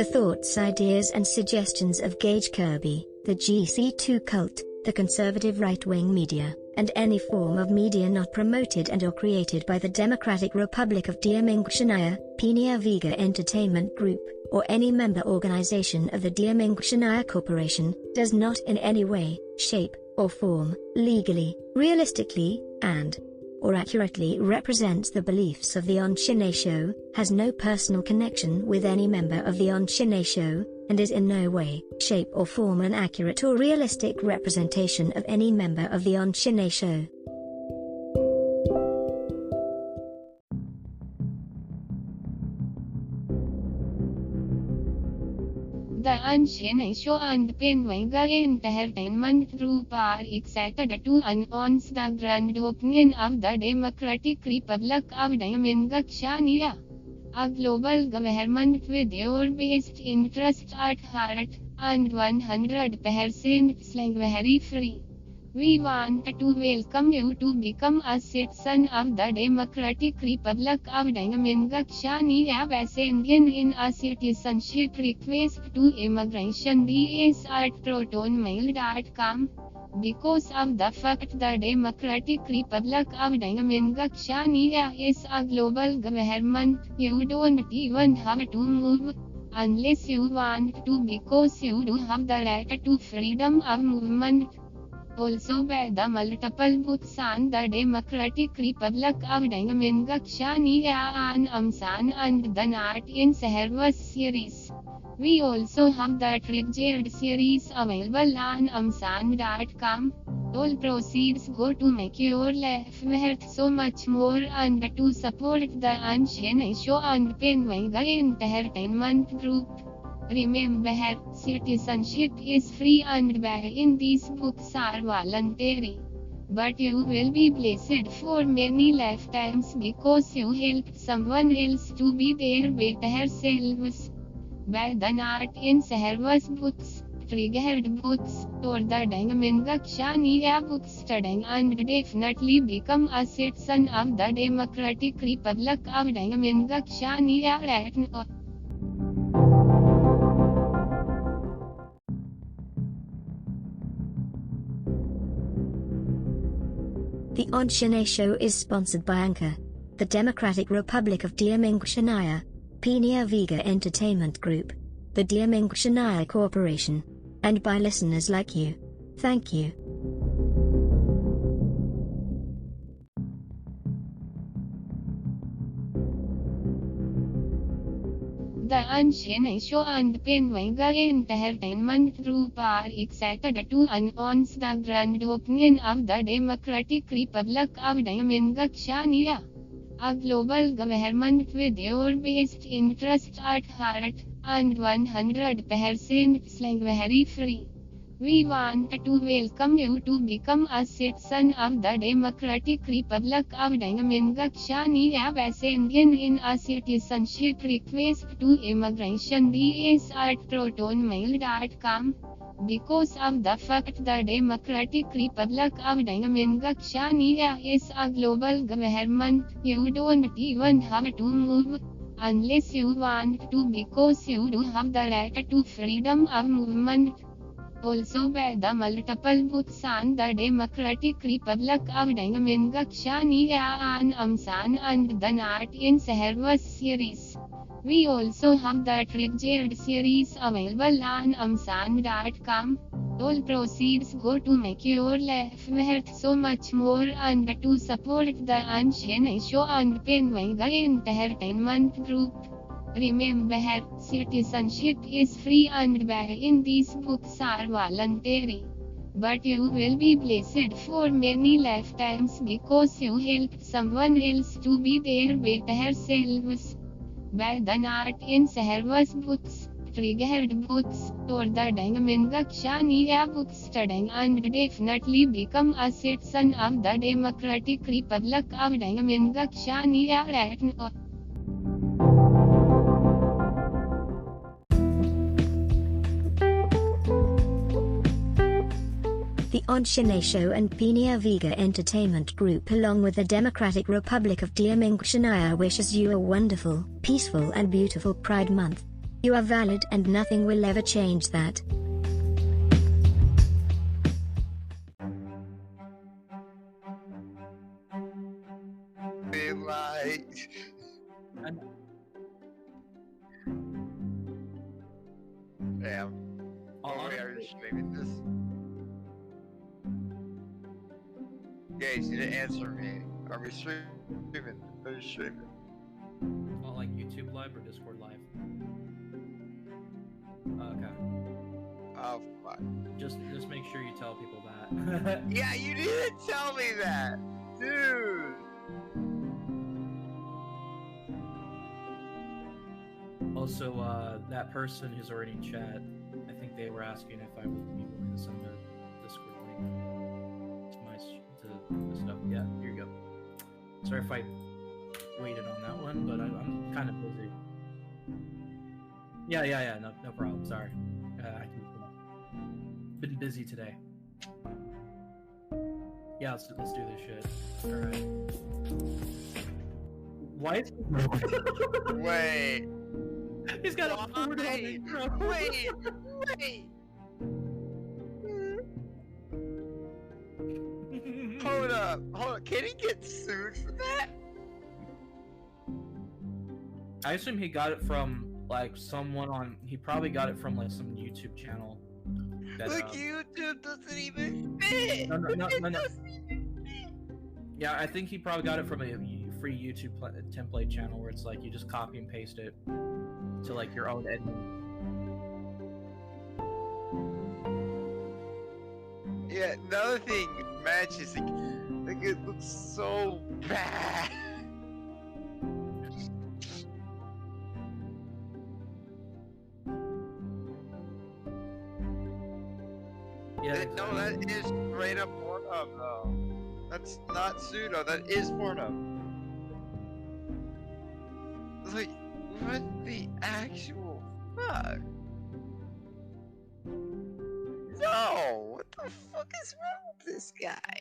The thoughts, ideas and suggestions of Gage Kirby, the GC2 cult, the conservative right-wing media, and any form of media not promoted and/or created by the Democratic Republic of Ahn ShinAe, Penia Vega Entertainment Group, or any member organization of the Ahn ShinAe Corporation, does not in any way, shape, or form, legally, realistically, or accurately represents the beliefs of the Ahn ShinAe Show, has no personal connection with any member of the Ahn ShinAe Show, and is in no way, shape or form an accurate or realistic representation of any member of the Ahn ShinAe Show. The Ahn ShinAe Show and Vega Entertainment Group are excited to announce the grand opening of the Democratic Republic of Ahn ShinAe, a global government with your best interests at heart, and 100% slavery free. We want to welcome you to become a citizen of the Democratic Republic of Ahn ShinAe by sending in a citizenship request to immigration@protonmail.com. Because of the fact the Democratic Republic of Ahn ShinAe is a global government, you don't even have to move, unless you want to, because you do have the right to freedom of movement. Also by the multiple books on the Democratic Republic of Ahn ShinAe on Amazon and the Not in Service series. We also have the Triggered series available on Amazon.com. All proceeds go to make your life worth so much more and to support the Ahn ShinAe Show and Vega Entertainment Group. Remember, citizenship is free and buying these books are voluntary. But you will be blessed for many lifetimes because you helped someone else to be their better selves. Buy the Not in Service books, Triggered books, or the Ahn ShinAe books studying and definitely become a citizen of the Democratic Republic of Ahn ShinAe right now. The Ahn ShinAe Show is sponsored by Anchor, the Democratic Republic of Ahn ShinAe, Penia Vega Entertainment Group, the Ahn ShinAe Corporation, and by listeners like you. Thank you. The Ahn ShinAe Show and Vega Entertainment Group are excited to announce the grand opening of the Democratic Republic of Ahn ShinAe, a global government with your best interests at heart, and 100% slavery free. We want to welcome you to become a citizen of the Democratic Republic of Ahn ShinAe by sending in a citizenship request to immigration@protonmail.com. Because of the fact the Democratic Republic of Ahn ShinAe is a global government, you don't even have to move, unless you want to, because you do have the right to freedom of movement. Also by the multiple books on the Democratic Republic of Ahn ShinAe on Amazon and the Not in Service series. We also have the Triggered series available on Amazon.com. All proceeds go to make your life worth so much more and to support the Ahn ShinAe Show and Vega Entertainment Group. Remember, citizenship is free and buying these books are voluntary. But you will be blessed for many lifetimes because you helped someone else to be their better selves. Buy the Not in Service books, Triggered books, or the Ahn ShinAe books studying and definitely become a citizen of the Democratic Republic of Ahn ShinAe right now. The Ahn ShinAe Show and Penia Vega Entertainment Group along with the Democratic Republic of Ahn ShinAe wishes you a wonderful, peaceful and beautiful Pride Month. You are valid and nothing will ever change that. They lie. Damn. Oh, wait, are you streaming this? Gage, you didn't answer me. Are we streaming? Are you streaming? Oh, like YouTube Live or Discord Live? Okay. Oh, fuck. Just make sure you tell people that. Yeah, you didn't tell me that! Dude! Also, that person who's already in chat, I think they were asking if I would be willing to send a Discord link to my stuff. Yeah, here you go. Sorry if I waited on that one, but I'm kind of busy. Yeah, no problem. Sorry. Been busy today. Yeah, let's do this shit. Alright. Why is he... Wait. He's got a forward on it, bro. Wait. Hold up. Can he get sued for that? I assume he got it from like someone on. He probably got it from like some YouTube channel. That, Look, YouTube doesn't even fit. No. It doesn't even fit. Yeah, I think he probably got it from a free YouTube template channel where it's like you just copy and paste it to like your own edit. Yeah, another thing matches. Like it looks so bad. Yeah, exactly. No, that is straight up Pornhub though. That's not pseudo, that is Pornhub. Like, what the actual fuck? No! What the fuck is wrong with this guy?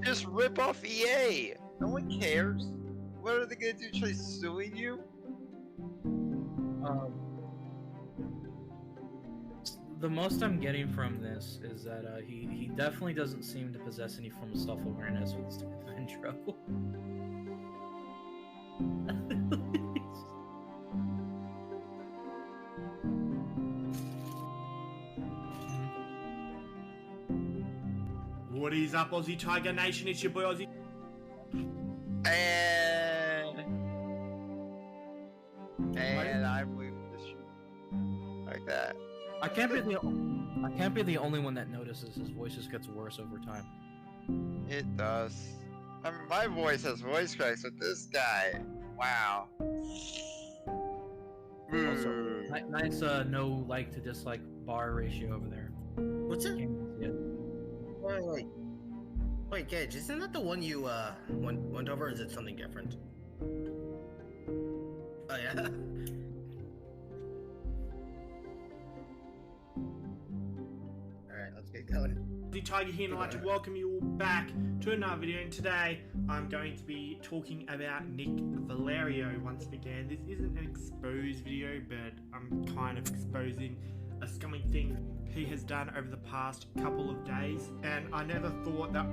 Just rip off EA! No one cares. What are they gonna do? Try suing you? The most I'm getting from this is that he definitely doesn't seem to possess any form of self-awareness with this type of intro. What is up, Aussie Tiger Nation? It's your boy Aussie. And I believe this shit. Like that. I can't be the only one that notices his voice just gets worse over time. It does. I mean, my voice has voice cracks, but this guy, wow. Also, nice no like to dislike bar ratio over there. What's it? Yeah. Wait, Gage, isn't that the one you went over, or is it something different? Oh yeah? Alright, let's get going. The Tiger here, and I'd like to welcome you all back to another video. And today I'm going to be talking about Nick Valerio once again. This isn't an exposed video, but I'm kind of exposing a scummy thing he has done over the past couple of days, and I never thought that.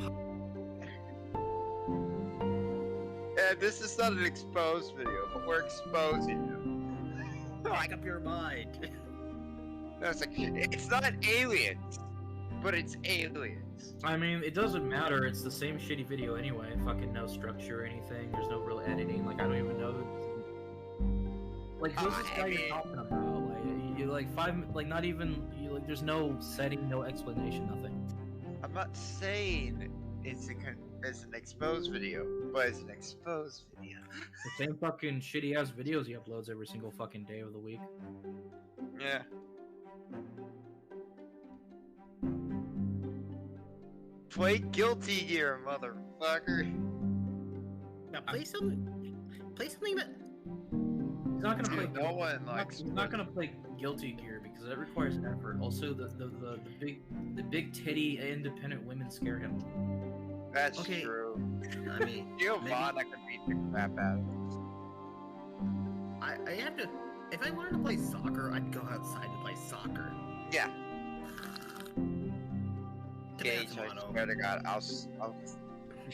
And this is not an exposed video, but we're exposing him. Make up your mind. No, it's not aliens, but it's aliens. I mean, it doesn't matter. It's the same shitty video anyway. Fucking no structure or anything. There's no real editing. Like, I don't even know. Like, who's this guy you're talking about? Like, you like not even. Like, there's no setting, no explanation, nothing. I'm not saying it's an exposed video, but it's an exposed video. The same fucking shitty ass videos he uploads every single fucking day of the week. Yeah. Play Guilty here, motherfucker. Now play something that... He's not gonna play. No one likes. He's not gonna play guilty gear because it requires effort. Also, the big titty independent women scare him. That's Okay. true. I mean, Giovanna can beat the crap out of him. I have to. If I wanted to play soccer, I'd go outside and play soccer. Yeah. Gage, Depends I on swear to God, I'll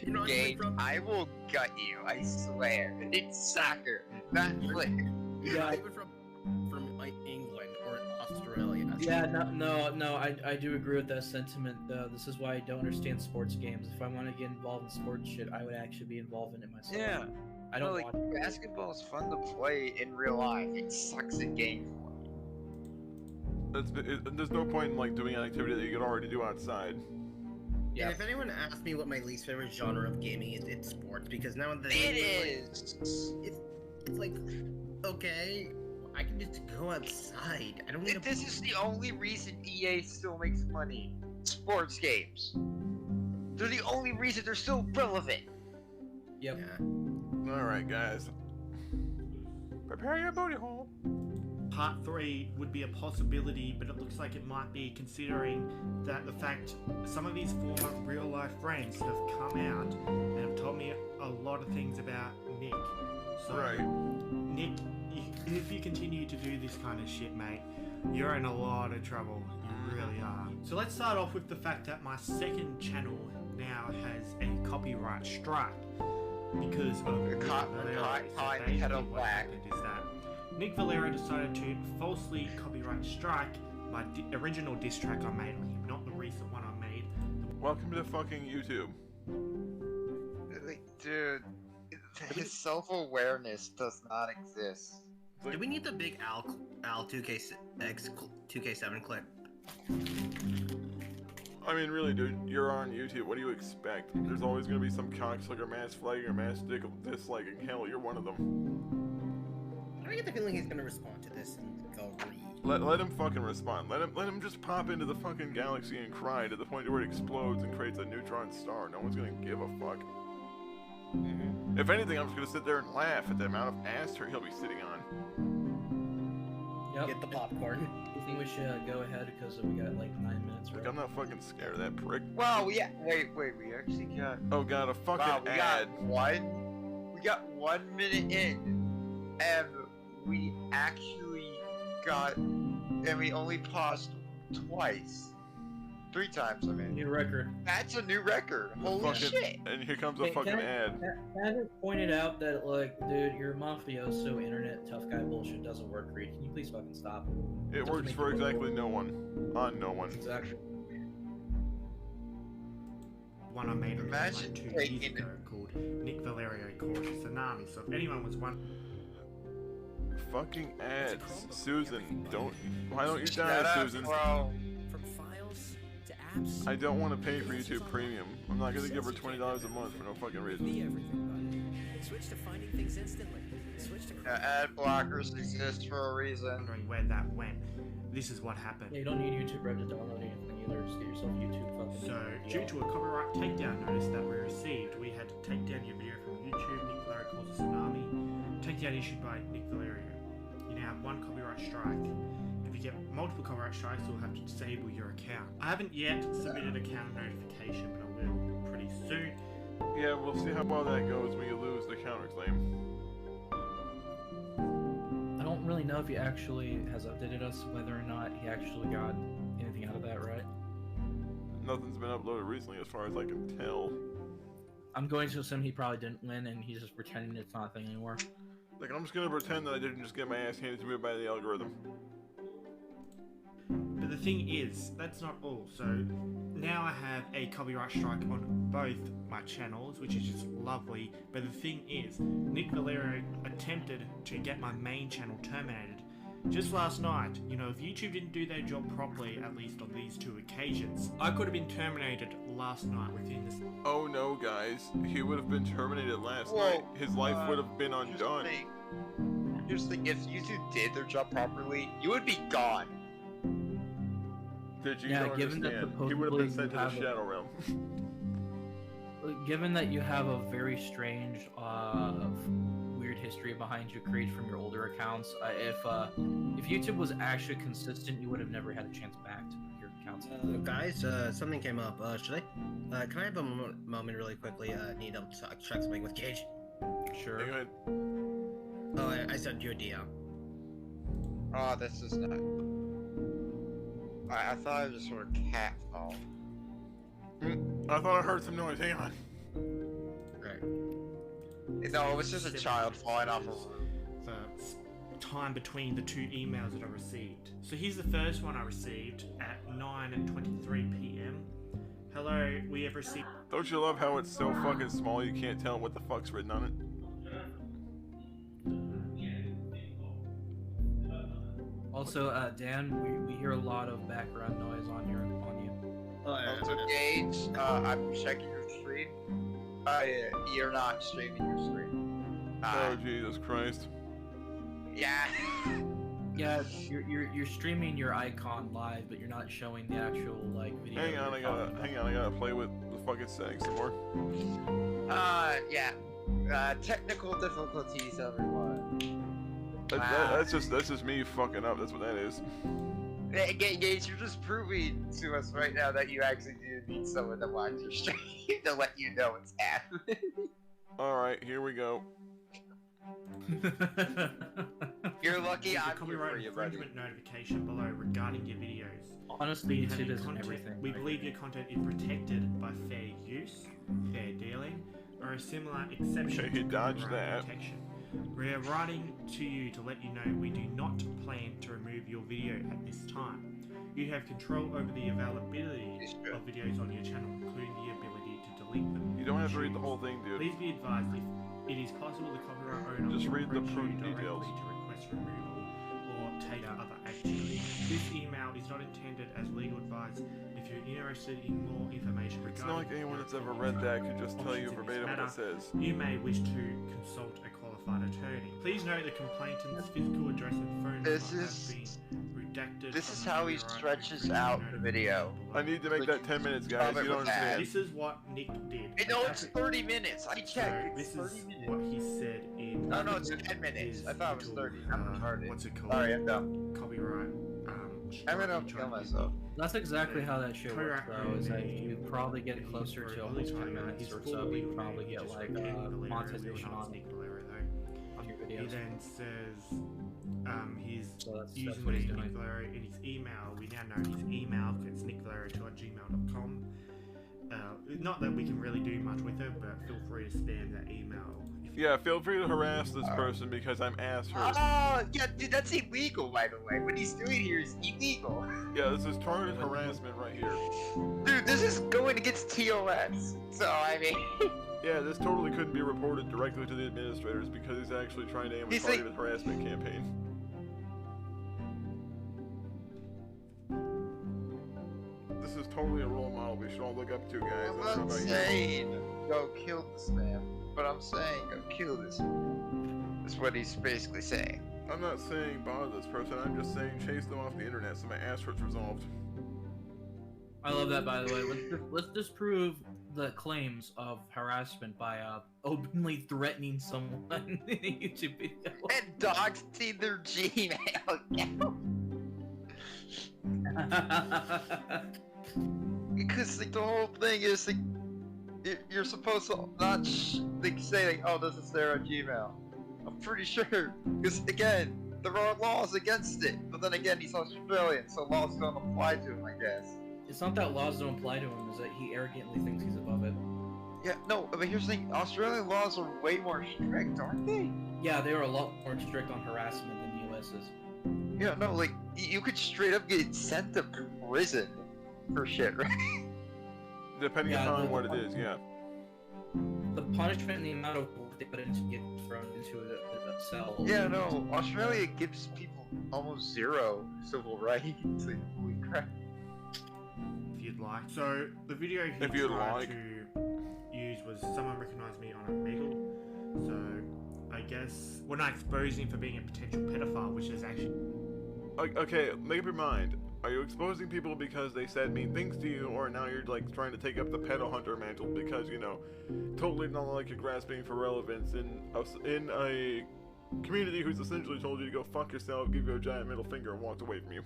You know, Gage, from, I will gut you. I swear. It's soccer, not flick. not even from like England or Australia. Yeah, no, I do agree with that sentiment, though. This is why I don't understand sports games. If I want to get involved in sports shit, I would actually be involved in it myself. Yeah. I don't like want basketball is fun to play in real life. It sucks at game form. There's no point in like doing an activity that you could already do outside. Yeah. If anyone asks me what my least favorite genre of gaming is, it's sports because now that It is. It's like, okay, I can just go outside. I don't need to. This is the only reason EA still makes money. Sports games. They're the only reason they're still relevant. Yep. Yeah. Alright, guys. Prepare your booty hole. Part 3 would be a possibility, but it looks like it might be, considering that the fact some of his former real-life friends have come out and have told me a lot of things about Nick. So, Right. Nick, if you continue to do this kind of shit, mate, you're in a lot of trouble. You really are. So let's start off with the fact that my second channel now has a copyright strike because of The kettle what black. happened is that Nick Valero decided to falsely copyright strike my original diss track I made on him, not the recent one I made. Welcome to fucking YouTube. Like, dude, his self-awareness does not exist. Do we need the big Al 2K7 clip? I mean, really, dude, you're on YouTube. What do you expect? There's always gonna be some cocksucker mass flagging or mass dick disliking. Hell, you're one of them. I get the feeling he's gonna respond to this and go read. Let him fucking respond. Let him just pop into the fucking galaxy and cry to the point where it explodes and creates a neutron star. No one's gonna give a fuck. If anything, I'm just gonna sit there and laugh at the amount of ass he'll be sitting on. Yep. Get the popcorn. You think we should go ahead because we got like 9 minutes? Like, I'm not fucking scared of that prick. Wow, yeah. Wait, we actually got. Oh god, a fucking Wow, we ad. got 1 minute in, and we actually got, and we only paused twice. 3 times, I mean. New record. That's a new record. Holy Fucking- shit. And here comes a Hey, fucking can I- ad. Can I pointed out that, like, dude, your mafioso internet tough guy bullshit doesn't work, Reed. Can you please fucking stop? It Doesn't works make for it work. exactly no one. On no one. Exactly. One I made Imagine like 2 taking years ago called Nick Valerio called Tsunami. So if anyone was wondering, Fucking ads. Susan, why don't you Shut die, up, Susan? bro. From files to apps. I don't want to pay for YouTube Premium. I'm not gonna give her $20 a month for no fucking reason. Be everything, bud. Switch to finding things instantly. Switch to Ad blockers exist for a reason. where that went, this is what happened. Yeah, you don't need YouTube Red to download anything either. Just get yourself YouTube fucking. So, due to a copyright takedown notice that we received, we had to take down your video from YouTube. Nick Valerio calls a tsunami. Takedown issued by Nick Valerio. You now have 1 copyright strike. If you get multiple copyright strikes, you'll have to disable your account. I haven't yet submitted account notification, but I will pretty soon. Yeah, we'll see how well that goes when you lose the counterclaim. I don't really know if he actually has updated us, whether or not he actually got anything out of that, right? Nothing's been uploaded recently as far as I can tell. I'm going to assume he probably didn't win and he's just pretending it's not a thing anymore. Like, I'm just gonna pretend that I didn't just get my ass handed to me by the algorithm. But the thing is, that's not all. So now I have a copyright strike on both my channels, which is just lovely. But the thing is, Nick Valero attempted to get my main channel terminated just last night. You know, if YouTube didn't do their job properly, at least on these 2 occasions, I could have been terminated last night within this. Oh no, guys. He would have been terminated last Whoa, night. His life would have been undone. Here's the thing, if YouTube did their job properly, you would be gone. Did you Yeah, not given that understand? He would have been supposedly sent to the you have Shadow Realm. Given that you have a very strange, weird history behind you created from your older accounts. If YouTube was actually consistent, you would have never had a chance back to your accounts. Guys, something came up. Can I have a moment really quickly? Need to check something with Gage. Sure. Go ahead. Oh, I sent you a DM. Oh, this is not. I thought it was sort of cat phone. I thought I heard some noise. Hang on. Right. No, it was just a child falling off a roof. The time between the two emails that I received. So here's the first one I received at 9:23 p.m. Hello, we have received. Don't you love how it's so fucking small you can't tell what the fuck's written on it? Also, Dan, we hear a lot of background noise on you. Oh, yeah. Also, Gage, I'm checking your stream. You're not streaming your stream. Oh Jesus Christ! Yeah. Yeah, you're streaming your icon live, but you're not showing the actual like video. Hang on, I gotta play with the fucking settings some more. Yeah. Technical difficulties, everyone. That's just me fucking up. That's what that is. Gage, you're just proving to us right now that you actually do need someone to watch your stream to let you know what's happening. Alright, here we go. You're lucky There's a I'm here for copyright you, buddy. infringement notification below regarding your videos. Honestly, YouTube Containing isn't content- everything. We right? believe your content is protected by fair use, fair dealing, or a similar exception Okay, he to dodged copyright that. protection. We are writing to you to let you know we do not plan to remove your video at this time. You have control over the availability of videos on your channel, including the ability to delete them. You don't have to read the whole thing, dude. Please be advised if it is possible the copyright owner Just will read the approach you prudent directly details. to request removal or take other action. This email is not intended as legal advice. If you're interested in more information regarding It's not like anyone that's ever read that could just tell you options in this verbatim what matter, it says. you may wish to consult a qualified attorney. Please note the complainant's physical address and phone number This has is- been redacted. This is from how he copyright stretches infringement out the video. notification I need to make that 10 minutes, guys. Cover You don't with that. understand. This is what Nick did. Hey, no, it's Okay. 30 minutes. I So checked. this It's is 30 minutes. what he said in. No, no, it's 10 minutes. his I thought it was little, 30. I'm retarded. What's it called? Sorry, I'm dumb. Copyright. I'm gonna strike kill he tried to myself. That's exactly how that shit works, Copyright bro. Is that owner, you probably get closer he's to for almost 10 owner, minutes his or full so, you legal probably name get is like Nick Valero, monetization not on Nick Valero, though. your He videos. then says his So that's what he's username doing. Nick Valero in his email. We now know his email. It's nickvalero2@gmail.com. Not that we can really do much with it, but feel free to spam that email. Yeah, feel free to harass this person because I'm ass hurt. Oh, yeah, dude, that's illegal, by the way. What he's doing here is illegal. Yeah, this is targeted harassment right here. Dude, this is going against TOS. So, I mean... Yeah, this totally couldn't be reported directly to the administrators because he's actually trying to aim a He's like- targeted harassment campaign. This is totally a role model we should all look up to, guys. I I'm don't know not about you. saying go kill this man, but I'm saying go kill this man. That's what he's basically saying. I'm not saying bother this person, I'm just saying chase them off the internet so my ass hurt's resolved. I love that, by the way. Let's disprove the claims of harassment by openly threatening someone in a YouTube video. And doxing their Gmail account. Because like the whole thing is like you're supposed to not like say like, oh, this is their Gmail. I'm pretty sure because again there are laws against it, but then again he's Australian, so laws don't apply to him, I guess. It's not that laws don't apply to him, it's that he arrogantly thinks he's above it. Yeah, no, but here's the thing: Australian laws are way more strict, aren't they? Yeah, they are a lot more strict on harassment than the US is. Yeah, no, like you could straight up get sent to prison for shit, right? Depending Yeah, upon the- what it is, yeah. The punishment and the amount of work they put into getting thrown into a cell. Yeah, no, Australia gives people almost zero civil rights. Like, holy crap. If you'd like. So the video he If you'd tried like. to use was someone recognized me on Omegle. So I guess we're not exposing him for being a potential pedophile, which is actually Okay, make up your mind. Are you exposing people because they said mean things to you, or now you're like trying to take up the pedo hunter mantle because, you know, totally not like you're grasping for relevance in a community who's essentially told you to go fuck yourself, give you a giant middle finger, and walked away from you.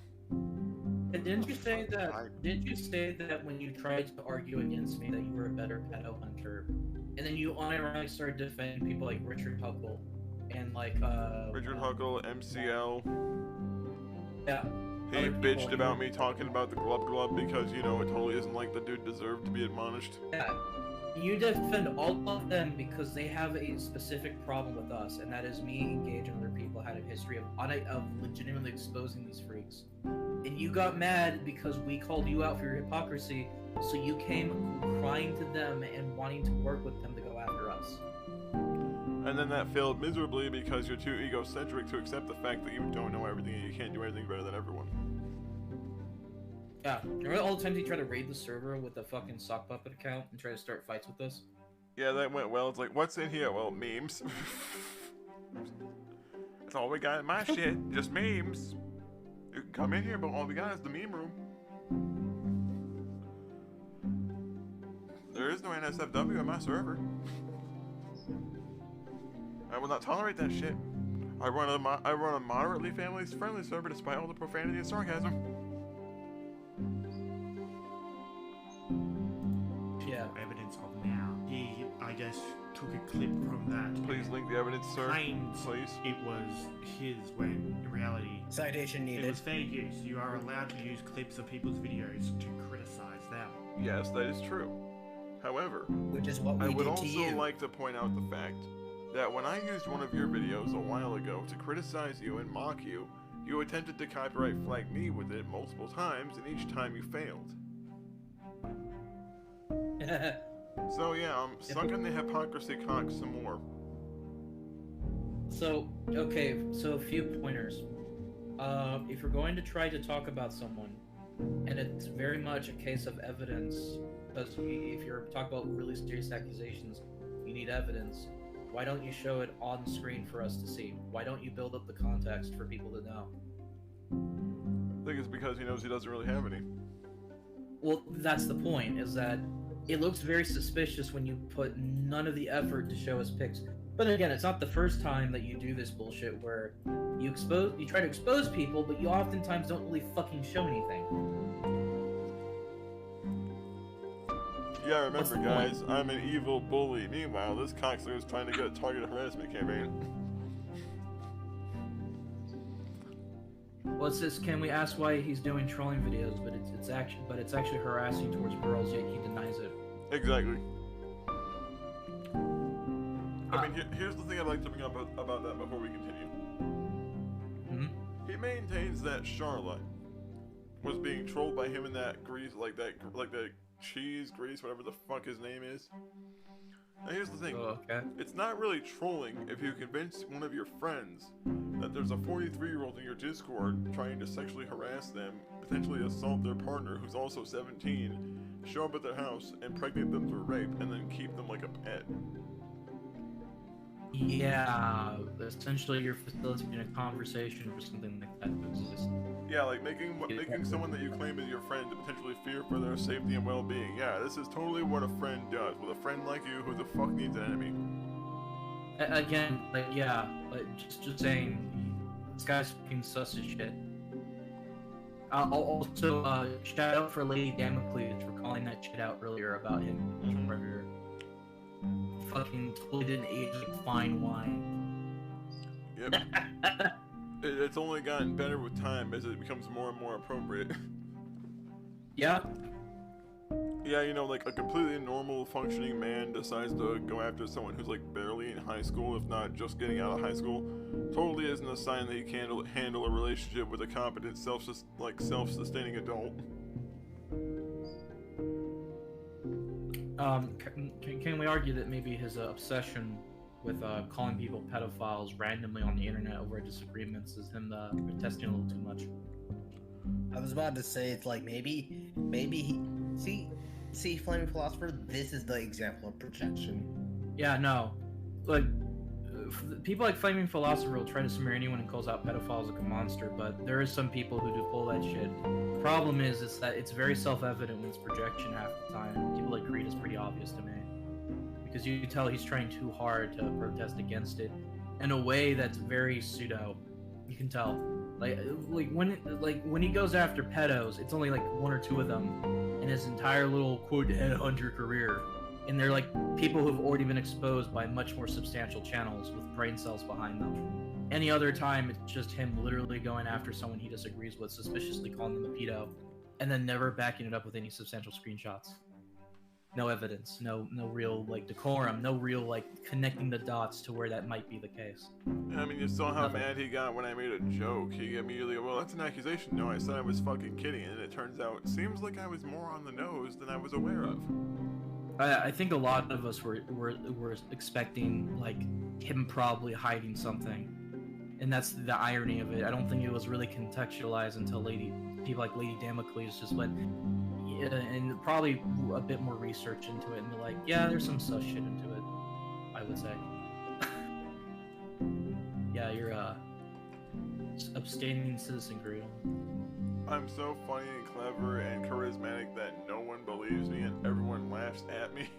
And didn't you say that? Didn't you say that when you tried to argue against me that you were a better pedo hunter, and then you unironically started defending people like Richard Huckle and like Richard Huckle, MCL. Yeah. He bitched about me talking about the glub glub because, you know, it totally isn't like the dude deserved to be admonished. Yeah. You defend all of them because they have a specific problem with us, and that is me engaging other people had a history of legitimately exposing these freaks. And you got mad because we called you out for your hypocrisy, so you came crying to them and wanting to work with them to go after us. And then that failed miserably because you're too egocentric to accept the fact that you don't know everything and you can't do anything better than everyone. Yeah, remember all the times he tried to raid the server with a fucking sock puppet account and try to start fights with us? Yeah, that went well. It's like, what's in here? Well, memes. That's all we got in my shit. Just memes. You can come in here, but all we got is the meme room. There is no NSFW on my server. I will not tolerate that shit. I run a moderately family-friendly server despite all the profanity and sarcasm. Yeah. Evidence of now. He, I guess, took a clip from that. Please link the evidence, sir. Claimed please. It was his when, in reality, citation needed. It was fair use. You are allowed to use clips of people's videos to criticize them. Yes, that is true. However, which is what we I would did to you. also like to point out the fact that when I used one of your videos a while ago to criticize you and mock you, you attempted to copyright flag me with it multiple times, and each time you failed. So yeah, sunk in the hypocrisy cock some more. So, okay, so a few pointers. If you're going to try to talk about someone, and it's very much a case of evidence, because if you're talking about really serious accusations, you need evidence. Why don't you show it on screen for us to see? Why don't you build up the context for people to know? I think it's because he knows he doesn't really have any. Well, that's the point, is that it looks very suspicious when you put none of the effort to show us pics. But again, it's not the first time that you do this bullshit where you try to expose people, but you oftentimes don't really fucking show anything. Yeah, remember guys, I'm an evil bully. Meanwhile, this cocksucker is trying to get a targeted harassment campaign. Well, it says, can we ask why he's doing trolling videos? But it's actually harassing towards girls, yet he denies it. Exactly. I mean, here's the thing I'd like to bring up about that before we continue. Mm-hmm. He maintains that Charlotte was being trolled by him in that grease, like that cheese grease, whatever the fuck his name is. Now here's the thing, It's not really trolling if you convince one of your friends that there's a 43-year-old in your Discord trying to sexually harass them, potentially assault their partner who's also 17, show up at their house, impregnate them through rape, and then keep them like a pet. Yeah, essentially you're facilitating a conversation for something like that to exist. Yeah, like making someone that you claim is your friend to potentially fear for their safety and well-being. Yeah, this is totally what a friend does. With a friend like you, who the fuck needs an enemy? Again, like, yeah, like, just saying, this guy's fucking sus as shit. I'll also, shout out for Lady Damocles for calling that shit out earlier about him being a predator. Fucking totally didn't age like fine wine. Yep. It's only gotten better with time as it becomes more and more appropriate. Yeah. Yeah, you know, like a completely normal functioning man decides to go after someone who's like barely in high school, if not just getting out of high school, totally isn't a sign that he can't handle a relationship with a competent, self-sustaining adult. Can we argue that maybe his obsession with calling people pedophiles randomly on the internet over disagreements is him protesting a little too much? I was about to say, it's like maybe he... See, Flaming Philosopher, this is the example of projection. Yeah, no. Like, people like Flaming Philosopher will try to smear anyone who calls out pedophiles like a monster, but there is some people who do pull that shit. The problem is that it's very self-evident when it's projection half the time. People like Creed is pretty obvious to me. Because you can tell he's trying too hard to protest against it, in a way that's very pseudo. You can tell. Like when he goes after pedos, it's only like 1 or 2 of them in his entire little quote headhunter career, and they're like people who've already been exposed by much more substantial channels with brain cells behind them. Any other time, it's just him literally going after someone he disagrees with, suspiciously calling them a pedo, and then never backing it up with any substantial screenshots. No evidence, no real like decorum, no real like connecting the dots to where that might be the case. I mean, you saw how mad he got when I made a joke. He immediately, well, that's an accusation. No, I said I was fucking kidding, and it turns out it seems like I was more on the nose than I was aware of. I think a lot of us were expecting like him probably hiding something, and that's the irony of it. I don't think it was really contextualized until people like Lady Damocles just went. And probably a bit more research into it, and be like, yeah, there's some sus shit into it, I would say. Yeah, you're abstaining citizen Korea. I'm so funny and clever and charismatic that no one believes me and everyone laughs at me.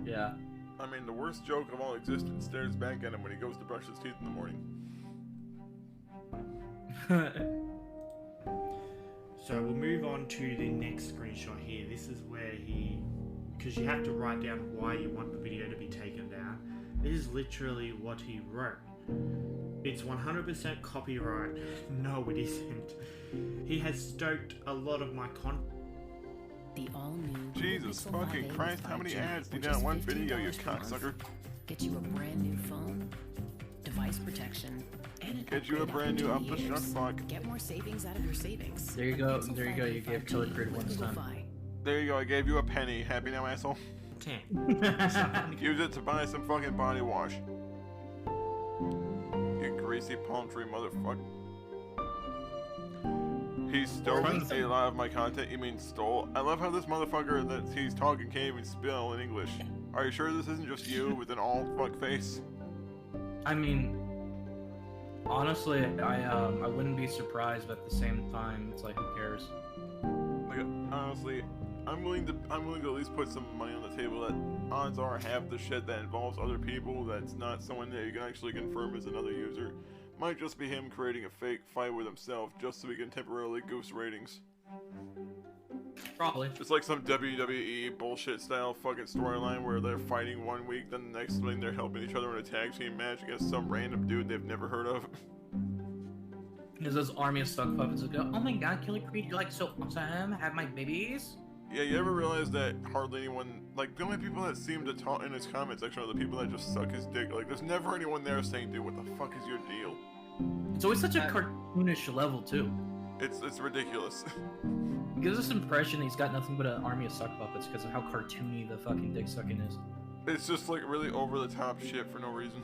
Yeah. I mean, the worst joke of all existence stares back at him when he goes to brush his teeth in the morning. So we'll move on to the next screenshot here. This is where because you have to write down why you want the video to be taken down. This is literally what he wrote. It's 100% copyright. No, it isn't. He has stoked a lot of my content. The all-new Jesus fucking Christ, how many ads do you got in one video, you cocksucker? Get you a brand new phone, device protection, and an Get you a brand new up the shut fuck. Get more savings out of your savings. There you go, you gave Killer Crit one time. There you go, I gave you a penny. Happy now, asshole? 10. Use it to buy some fucking body wash. You greasy palm tree motherfucker. He stole a lot of my content. You mean stole? I love how this motherfucker that he's talking can't even spell in English. Are you sure this isn't just you with an alt fuck face? I mean, honestly, I wouldn't be surprised, but at the same time, it's like, who cares? Like, honestly, I'm willing to at least put some money on the table that odds are half the shit that involves other people that's not someone that you can actually confirm as another user might just be him creating a fake fight with himself just so he can temporarily goose ratings. Probably. It's like some WWE bullshit style fucking storyline where they're fighting one week, then the next week they're helping each other in a tag team match against some random dude they've never heard of. There's this army of stuck puppets that go, oh my god, Killer Creed, you're like so awesome, have my babies? Yeah, you ever realize that hardly anyone, like, the only people that seem to talk in his comment section are the people that just suck his dick. Like, there's never anyone there saying, dude, what the fuck is your deal? It's always such a cartoonish level, too. It's ridiculous. It gives this impression he's got nothing but an army of suck puppets because of how cartoony the fucking dick sucking is. It's just, like, really over-the-top shit for no reason.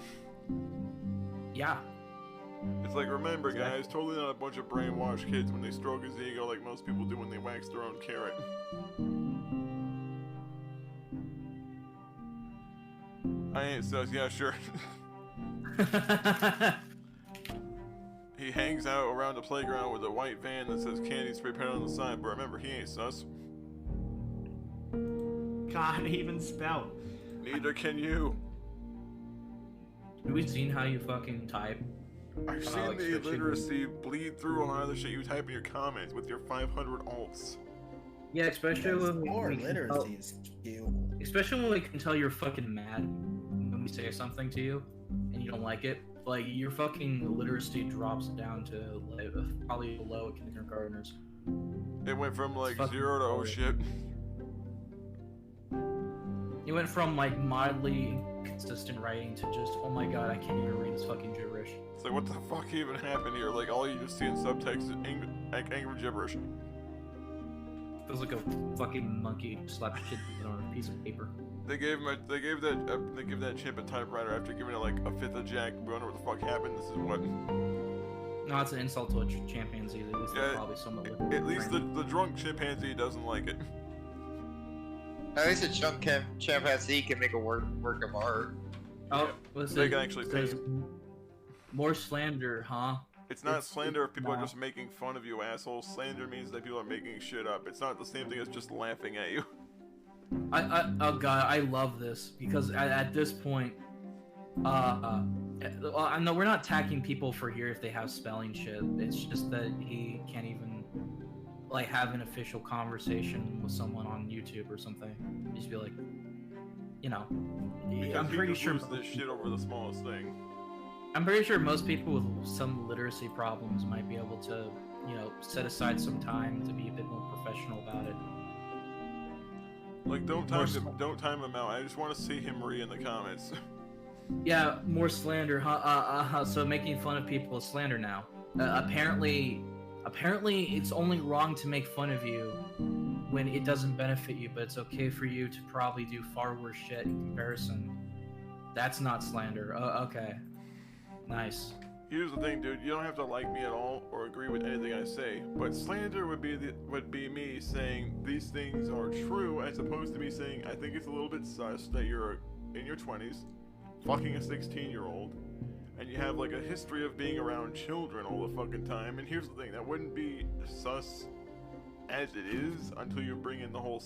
Yeah. It's like, remember, guys, totally not a bunch of brainwashed kids when they stroke his ego like most people do when they wax their own carrot. I ain't sus, yeah, sure. He hangs out around the playground with a white van that says candy spray painted on the side, but remember, he ain't sus. Can't even spell. Neither can you. Have we seen how you fucking type? I've seen like the illiteracy bleed through a lot of the shit you type in your comments with your 500 alts. Yeah, especially when more literacy is cute. Especially when we can tell you're fucking mad when we say something to you and you don't like it. Like, your fucking literacy drops down to like, probably below a kindergartner's. It went from like 0 to oh shit. You went from like mildly consistent writing to just, oh my god, I can't even read this fucking gibberish. It's like, what the fuck even happened here? Like, all you just see in subtext is angry gibberish. Feels like a fucking monkey slapped a kid on a piece of paper. They gave that chimp a typewriter after giving it like a fifth of Jack. We don't know what the fuck happened. This is what. No, it's an insult to a chimpanzee. At least they're probably somewhat. At least the drunk chimpanzee doesn't like it. At least a drunk chimpanzee can make a work of art. Oh, what's they can actually say more slander, huh? It's not slander if people are just making fun of you, asshole. Slander means that people are making shit up. It's not the same thing as just laughing at you. Oh god, I love this because at this point, I know we're not attacking people for here if they have spelling shit. It's just that he can't even like have an official conversation with someone on YouTube or something. Just be like, you know, I'm pretty sure this shit over the smallest thing. I'm pretty sure most people with some literacy problems might be able to, you know, set aside some time to be a bit more professional about it. Like, don't time him out. I just want to see him in the comments. Yeah, more slander. So making fun of people is slander now. Apparently, it's only wrong to make fun of you when it doesn't benefit you, but it's okay for you to probably do far worse shit in comparison. That's not slander. Okay. Nice. Here's the thing, dude. You don't have to like me at all or agree with anything I say, but slander would be me saying these things are true, as opposed to me saying I think it's a little bit sus that you're in your 20s, fucking a 16-year-old, and you have like a history of being around children all the fucking time. And here's the thing: that wouldn't be sus as it is until you bring in the whole.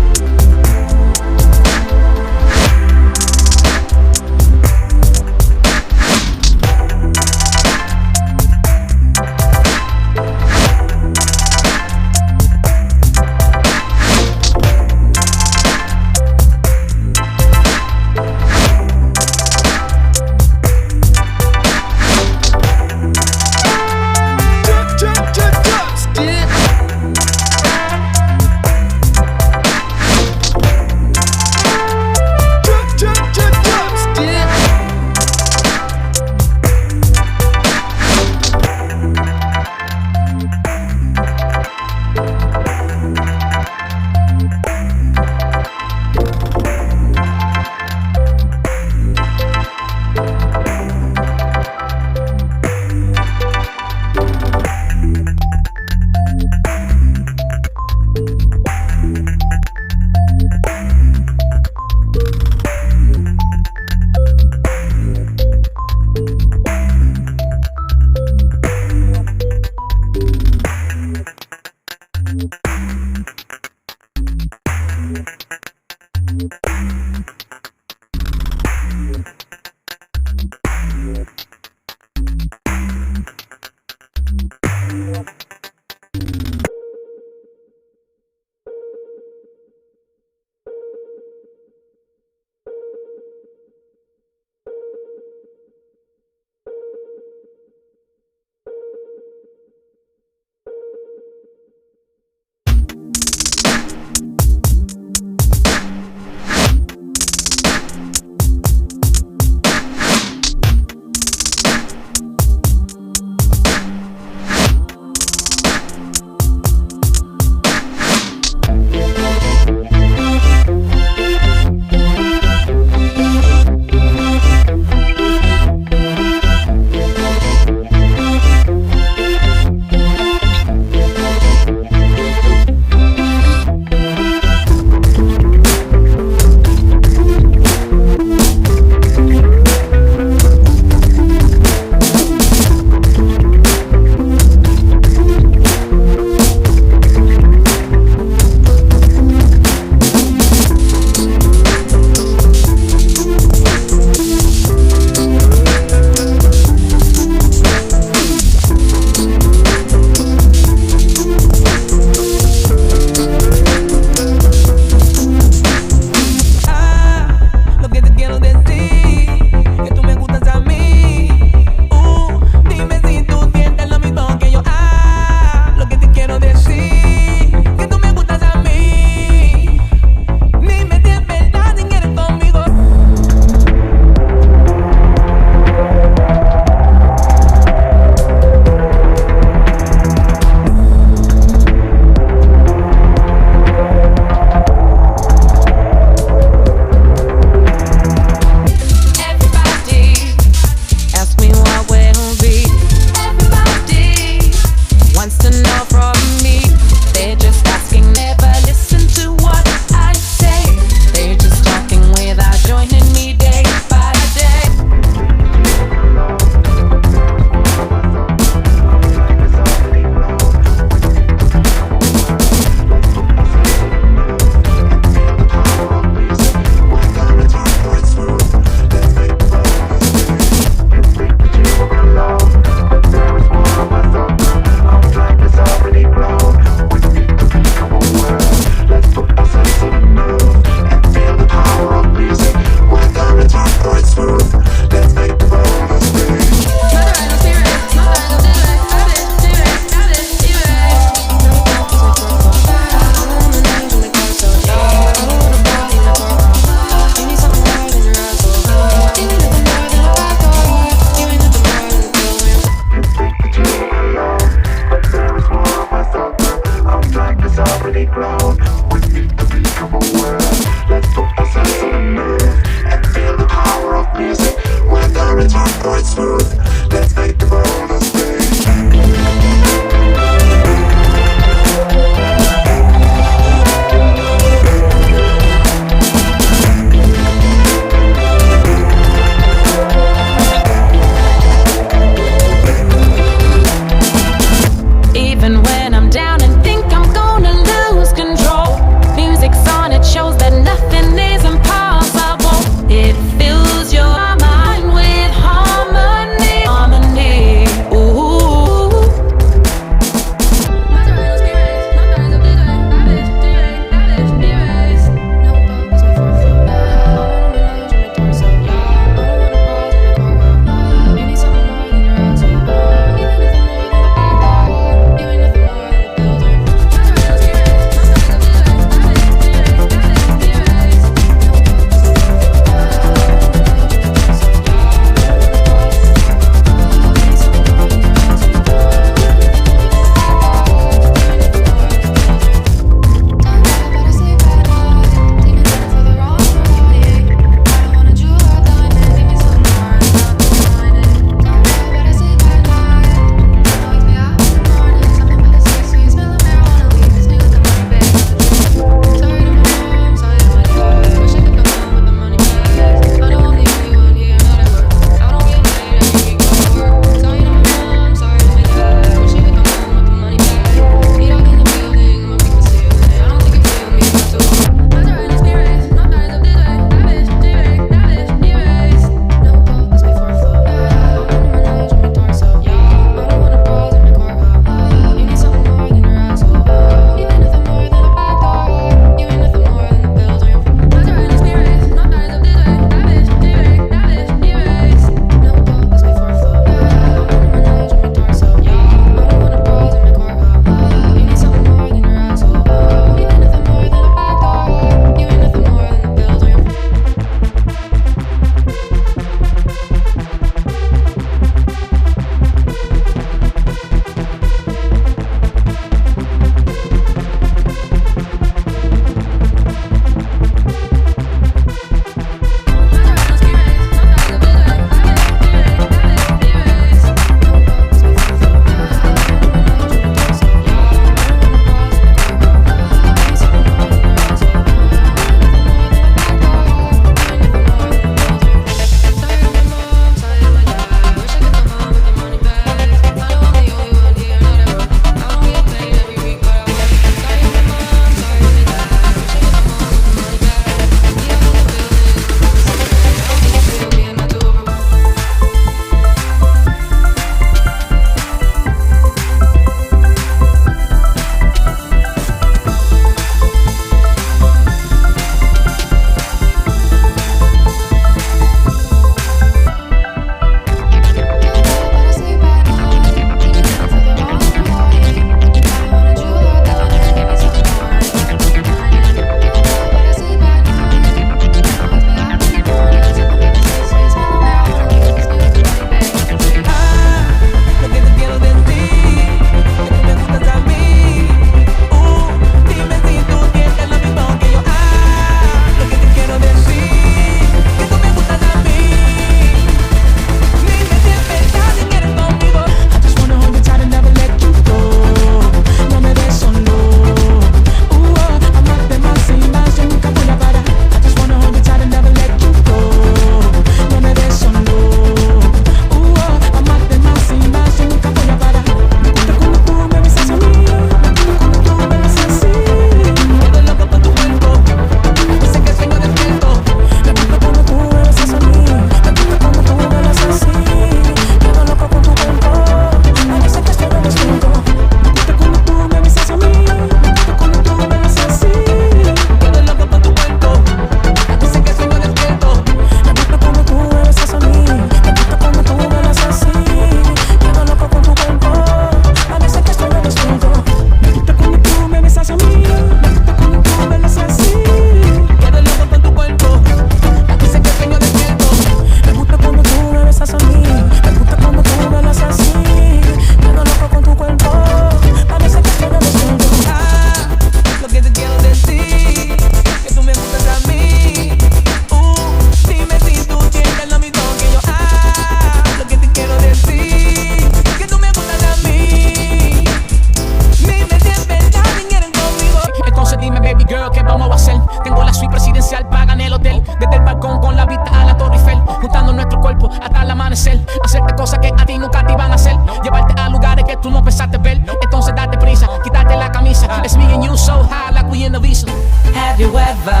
cosas que a ti nunca te iban a hacer. Llevarte a lugares que tú no pensaste ver. Entonces date prisa, quitarte la camisa. It's me and you so high like we in the visa. Have you ever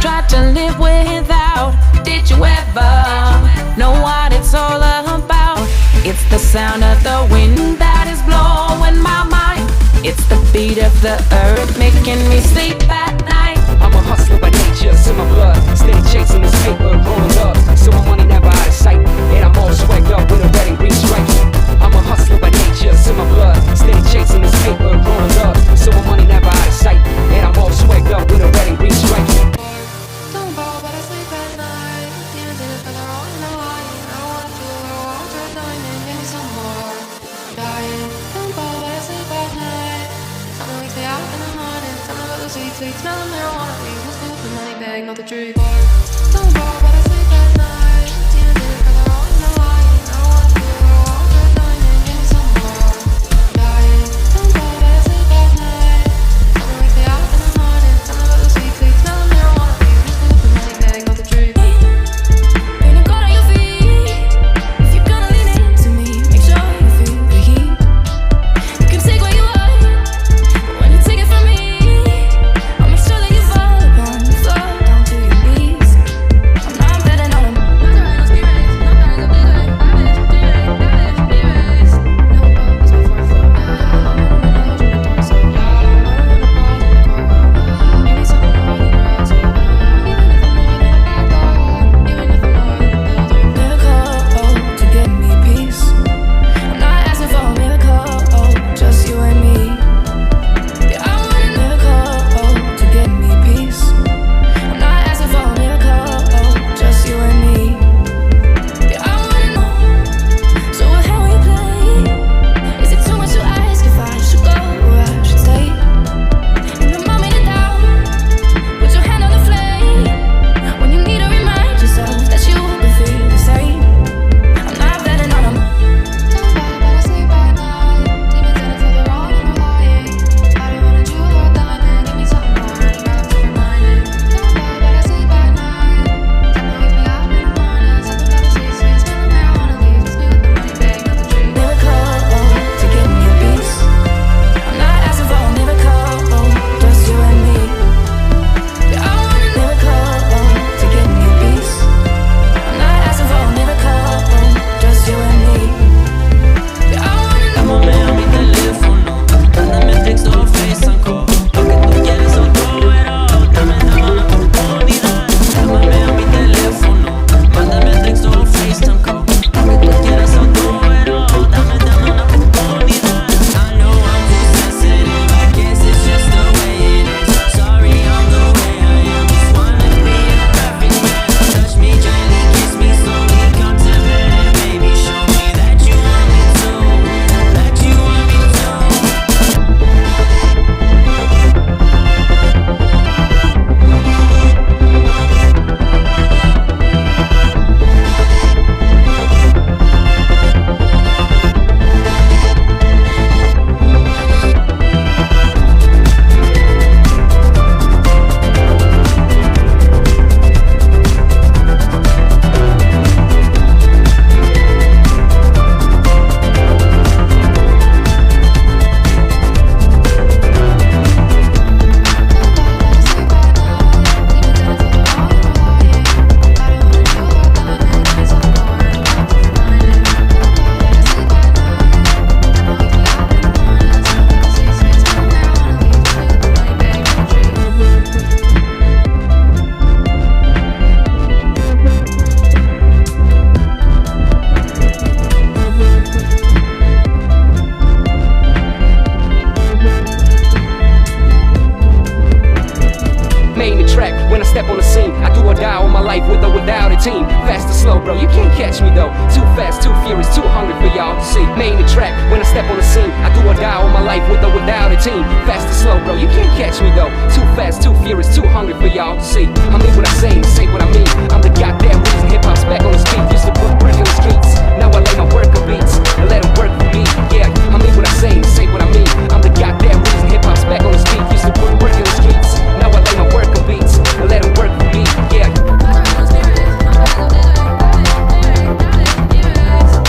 tried to live without? Did you ever know what it's all about? It's the sound of the wind that is blowing my mind. It's the beat of the earth making me sleep at night. I'm a hustler by nature, it's in my blood. Steady chasing this paper, rolling up. So my money never out of sight. And I'm all swagged up with a red and green stripe. I'm a hustler by nature, it's in my blood. Steady chasing this paper, rolling up. So my money never out of sight. And I'm all swagged up with a red and green stripe. Don't fall, but I sleep at night. Demons in it for the wrong and the lying. I don't wanna do it, I want to dine and give me some more. Dying. Don't fall, but I sleep at night. Something wakes me up in the morning. Something about the sweet, sweet smell of marijuana. We will scoop the money bag, not the tree. Don't fall, but I sleep at night. Demons in it for the wrong and the lying. I don't wanna do it, I want to dine and give me some more. Dying. Don't fall, but I sleep at night. Something wakes me up in the morning. Something about the sweet, sweet smell of marijuana. We will scoop the money bag, not the tree. When you got on your feet, if you're gonna lean into me, make sure you feel the heat. You can take what you want, but when you take it from me, I'll make sure that you fall upon the floor, down to your knees. I'm not betting on them. Not the rhinos, be raised. Not the rhinos, be raised. Be raised. No bubbles before I fall. I'm gonna hold you in the dark, so I'm gonna pause in the car. Give me something more than your ass, even if I'm more than a bad dog. Even if I'm more than a builder. Miracle to get me peace. I'm not asking for a miracle, just you and me. Yeah, I want a miracle to get me peace. I'm not asking for a miracle, just you and me. Yeah, I wanna know. So how will you play? Is it too much to ask if I should go or I should stay? In the moment of doubt, put your hand on the flame. When you need to remind yourself that you can feel the same. I'm not betting on them. Don't fall, but I sleep at night. Demons in it for the wrong and the lying. I don't wanna do it or dine and give me something more. You got to remind it. Don't fall, but I sleep at night. Something wakes me up in the morning. Something about the sweet, sweet smell of marijuana leaves me with the money bag, not the tree. Miracle to get me a piece. I'm not asking for a miracle, just you and me. Yeah, I want a miracle to get me a piece. I'm not asking for a miracle, just you and me. Yeah, I want a Llámame a mi teléfono, mándame texto o FaceTime. Lo que tú quieres o todo era, dame una oportunidad. Llámame a mi teléfono, mándame texto o FaceTime. Lo que tú quieras o todo era, dame una oportunidad. I know I'm too sensitive, I guess it's just the way it is. Sorry I'm the way I am, just wanna be a perfect man. Touch me gently, kiss me slowly, come to bed and baby show me that you want me to, that you want me to. Main the track, when I step on the scene, I do or die all my life with or without a team. Fast or slow, bro, you can't catch me though. Too fast, too furious, too hungry for y'all to see. Main the track, when I step on the scene, I do or die all my life with or without a team. Fast or slow, bro, you can't catch me though. Too fast, too furious, too hungry for y'all to see. I mean what I say what I mean. I'm the goddamn reason hip-hop's back on the street. Used to put brick in the streets, now I lay my work on beats and let them work for me. Yeah, I mean what I say what I mean. I'm the goddamn reason hip-hop's back on the street. Used to put brick in the streets, now I lay my work on beats and let them work for me. Yeah. Not the rhinos, be raised. Not the rhinos, be raised.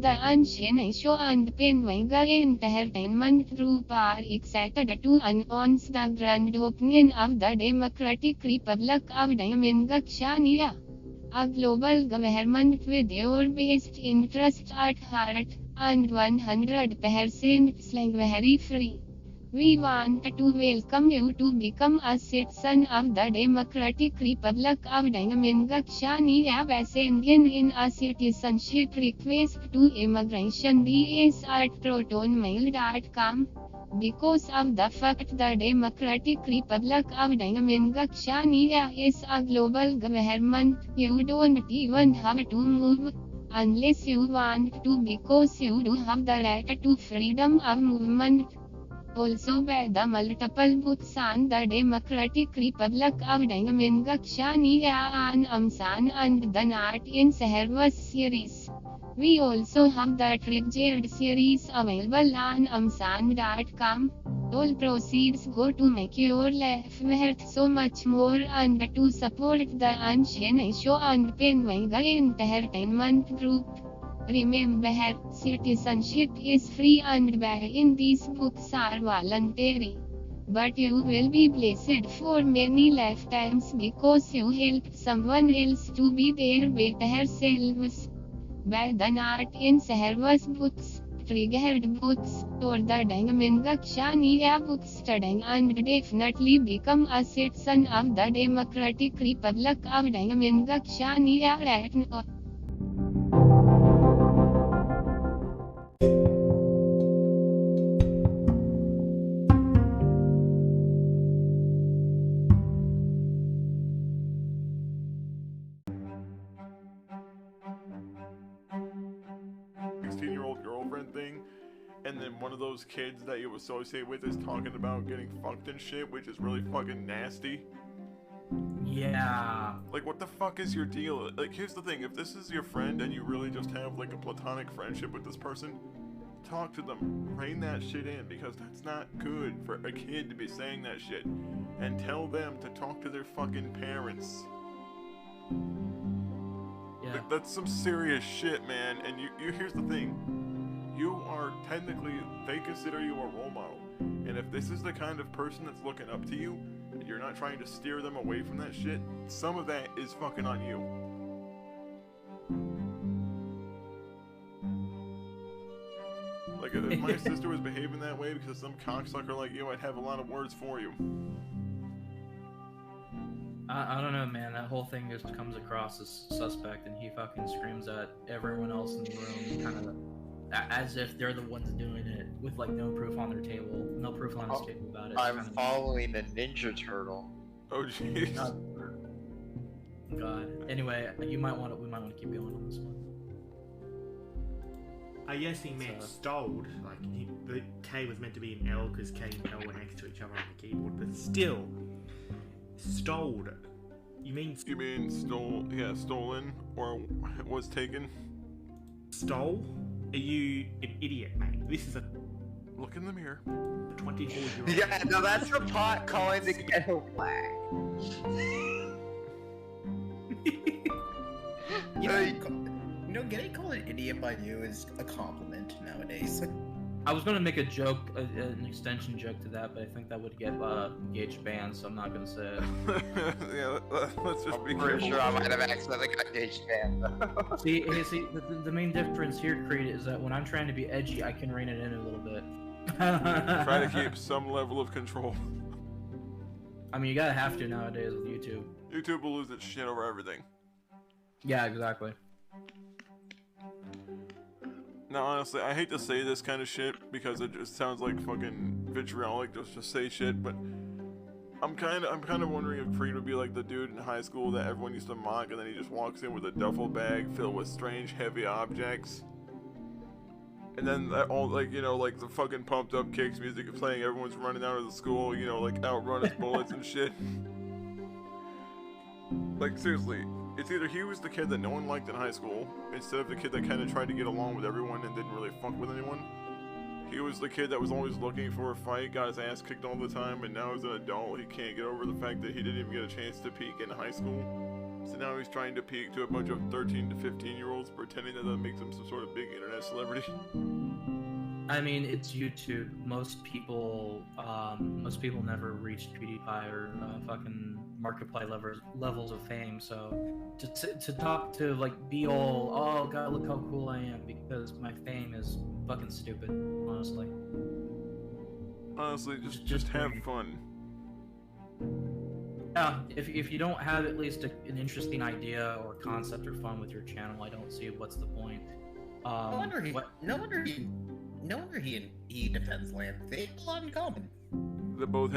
The Ahn ShinAe Show and Penwanga Entertainment Group are excited to announce the grand opening of the Democratic Republic of China, a global government with your best interests at heart, and 100% slavery free. We want to welcome you to become a citizen of the Democratic Republic of China by sending in a citizenship request to immigration DS at protonmail.com. Because of the fact the Democratic Republic of China is a global government, you don't even have to move. Unless you want to, because you do have the right to freedom of movement. Also by the multiple books on the Democratic Republic of China on Shin and the Not in Service series. We also have the Triggered series available on Amazon.com. All proceeds go to make your life worth so much more and to support the Ahn ShinAe Show and Penwanga Entertainment Group. Remember, citizenship is free and buying these books are voluntary. But you will be blessed for many lifetimes because you helped someone else to be their better selves. Buy the Not in Service books, Triggered books, or the China books today and definitely become a citizen of the Democratic Republic of China right now. And then one of those kids that you associate with is talking about getting fucked and shit, which is really fucking nasty. Yeah. Like, what the fuck is your deal? Like, here's the thing, if this is your friend and you really just have, like, a platonic friendship with this person, talk to them, rein that shit in, because that's not good for a kid to be saying that shit. And tell them to talk to their fucking parents. Yeah. Like, that's some serious shit, man, and you here's the thing. You are technically, they consider you a role model. And if this is the kind of person that's looking up to you, and you're not trying to steer them away from that shit, some of that is fucking on you. Like, if my sister was behaving that way because some cocksucker like you, I'd have a lot of words for you. I don't know, man. That whole thing just comes across as suspect, and he fucking screams at everyone else in the room, kind of as if they're the ones doing it, with like no proof on their table, no proof on his table about it. I'm following the Ninja Turtle. Oh jeez. God. Anyway, we might want to keep going on this one. I guess he meant stoled. Like the K was meant to be an L because K and L were next to each other on the keyboard, but still, stoled. You mean stolen or was taken? Stole? Are you an idiot, mate? This is a... Look in the mirror. 24-year-old. Yeah, no, that's the pot calling the ghetto flag. Getting called an idiot by you is a compliment nowadays. I was gonna make a joke, an extension joke to that, but I think that would get Gage banned, so I'm not gonna say it. Yeah, let's just be pretty careful. sure I might have accidentally got Gage banned. See, the main difference here, Creed, is that when I'm trying to be edgy, I can rein it in a little bit. Try to keep some level of control. I mean, you gotta have to nowadays with YouTube. YouTube will lose its shit over everything. Yeah, exactly. Now, honestly, I hate to say this kind of shit because it just sounds like fucking vitriolic just to say shit, but I'm kind of wondering if Creed would be like the dude in high school that everyone used to mock, and then he just walks in with a duffel bag filled with strange, heavy objects. And then that all, like, you know, like the fucking pumped up kicks music playing, everyone's running out of the school, you know, like outrun his bullets and shit. Like, seriously, it's either he was the kid that no one liked in high school, instead of the kid that kind of tried to get along with everyone and didn't really fuck with anyone. He was the kid that was always looking for a fight, got his ass kicked all the time, and now as an adult, he can't get over the fact that he didn't even get a chance to peak in high school. So now he's trying to peak to a bunch of 13 to 15-year-olds, pretending that makes him some sort of big internet celebrity. I mean, it's YouTube. Most people never reached PewDiePie or fucking Markiplier levels of fame. So to talk to like be all, oh god, look how cool I am because my fame is fucking stupid. Honestly. Honestly, just have fun. Yeah, if you don't have at least an interesting idea or concept or fun with your channel, I don't see what's the point. No wonder he defends land. They have a lot in common. They both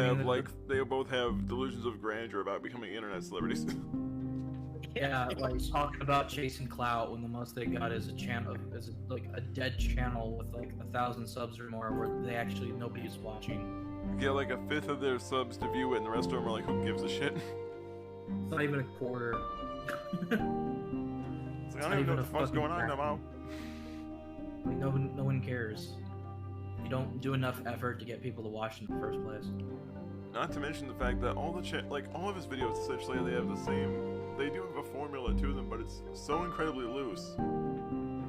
have delusions of grandeur about becoming internet celebrities. Yeah, like talking about chasing clout when the most they got is a channel, is like a dead channel with like 1,000 subs or more, where they actually nobody's watching. Get like a fifth of their subs to view it, and the rest of them are like, who gives a shit? It's not even a quarter. It's like, I don't even know what the fuck's going on now. Like, no one cares. You don't do enough effort to get people to watch in the first place. Not to mention the fact that all of his videos essentially they have the same. They do have a formula to them, but it's so incredibly loose.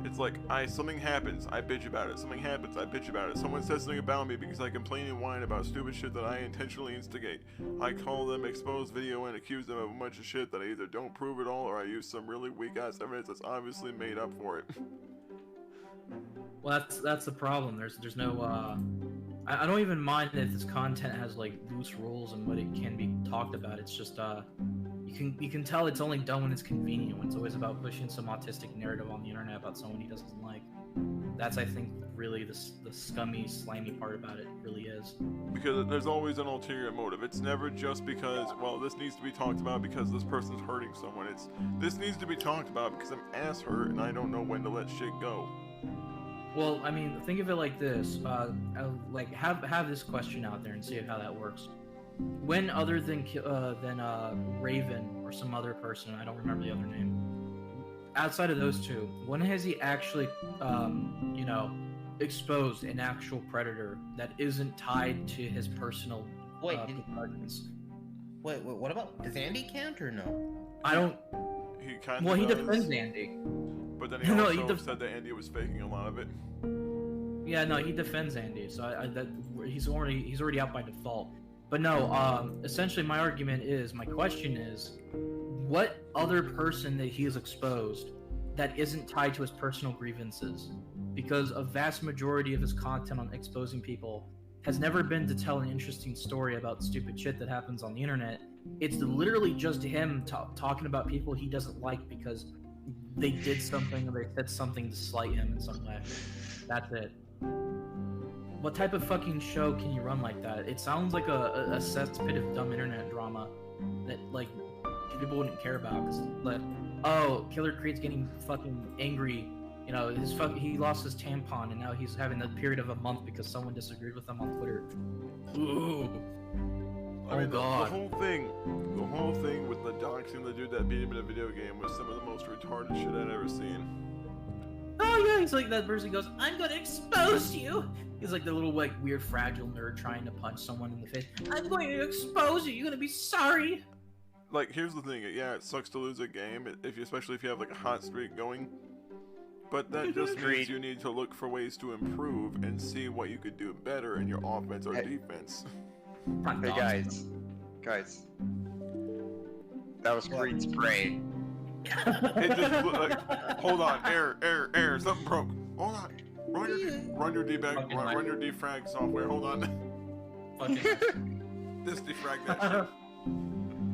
It's like, something happens, I bitch about it. Something happens, I bitch about it. Someone says something about me because I complain and whine about stupid shit that I intentionally instigate. I call them, expose video, and accuse them of a bunch of shit that I either don't prove at all or I use some really weak-ass evidence that's obviously made up for it. Well, that's the problem. There's no, I don't even mind if this content has like loose rules and what it can be talked about. It's just, you can tell it's only done when it's convenient, when it's always about pushing some autistic narrative on the internet about someone he doesn't like. That's, I think, really the scummy, slimy part about it really is. Because there's always an ulterior motive. It's never just because, well, this needs to be talked about because this person's hurting someone. It's, this needs to be talked about because I'm ass hurt and I don't know when to let shit go. Well, I mean, think of it like this. Like, have this question out there and see how that works. When other than Raven or some other person, I don't remember the other name, outside of those two, when has he actually, exposed an actual predator that isn't tied to his personal repugnance? Wait, what about, does Andy count or no? I don't. He kind of. Well, he defends Andy. But then he also said that Andy was faking a lot of it. Yeah, no, he defends Andy, so he's already out by default. But no, essentially my argument is, my question is, what other person that he has exposed that isn't tied to his personal grievances? Because a vast majority of his content on exposing people has never been to tell an interesting story about stupid shit that happens on the internet. It's literally just him talking about people he doesn't like because they did something or they said something to slight him in some way. That's it. What type of fucking show can you run like that? It sounds like a cesspit of dumb internet drama that, like, people wouldn't care about. Cause, like, oh, Killer Creed's getting fucking angry. You know, he lost his tampon and now he's having a period of a month because someone disagreed with him on Twitter. Ooh. I mean, God. The whole thing with the doxing the dude that beat him in a video game was some of the most retarded shit I'd ever seen. Oh yeah, he's like that person goes, I'm gonna expose you! He's like the little, like, weird fragile nerd trying to punch someone in the face. I'm going to expose you, you're gonna be sorry! Like, here's the thing, yeah, it sucks to lose a game, especially if you have, like, a hot streak going. But that just means you need to look for ways to improve and see what you could do better in your offense or defense. Hey guys, that was green spray. It just hold on, error, something broke. Hold on, run your defrag software. Hold on. This defrag that shit.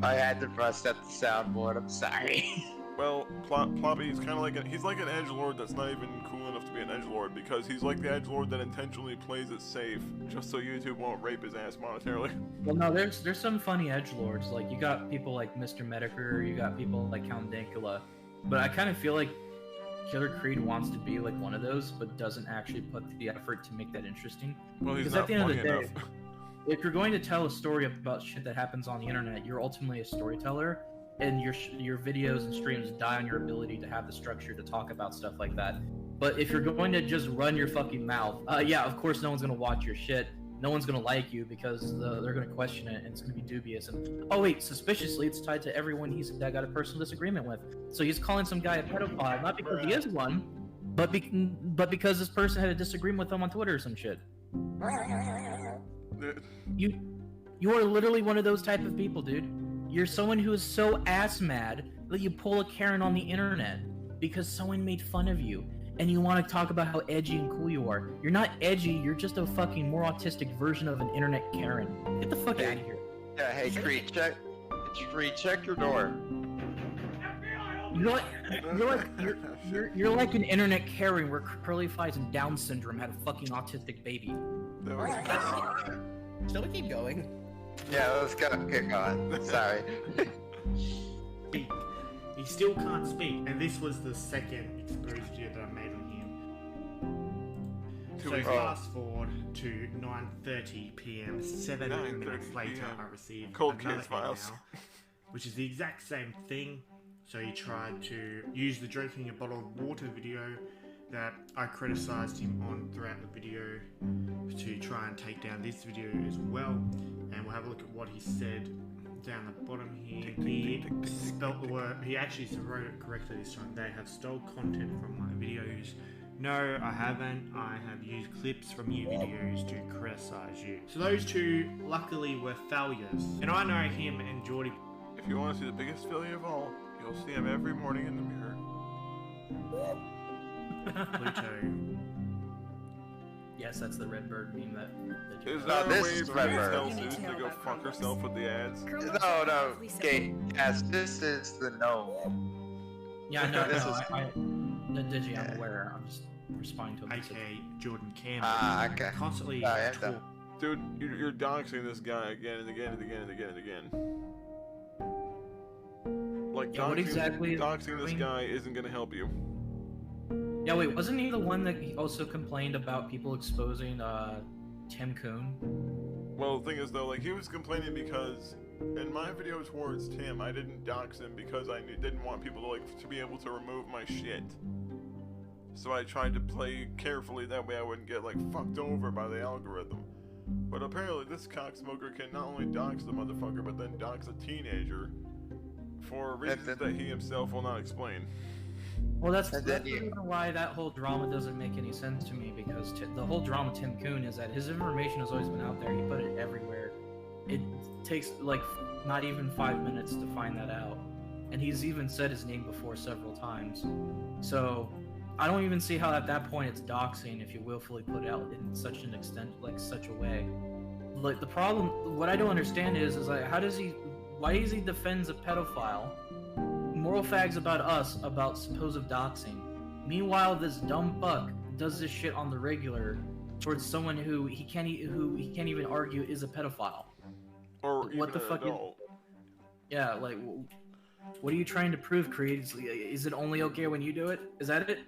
I had to press at the soundboard. I'm sorry. Well, Ploppy is kind of like he's like an edgelord that's not even cool enough to be an edgelord because he's like the edgelord that intentionally plays it safe just so YouTube won't rape his ass monetarily. Well, no, there's some funny edgelords. Like, you got people like Mr. Mediker, you got people like Count Dankula, but I kind of feel like Killer Creed wants to be like one of those, but doesn't actually put the effort to make that interesting. Well, he's because not at the end of the day, enough. If you're going to tell a story about shit that happens on the internet, you're ultimately a storyteller. And your videos and streams die on your ability to have the structure to talk about stuff like that. But if you're going to just run your fucking mouth, yeah, of course no one's gonna watch your shit. no one's gonna like you because they're gonna question it and it's gonna be dubious. And oh wait, suspiciously, it's tied to everyone that got a personal disagreement with. So he's calling some guy a pedophile, not because he is one, but because this person had a disagreement with him on Twitter or some shit. You are literally one of those type of people, dude. You're someone who is so ass mad that you pull a Karen on the internet because someone made fun of you. And you want to talk about how edgy and cool you are. You're not edgy, you're just a fucking more autistic version of an internet Karen. Get the fuck out of here. Yeah, hey, Creed, check your door. You're like an internet Karen where curly fries and Down syndrome had a fucking autistic baby. Shall we keep going? Yeah, let's go. Kick on. Sorry. He still can't speak, and this was the second exposed video that I made on him. So fast forward to 9:30 p.m. 7 minutes later, I received Cold another Case Files, email, which is the exact same thing. So he tried to use the drinking a bottle of water video that I criticized him on throughout the video to try and take down this video as well. And we'll have a look at what he said down the bottom here. He spelt the word, he actually wrote it correctly this time. They have stole content from my videos. No, I haven't. I have used clips from your videos to criticize you. So those two, luckily, were failures. And I know him and Jordy. If you want to see the biggest failure of all, you'll see him every morning in the mirror. Pluto. Yes, that's the Redbird meme that Is No, there a this way is for me to Redbird. tell Susan to go fuck herself with the ads? No, okay, yes, this is the gnome. Yeah, no, This no, is- Digi, I'm aware. I'm just responding to him. AKA Jordan Campbell. Ah, okay. Constantly Yeah, talk. Dude, you're doxing this guy again and again and again and again and again. Like, Yeah, what exactly is he doxing this doing? guy isn't gonna help you. Yeah, wait, wasn't he the one that he also complained about people exposing Tim Coon? Well, the thing is though, like, he was complaining because in my video towards Tim, I didn't dox him because I didn't want people to be able to remove my shit. So I tried to play carefully, that way I wouldn't get fucked over by the algorithm. But apparently this cocksmoker can not only dox the motherfucker, but then dox a teenager for reasons that he himself will not explain. Well, that's the reason why that whole drama doesn't make any sense to me, because the whole drama with Tim Coon is that his information has always been out there. He put it everywhere. It takes not even 5 minutes to find that out, and he's even said his name before several times. So I don't even see how at that point it's doxing if you willfully put it out in such an extent, such a way. Like, the problem, what I don't understand is why does he defends a pedophile, moral fags about us, about supposed doxing? Meanwhile, this dumb fuck does this shit on the regular towards someone who he can't even argue is a pedophile. Or what even the fuck? an adult. Yeah, what are you trying to prove, Creed? Is it only okay when you do it? Is that it?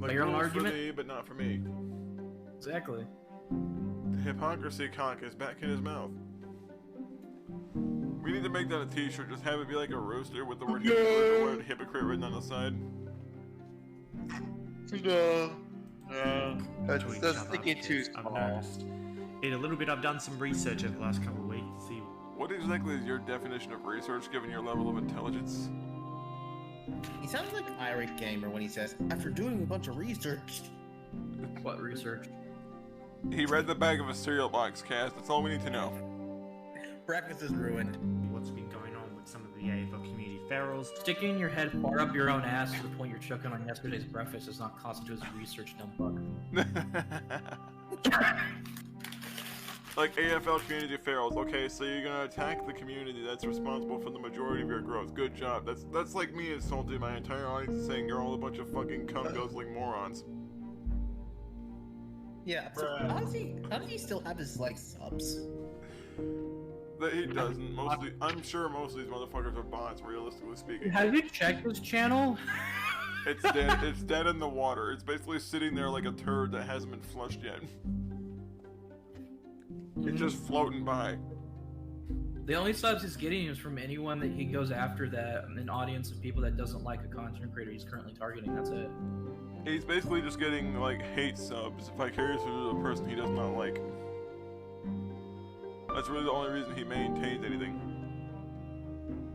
Like, your own rules argument? for me, but not for me. Exactly. The hypocrisy cock is back in his mouth. We need to make that a t-shirt, just have it be like a rooster with the word hypocrite written on the side. No. That's thinking too I've small. noticed. In a little bit, I've done some research over the last couple of weeks to see. What exactly is your definition of research, given your level of intelligence? He sounds like Irate Gamer when he says, after doing a bunch of research. What research? He read the back of a cereal box, Cass. That's all we need to know. Breakfast is ruined. What's been going on with some of the AFL community ferals. Sticking your head far up your own ass to the point you're choking on yesterday's breakfast does not constitute as research, dumb fuck. Like AFL community ferals. Okay, so you're gonna attack the community that's responsible for the majority of your growth. Good job. That's like me insulting my entire audience and saying you're all a bunch of fucking cum-guzzling morons. Yeah, so how does he still have his subs? That he doesn't. Mostly, I'm sure most of these motherfuckers are bots, realistically speaking. Have you checked his channel? It's dead. It's dead in the water. It's basically sitting there like a turd that hasn't been flushed yet. It's just floating by. The only subs he's getting is from anyone that he goes after, that an audience of people that doesn't like a content creator he's currently targeting. That's it. He's basically just getting like hate subs vicariously to the person he does not like. That's really the only reason he maintains anything.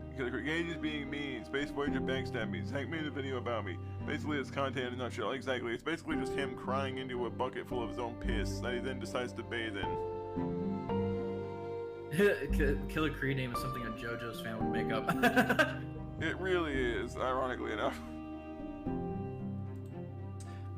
Because Gage is being mean, Space Voyager backstabbed me, Hank made a video about me. Basically it's content in a nutshell. Exactly, it's basically just him crying into a bucket full of his own piss that he then decides to bathe in. Killer Creed name is something a JoJo's fan would make up. It really is, ironically enough.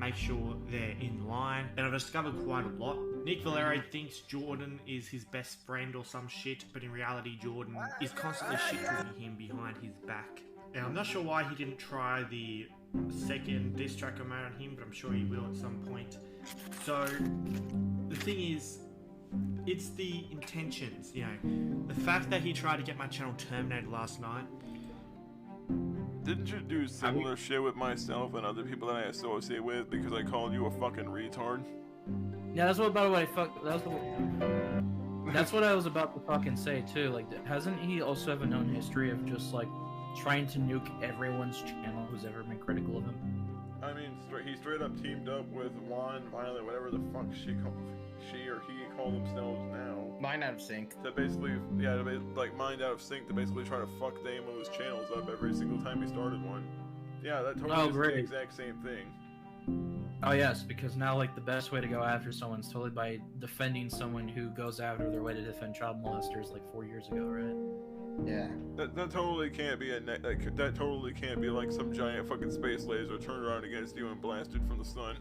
Make sure they're in line. And I've discovered quite a lot. Nick Valerio thinks Jordan is his best friend or some shit, but in reality Jordan is constantly shit-talking him behind his back. Now I'm not sure why he didn't try the second diss track on him, but I'm sure he will at some point. So the thing is, it's the intentions, you know. The fact that he tried to get my channel terminated last night. Didn't you do similar shit with myself and other people that I associate with because I called you a fucking retard? Yeah, that's what about what I that's what I was about to fucking say too. Like, hasn't he also have a known history of just like trying to nuke everyone's channel who's ever been critical of him? I mean, he straight up teamed up with Juan, Violet, whatever the fuck she or he call themselves now. Mind Out of Sync. To basically, yeah, like Mind Out of Sync to basically try to fuck Damo's channels up every single time he started one. Yeah, that totally is the exact same thing. Oh yes, because now like the best way to go after someone's totally by defending someone who goes out of their way to defend child molesters like 4 years ago, right? Yeah. That totally can't be that totally can't be like some giant fucking space laser turned around against you and blasted from the sun.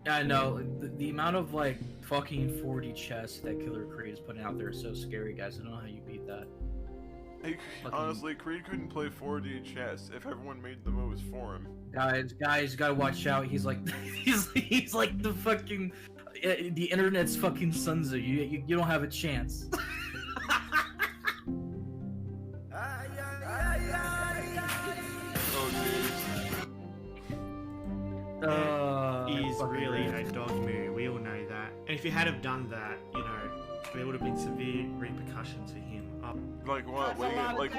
Yeah, I know. The amount of like fucking 4D chess that Killer Creed is putting out there is so scary, guys. I don't know how you beat that. Hey, honestly, Creed couldn't play 4D chess if everyone made the moves for him. Guys, you gotta watch out. He's like, he's like the fucking, the internet's fucking Sun Tzu. You don't have a chance. He's really a dog moo. We all know that. And if you had have done that, you know, there would have been severe repercussions for him. Like what? What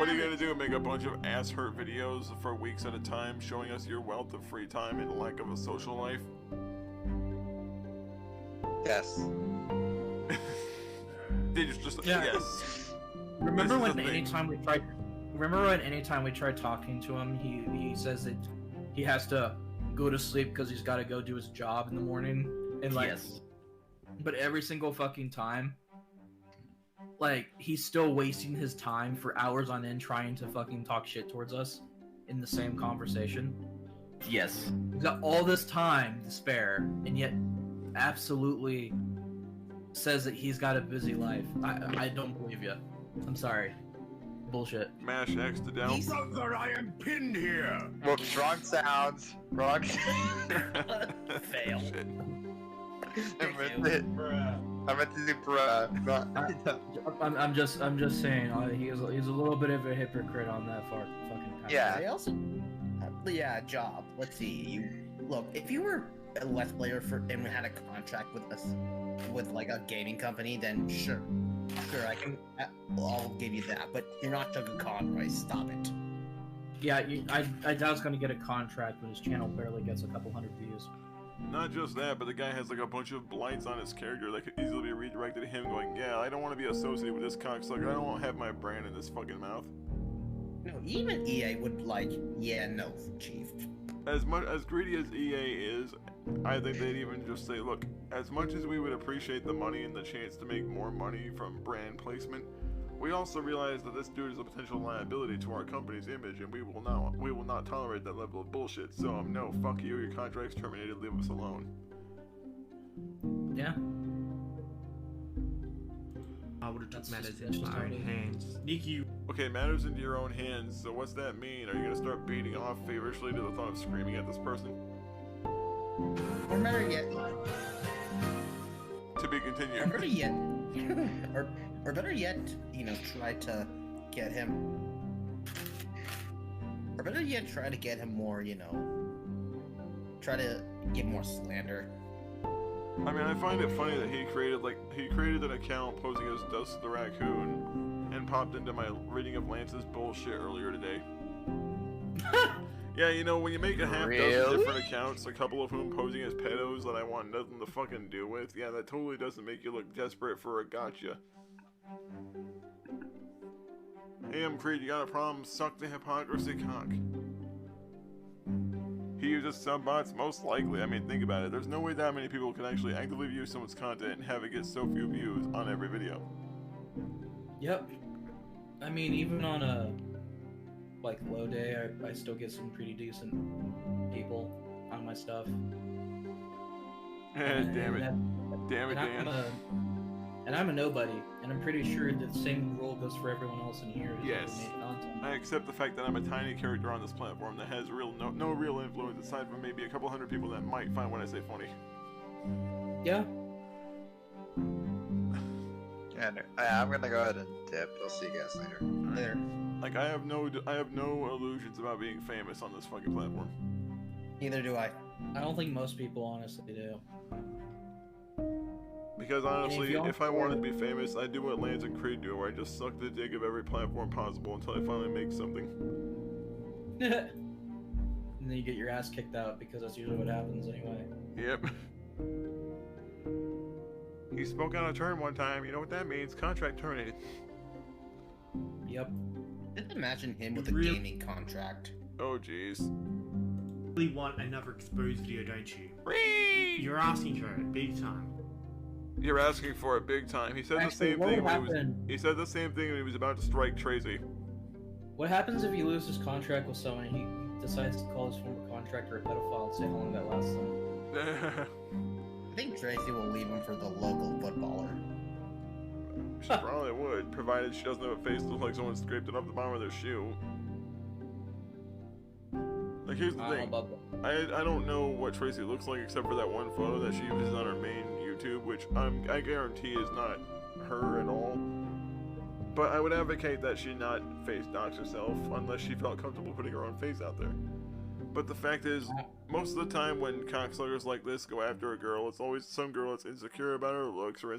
are you gonna do? Make a bunch of ass hurt videos for weeks at a time, showing us your wealth of free time and lack of a social life? Yes. Yes. Remember when anytime we tried talking to him, he says that he has to go to sleep because he's got to go do his job in the morning, and like, yes. But every single fucking time, like, he's still wasting his time for hours on end trying to fucking talk shit towards us in the same conversation. Yes. He's got all this time to spare, and yet absolutely says that he's got a busy life. I don't believe you. I'm sorry. Bullshit. Mash X to down. Brother, I am pinned here. Whoops, wrong sounds. Wrong. Fail. I meant to do bruh. I'm just saying. He's a little bit of a hypocrite on that fucking time. Yeah. I also, job. Let's see. Look, if you were a Let's Player and had a contract with us, with like a gaming company, then sure, I'll give you that. But you're not Chugga Khan, right? Stop it. Yeah, I doubt he's gonna get a contract when his channel barely gets a couple hundred views. Not just that, but the guy has like a bunch of blights on his character that could easily be redirected to him going, yeah, I don't want to be associated with this cocksucker, I don't want to have my brand in this fucking mouth. No, even EA would like, yeah, no, chief. As much as greedy as EA is, I think they'd even just say, look, as much as we would appreciate the money and the chance to make more money from brand placement, we also realize that this dude is a potential liability to our company's image, and we will not tolerate that level of bullshit. So no, fuck you, your contract's terminated, leave us alone. Yeah. I would have took matters into my own hands. Nick, you. Okay, matters into your own hands. So what's that mean? Are you gonna start beating off feverishly to the thought of screaming at this person? Or better yet. To be continued. Or better yet. Or better yet, you know, try to get him. Or better yet, try to get him more, you know. Try to get more slander. I mean, I find it funny that he created an account posing as Dust the Raccoon and popped into my reading of Lance's bullshit earlier today. Yeah, you know, when you make a half dozen different accounts, a couple of whom posing as pedos that I want nothing to fucking do with, yeah, that totally doesn't make you look desperate for a gotcha. Hey, Creed, you got a problem? Suck the hypocrisy cock. He uses subbots, most likely. I mean, think about it. There's no way that many people can actually actively view someone's content and have it get so few views on every video. Yep. I mean, even on a like low day, I still get some pretty decent people on my stuff. Damn it, Dan. And I'm a nobody, and I'm pretty sure that the same rule goes for everyone else in here. Yes. I accept the fact that I'm a tiny character on this platform that has no real influence aside from maybe a couple hundred people that might find what I say funny. Yeah. And I'm gonna go ahead and dip. I'll see you guys later. Later. Like I have no illusions about being famous on this fucking platform. Neither do I. I don't think most people honestly do. Because honestly, if I wanted to be famous, I'd do what Lance and Creed do, where I just suck the dick of every platform possible until I finally make something. And then you get your ass kicked out, because that's usually what happens anyway. Yep. He spoke out of turn one time, you know what that means? Contract terminated. Yep. Just imagine him with a gaming contract. Oh jeez. You really want another exposed video, don't you? Whee! You're asking for it, big time. You're asking for it big time. He said Actually, the same thing when he said the same thing when he was about to strike Tracy. What happens if you lose his contract with someone and he decides to call his former contractor a pedophile and say how long that lasts them? I think Tracy will leave him for the local footballer. She probably would, provided she doesn't have a face that looks like someone scraped it off the bottom of their shoe. Like, here's the thing. I don't know what Tracy looks like except for that one photo that she uses on her main YouTube, which I guarantee is not her at all. But I would advocate that she not face dox herself unless she felt comfortable putting her own face out there. But the fact is, most of the time when cocksuckers like this go after a girl, it's always some girl that's insecure about her looks or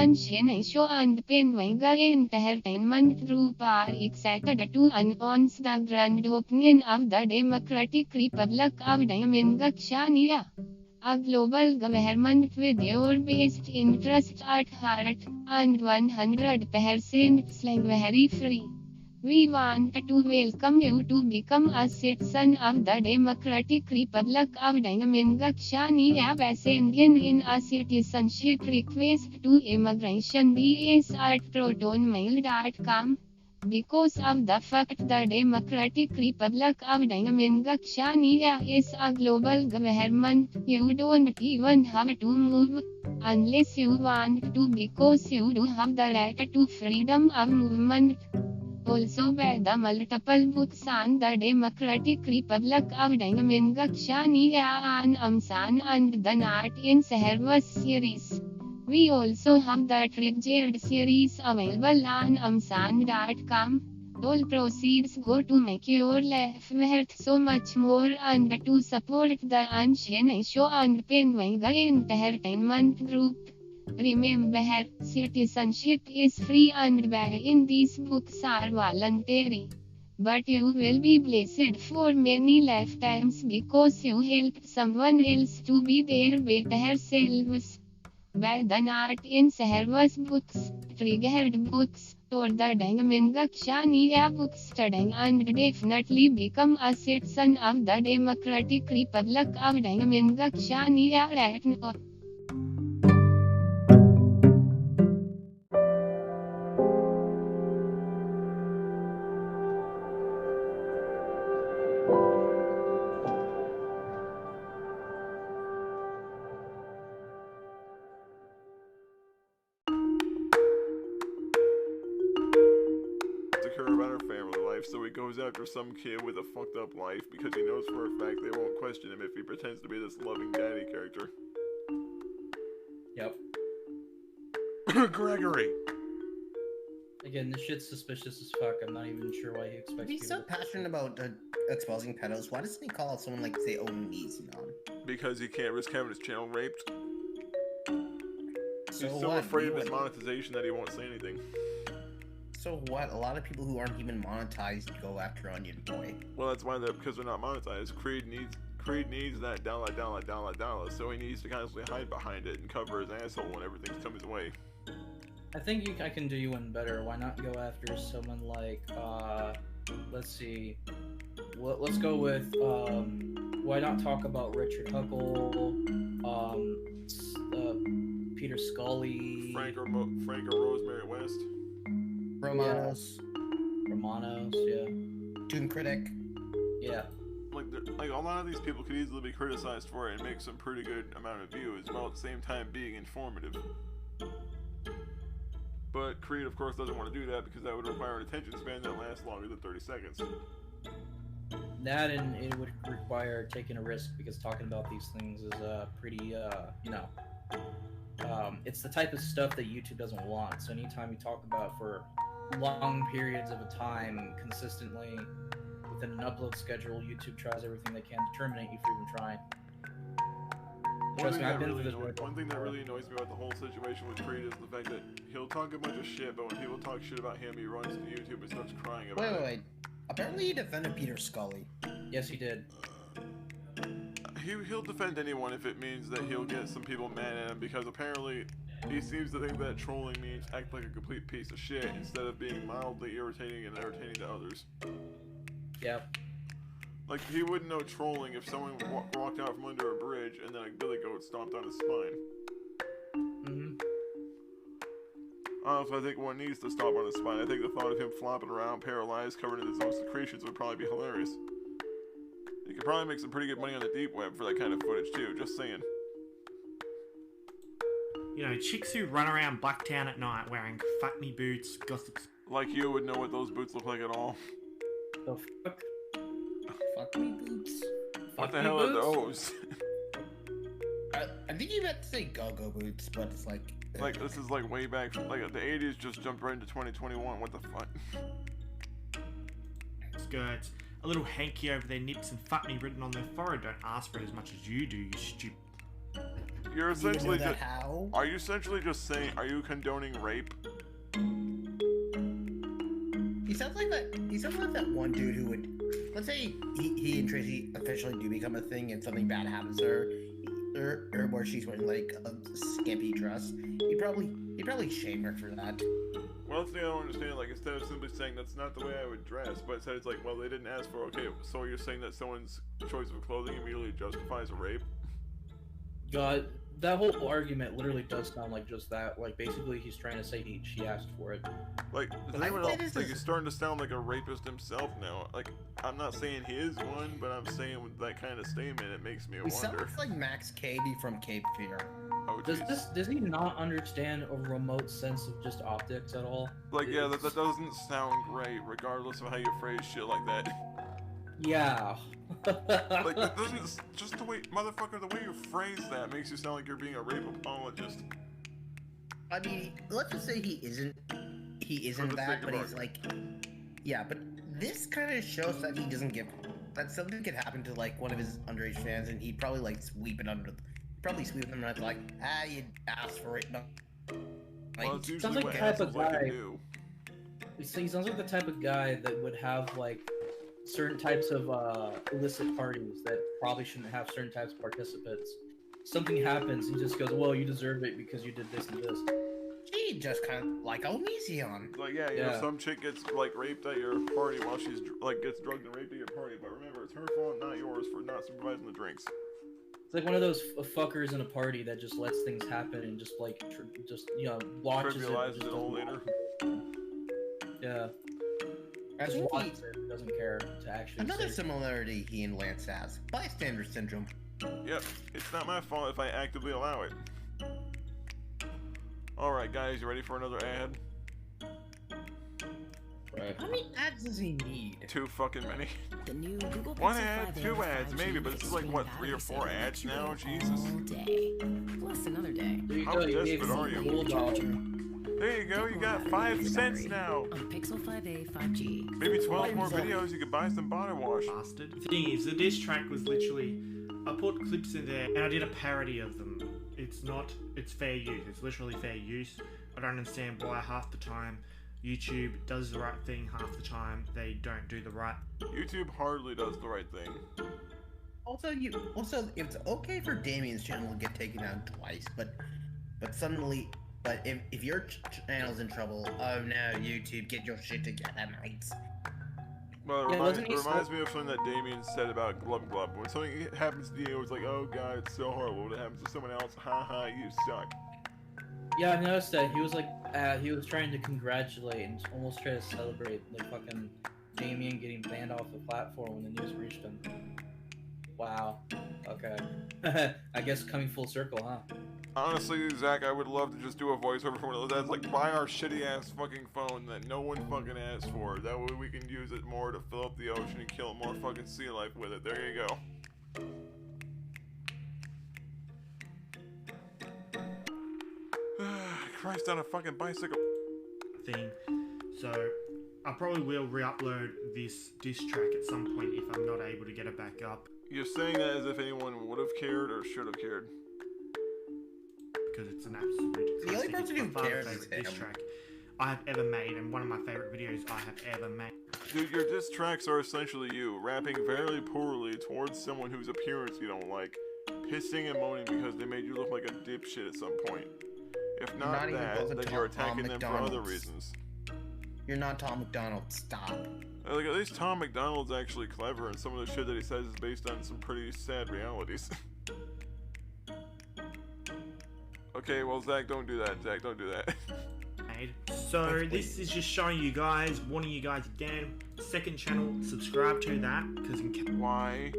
Ahn ShinAe Show and Penwanga Entertainment Group are excited to announce the grand opening of the Democratic Republic of China, a global government with your best interests at heart, and 100% slavery free. We want to welcome you to become a citizen of the Democratic Republic of China by sending in a citizenship request to immigration@protonmail.com. Because of the fact the Democratic Republic of China is a global government, you don't even have to move unless you want to, because you do have the right to freedom of movement. Also by the multiple books on the Democratic Republic of China and Ahn ShinAe and the Not in Service series. We also have the Treasured series available on Amazon.com. All proceeds go to make your life worth so much more and to support the Ahn ShinAe Show and Penwanga Entertainment Group. Remember, citizenship is free and buying these books are voluntary. But you will be blessed for many lifetimes because you helped someone else to be their better selves. By the Not in Service books, Triggered books, or the China books studying and definitely become a citizen of the Democratic Republic of China right now. About her family life, so he goes after some kid with a fucked up life because he knows for a fact they won't question him if he pretends to be this loving daddy character. Yep. Gregory! Again, this shit's suspicious as fuck. I'm not even sure why he expects If he's so passionate about exposing pedos, why doesn't he call out someone like, say, Oni's, you know? Because he can't risk having his channel raped. So He's so afraid of his monetization that he won't say anything. So what? A lot of people who aren't even monetized go after Onion Boy. Well, that's why because they're not monetized. Creed needs that dollar, so he needs to constantly hide behind it and cover his asshole when everything's come his way. I think I can do you one better. Why not go after someone like, let's see, let's go with, why not talk about Richard Huckle, Peter Scully, Frank or Rosemary West. Romanos, yeah. Doom Critic. Yeah. Like a lot of these people could easily be criticized for it and make some pretty good amount of views, while at the same time being informative. But Creed, of course, doesn't want to do that because that would require an attention span that lasts longer than 30 seconds. That, and it would require taking a risk because talking about these things is pretty, you know, it's the type of stuff that YouTube doesn't want. So anytime you talk about for long periods of a time consistently within an upload schedule, YouTube tries everything they can to terminate you for even trying. One thing that really annoys me about the whole situation with Creed is the fact that he'll talk a bunch of shit, but when people talk shit about him, he runs to YouTube and starts crying about it. Wait. Apparently he defended Peter Scully. Yes, he did. He'll defend anyone if it means that he'll get some people mad at him, because apparently he seems to think that trolling means act like a complete piece of shit instead of being mildly irritating and entertaining to others. Yep. Like, he wouldn't know trolling if someone walked out from under a bridge and then a billy goat stomped on his spine. Honestly, I think one needs to stomp on his spine. I think the thought of him flopping around paralyzed, covered in his own secretions would probably be hilarious. You could probably make some pretty good money on the deep web for that kind of footage too, just saying. You know, chicks who run around Blacktown at night wearing fat-knee boots, gossips. Like you would know what those boots look like at all. The fuck? Fuck-me boots? What the hell are those? I think you meant to say go-go boots, but it's like... Like, this is like way back from, like, the 80s just jumped right into 2021, what the fuck? Skirts. A little hanky over their nips and fat-knee written on their forehead. Don't ask for it as much as you do, you stupid... you're essentially that just. how? Are you essentially just saying? Are you condoning rape? He sounds like that. He sounds like that one dude who would, let's say he and Tracy officially do become a thing, and something bad happens to her, or where she's wearing like a skimpy dress. He'd probably shame her for that. Well, that's the thing I don't understand. Like, instead of simply saying that's not the way I would dress, but instead it's like, well, they didn't ask for. Okay, so you're saying that someone's choice of clothing immediately justifies a rape? God, that whole argument literally does sound like just that. Like, basically, he's trying to say she asked for it. Like, does anyone else, like, he's starting to sound like a rapist himself now. Like, I'm not saying he is one, but I'm saying with that kind of statement, it makes me He wonder. sounds like Max Cady from Cape Fear. Oh, Does he not understand a remote sense of just optics at all? Like, yeah, that doesn't sound great, regardless of how you phrase shit like that. Yeah. Like, that doesn't, just the way, motherfucker, the way you phrase that makes you sound like you're being a rape apologist. I mean, let's just say he isn't that, but he's like, yeah, but this kind of shows that he doesn't give, that something could happen to like one of his underage fans, and he'd probably like sweep them under, like, you asked for it. No. Like, Well, it's usually sounds like what the type of assholes like to guy. do. He sounds like the type of guy that would have like certain types of illicit parties that probably shouldn't have certain types of participants. Something happens, he just goes, "Well, you deserve it because you did this and this." She just kind of like Onision. Like, yeah, you know, some chick gets like raped at your party while she's like gets drugged and raped at your party, but remember, it's her fault, not yours, for not supervising the drinks. It's like one of those fuckers in a party that just lets things happen and just like just watches Trivializes it. it all later. Yeah. Just watches it, doesn't care to actually. Another say. similarity he and Lance has: bystander syndrome. Yep, it's not my fault if I actively allow it. Alright guys, you ready for another ad? Right. How many ads does he need? Too fucking many. The new Google One Pixel ad, 5a two with ads, 5G maybe, but this is like, what, 3 or 4 ads now? Jesus. all day. Plus another day. There you How go, you gave desperate are me you? the charger. There you go, you got 5 cents now. On Pixel 5a 5G. Maybe 12 more videos, you could buy some body wash. Bastard. The thing is, the diss track was literally, I put clips in there and I did a parody of them. It's fair use. It's literally fair use. I don't understand why half the time YouTube does the right thing, half the time they don't do the right. YouTube hardly does the right thing. Also, it's okay for Damien's channel to get taken down twice, but if your channel's in trouble, oh no, YouTube, get your shit together, mates. Well, it reminds me of something that Damien said about Glub Glub. When something happens to you, it's like, oh god, it's so horrible. When it happens to someone else, haha, you suck. Yeah, I noticed that he was like, he was trying to congratulate and almost try to celebrate like fucking Damien getting banned off the platform when the news reached him. Wow. Okay. I guess coming full circle, huh? Honestly, Zach, I would love to just do a voiceover for one of those ads, like, buy our shitty ass fucking phone that no one fucking asked for. That way we can use it more to fill up the ocean and kill more fucking sea life with it. There you go. Christ, on a fucking bicycle. Thing. So, I probably will re-upload this diss track at some point if I'm not able to get it back up. You're saying that as if anyone would have cared or should have cared. Because it's an absolute The only classic. person who It's my cares is favourite diss him. track I have ever made, and one of my favourite videos I have ever made. Dude, your diss tracks are essentially you, rapping very poorly towards someone whose appearance you don't like, pissing and moaning because they made you look like a dipshit at some point. If not even that, close to then you're Tom attacking them for other McDonald's. reasons. You're not Tom McDonald. Stop. Like, at least Tom McDonald's actually clever, and some of the shit that he says is based on some pretty sad realities. Okay, well, Zach, don't do that. Zach, don't do that. So this is just showing you guys, warning you guys again, second channel, subscribe to that, because why?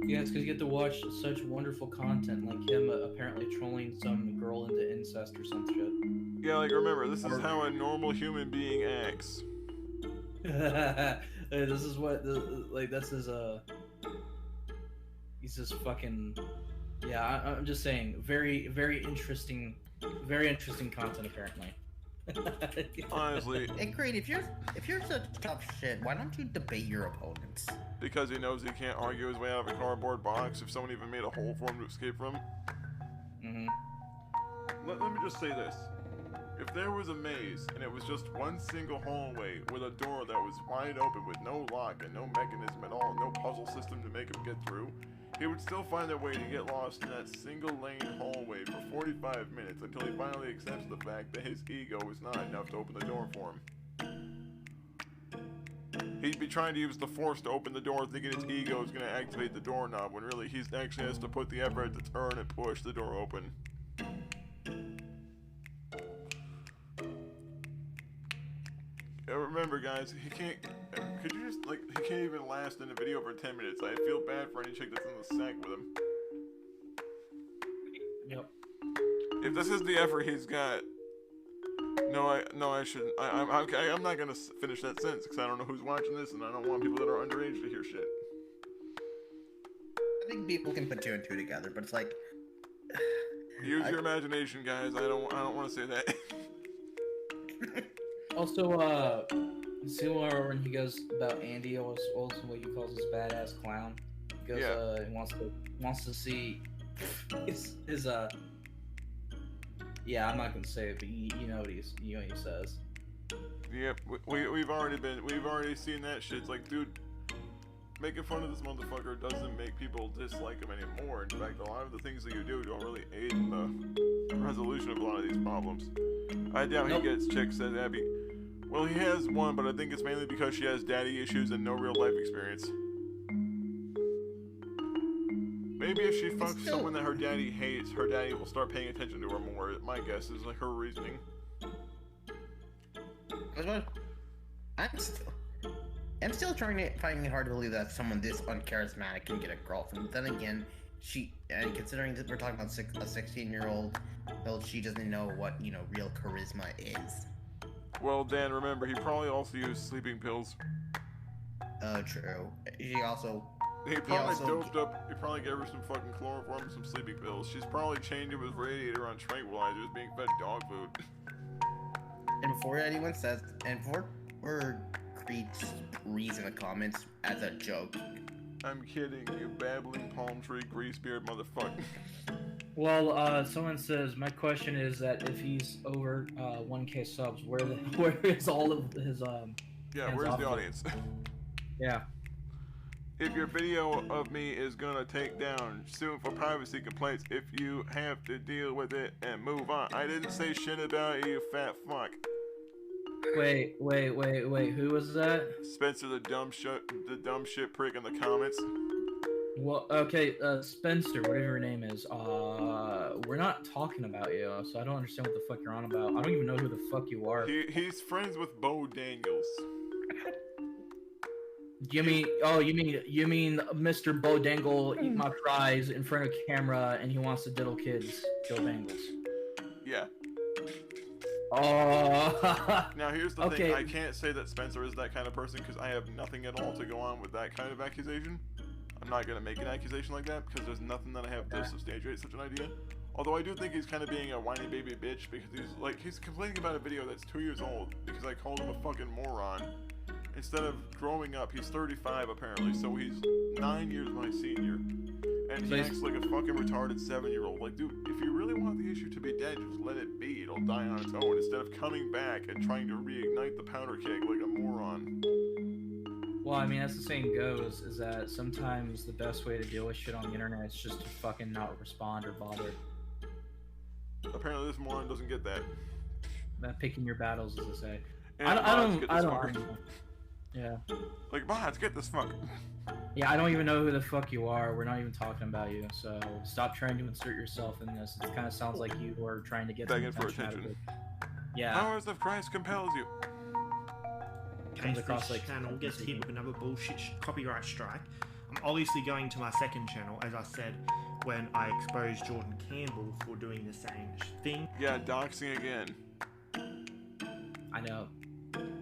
Yeah, it's because you get to watch such wonderful content, like him apparently trolling some girl into incest or some shit. Yeah, like, remember, this is how a normal human being acts. This is what, this is he's just fucking, yeah, I'm just saying, very interesting content apparently. Honestly. Hey, Creed, if you're such tough shit, why don't you debate your opponents? because he knows he can't argue his way out of a cardboard box if someone even made a hole for him to escape from. Let me just say this. If there was a maze and it was just one single hallway with a door that was wide open with no lock and no mechanism at all, no puzzle system to make him get through, he would still find a way to get lost in that single lane hallway for 45 minutes until he finally accepts the fact that his ego is not enough to open the door for him. He'd be trying to use the force to open the door thinking his ego is going to activate the doorknob when really he actually has to put the effort to turn and push the door open. Remember guys, he can't, could you just, like, he can't even last in a video for 10 minutes. I feel bad for any chick that's in the sack with him. Yep. If this is the effort he's got, I shouldn't, I'm not gonna finish that sentence because I don't know who's watching this and I don't want people that are underage to hear shit. I think people can put two and two together, but it's like... Use your imagination, guys. I don't want to say that. Also, similar when he goes about Andy, also what he calls his badass clown. He goes, he wants to see his yeah, I'm not gonna say it, but you know what he says. Yep, we've already seen that shit. It's like, dude, making fun of this motherfucker doesn't make people dislike him anymore. In fact, a lot of the things that you do don't really aid in the resolution of a lot of these problems. I doubt he gets chicks, says Abby. Well, he has one, but I think it's mainly because she has daddy issues and no real life experience. Maybe if she fucks someone that her daddy hates, her daddy will start paying attention to her more. My guess is like her reasoning. I'm still finding it hard to believe that someone this uncharismatic can get a girlfriend. But then again, and considering that we're talking about a 16-year-old, well, she doesn't know what, real charisma is. Well, Dan, remember, he probably also used sleeping pills. True. He probably gave her some fucking chloroform and some sleeping pills. She's probably chained him with radiator on tranquilizers, being fed dog food. And before anyone says, and before Creed reads in the comments as a joke. I'm kidding, you babbling palm tree greasebeard motherfucker. Well, someone says, my question is that if he's over 1K subs, where is all of his yeah, where's the audience? Yeah. If your video of me is gonna take down soon for privacy complaints, if you have to deal with it and move on. I didn't say shit about you, fat fuck. Wait, who was that? Spencer, the dumb shit prick in the comments. Well, okay, Spencer, whatever your name is, we're not talking about you, so I don't understand what the fuck you're on about. I don't even know who the fuck you are. He's friends with Bo Daniels. You mean Mr. Bo Dangle eat my fries in front of camera and he wants to diddle kids, kill Bengals. Yeah. Oh. Now here's the thing, I can't say that Spencer is that kind of person because I have nothing at all to go on with that kind of accusation. I'm not going to make an accusation like that because there's nothing that I have to substantiate such an idea. Although I do think he's kind of being a whiny baby bitch because he's complaining about a video that's 2 years old because I called him a fucking moron. Instead of growing up, he's 35 apparently, so he's 9 years my senior. And he acts like a fucking retarded 7-year-old. Like, dude, if you really want the issue to be dead, just let it be. It'll die on its own instead of coming back and trying to reignite the powder keg like a moron. Well, I mean, as the saying goes, is that sometimes the best way to deal with shit on the internet is just to fucking not respond or bother. Apparently this moron doesn't get that. Not picking your battles, as they say. And I don't. Yeah. Like, mods, get this fuck. Yeah, I don't even know who the fuck you are. We're not even talking about you, so stop trying to insert yourself in this. It kind of sounds like you are trying to get begging for attention. Yeah. Powers of Christ compels you. Comes across like channel gets hit with another bullshit copyright strike. I'm obviously going to my second channel, as I said when I exposed Jordan Campbell for doing the same thing. Yeah, doxing again. I know.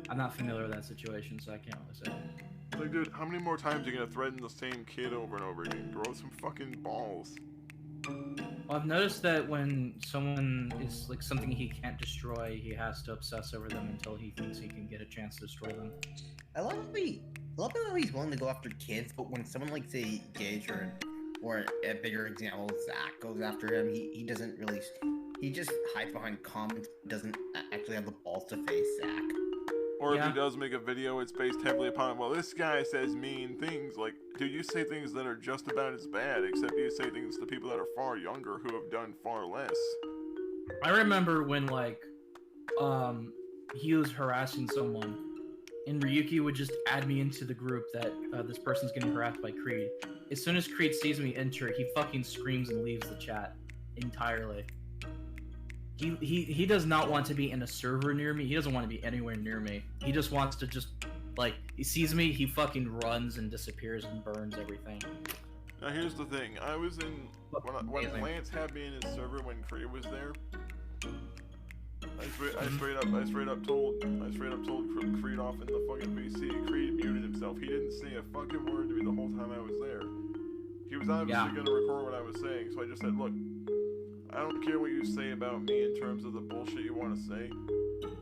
I'm not familiar with that situation, so I can't really say. Like, dude, how many more times are you gonna threaten the same kid over and over again? Grow some fucking balls. Well, I've noticed that when someone is like something he can't destroy, he has to obsess over them until he thinks he can get a chance to destroy them. I love the love how he's willing to go after kids, but when someone like, say, Gage or a bigger example, Zach goes after him, he doesn't really, he just hides behind comments, doesn't actually have the balls to face Zach. Or if he does make a video, it's based heavily upon, well, this guy says mean things. Like, dude, you say things that are just about as bad, except you say things to people that are far younger who have done far less. I remember when, like, he was harassing someone, and Ryuki would just add me into the group that this person's getting harassed by Creed. As soon as Creed sees me enter, he fucking screams and leaves the chat entirely. He does not want to be in a server near me. He doesn't want to be anywhere near me. He just wants to like, he sees me, he fucking runs and disappears and burns everything. Now here's the thing. I was in when Lance had me in his server when Creed was there. I straight up told Creed off in the fucking VC. Creed muted himself. He didn't say a fucking word to me the whole time I was there. He was obviously gonna record what I was saying, so I just said, look, I don't care what you say about me in terms of the bullshit you want to say,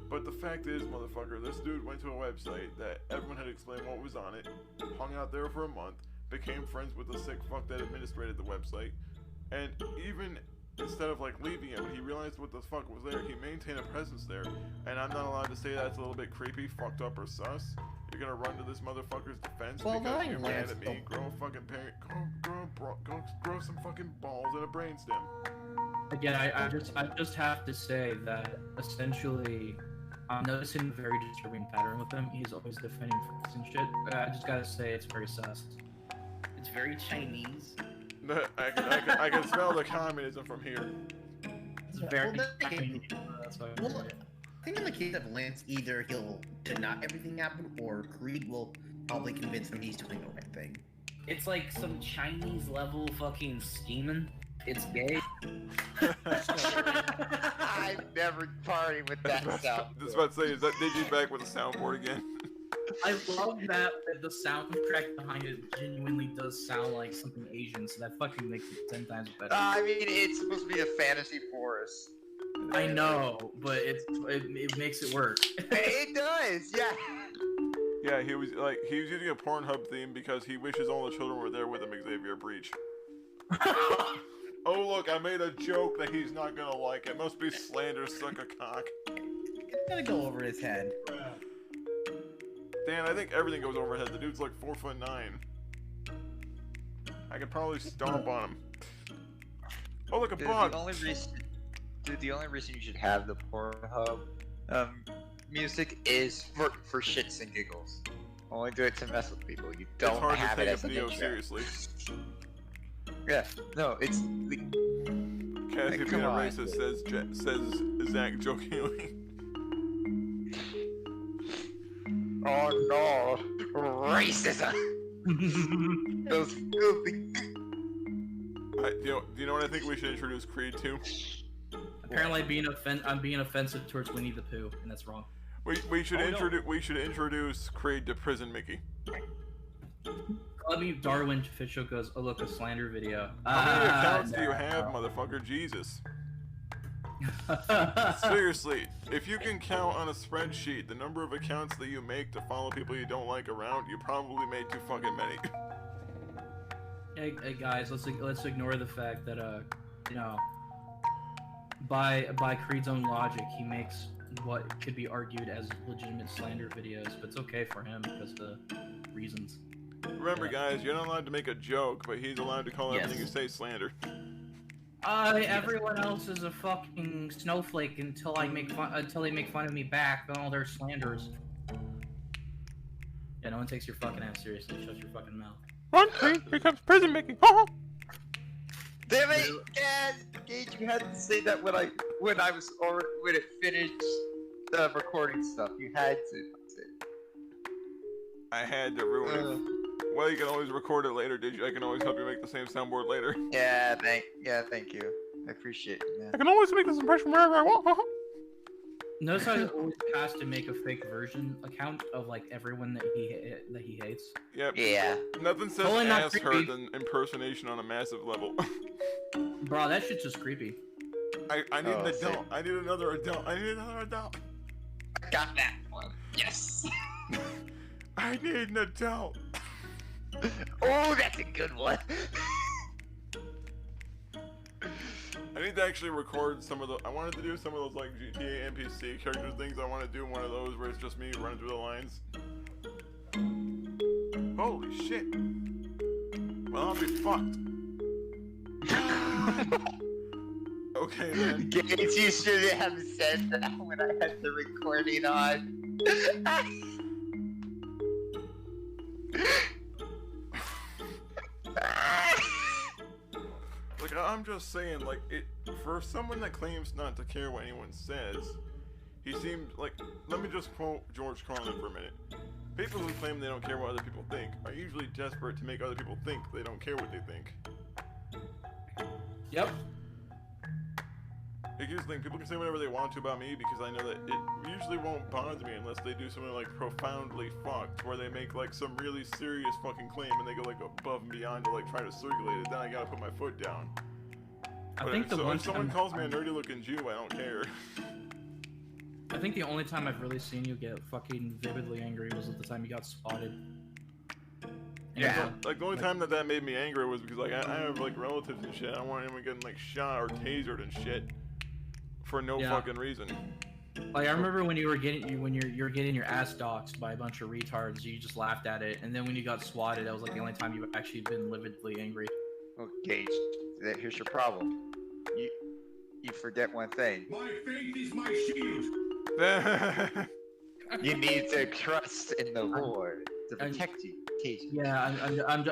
but the fact is, motherfucker, this dude went to a website that everyone had explained what was on it, hung out there for a month, became friends with the sick fuck that administrated the website, and even instead of like leaving it, when he realized what the fuck was there, he maintained a presence there, and I'm not allowed to say that's a little bit creepy, fucked up, or sus. You're gonna run to this motherfucker's defense because you're mad at me. Grow a fucking parent, grow some fucking balls and a brainstem. Again, I just have to say that essentially, I'm noticing a very disturbing pattern with him. He's always defending friends and shit. I just gotta say, it's very sus. It's very Chinese. I can smell the communism from here. It's very Chinese. Well, I think in the case of Lance, either he'll deny everything happened, or Creed will probably convince him he's doing the right thing. It's like some Chinese level fucking scheming. It's gay. I've never partied with that sound. Just about to say, is that Digi back with the soundboard again? I love that the soundtrack behind it genuinely does sound like something Asian, so that fucking makes it 10 times better. I mean, it's supposed to be a fantasy forest. I know, but it makes it work. It does, yeah. Yeah, he was using a Pornhub theme because he wishes all the children were there with him, Xavier Breach. Oh look, I made a joke that he's not gonna like. It must be slander, suck a cock. It's gonna go over his head. Dan, I think everything goes over his head. The dude's like 4'9". I could probably stomp on him. Oh look, a bug! The only reason you should have the Pornhub music is for shits and giggles. Only do it to mess with people. You don't have it as a video seriously. Yeah, no, it's. Cassie being a racist says Zach jokingly. Oh no, racism! Those filthy. Do you know what I think we should introduce Creed to? Apparently, I'm being offensive towards Winnie the Pooh, and that's wrong. We should introduce Creed to Prison Mickey. Let me Darwin Fisher goes, oh look, a slander video. How many accounts do you have, motherfucker? Jesus. Seriously, if you can count on a spreadsheet the number of accounts that you make to follow people you don't like around, you probably made too fucking many. Hey guys, let's ignore the fact that you know, by Creed's own logic, he makes what could be argued as legitimate slander videos, but it's okay for him because of the reasons. Remember, guys, you're not allowed to make a joke, but he's allowed to call everything you say slander. Everyone else is a fucking snowflake until they make fun of me back. Oh, they're slanders. Yeah, no one takes your fucking ass seriously. Shut your fucking mouth. Run, Creed becomes prison making. Damn it, Gage, you had to say that when it finished the recording stuff. You had to say it. I had to ruin it. Well, you can always record it later, did you? I can always help you make the same soundboard later. Yeah, thank you. I appreciate it, man. I can always make this impression wherever I want. Notice how he always has to make a fake version account of like everyone that he hates. Yep. Yeah. Nothing says ass hurt than impersonation on a massive level. Bro, that shit's just creepy. I need an adult. I need another adult. I need another adult. I got that one. Yes. I need an adult. Oh, that's a good one. I need to actually record some of the. I wanted to do some of those like GTA NPC character things. I want to do one of those where it's just me running through the lines. Holy shit. Well, I'll be fucked. Okay then. Gage, you should have said that when I had the recording on. Like, I'm just saying, like, for someone that claims not to care what anyone says, he seems like, let me just quote George Carlin for a minute. People who claim they don't care what other people think are usually desperate to make other people think they don't care what they think. Yep. Here's the thing, people can say whatever they want to about me because I know that it usually won't bother me unless they do something like profoundly fucked, where they make like some really serious fucking claim and they go like above and beyond to like try to circulate it, then I gotta put my foot down. But if someone calls me a nerdy looking Jew, I don't care. I think the only time I've really seen you get fucking vividly angry was at the time you got spotted. Yeah. Like the only time that made me angry was because like I have like relatives and shit. I don't want anyone getting like shot or tasered and shit for no fucking reason. Like I remember when you were getting you're getting your ass doxxed by a bunch of retards, you just laughed at it, and then when you got swatted, that was like the only time you've actually been lividly angry. Oh, Gage, here's your problem. You forget one thing. My faith is my shield. You need to trust in the Lord to protect you. Cage. Yeah, I'm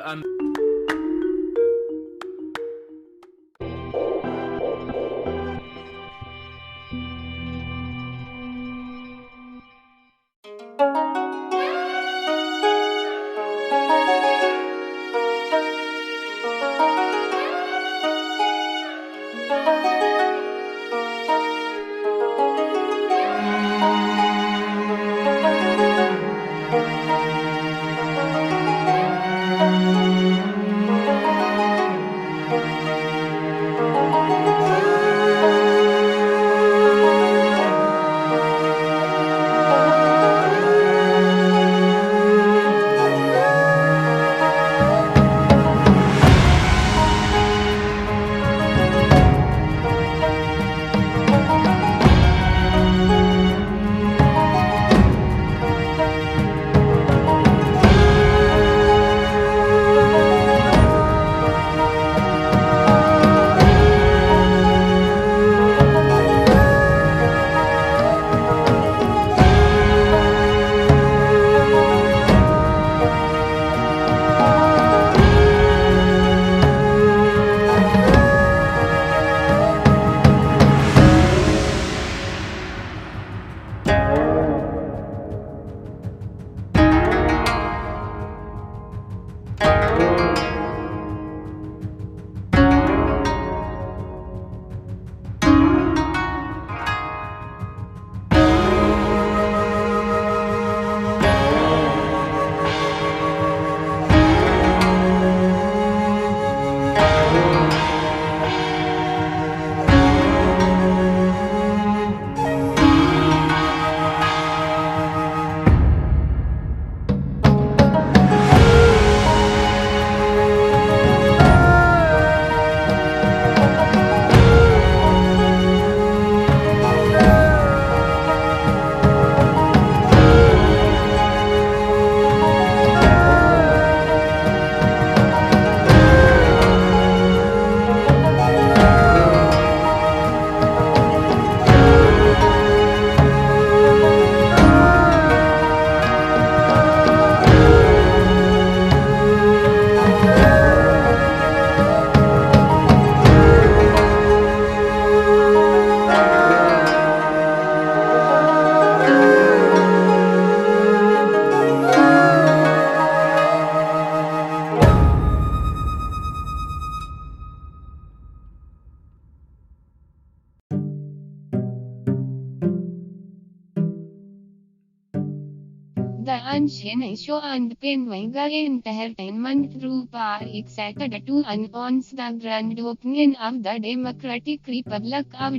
The Ahn ShinAe Show and Penwanga Entertainment Group are excited to announce the grand opening of the Democratic Republic of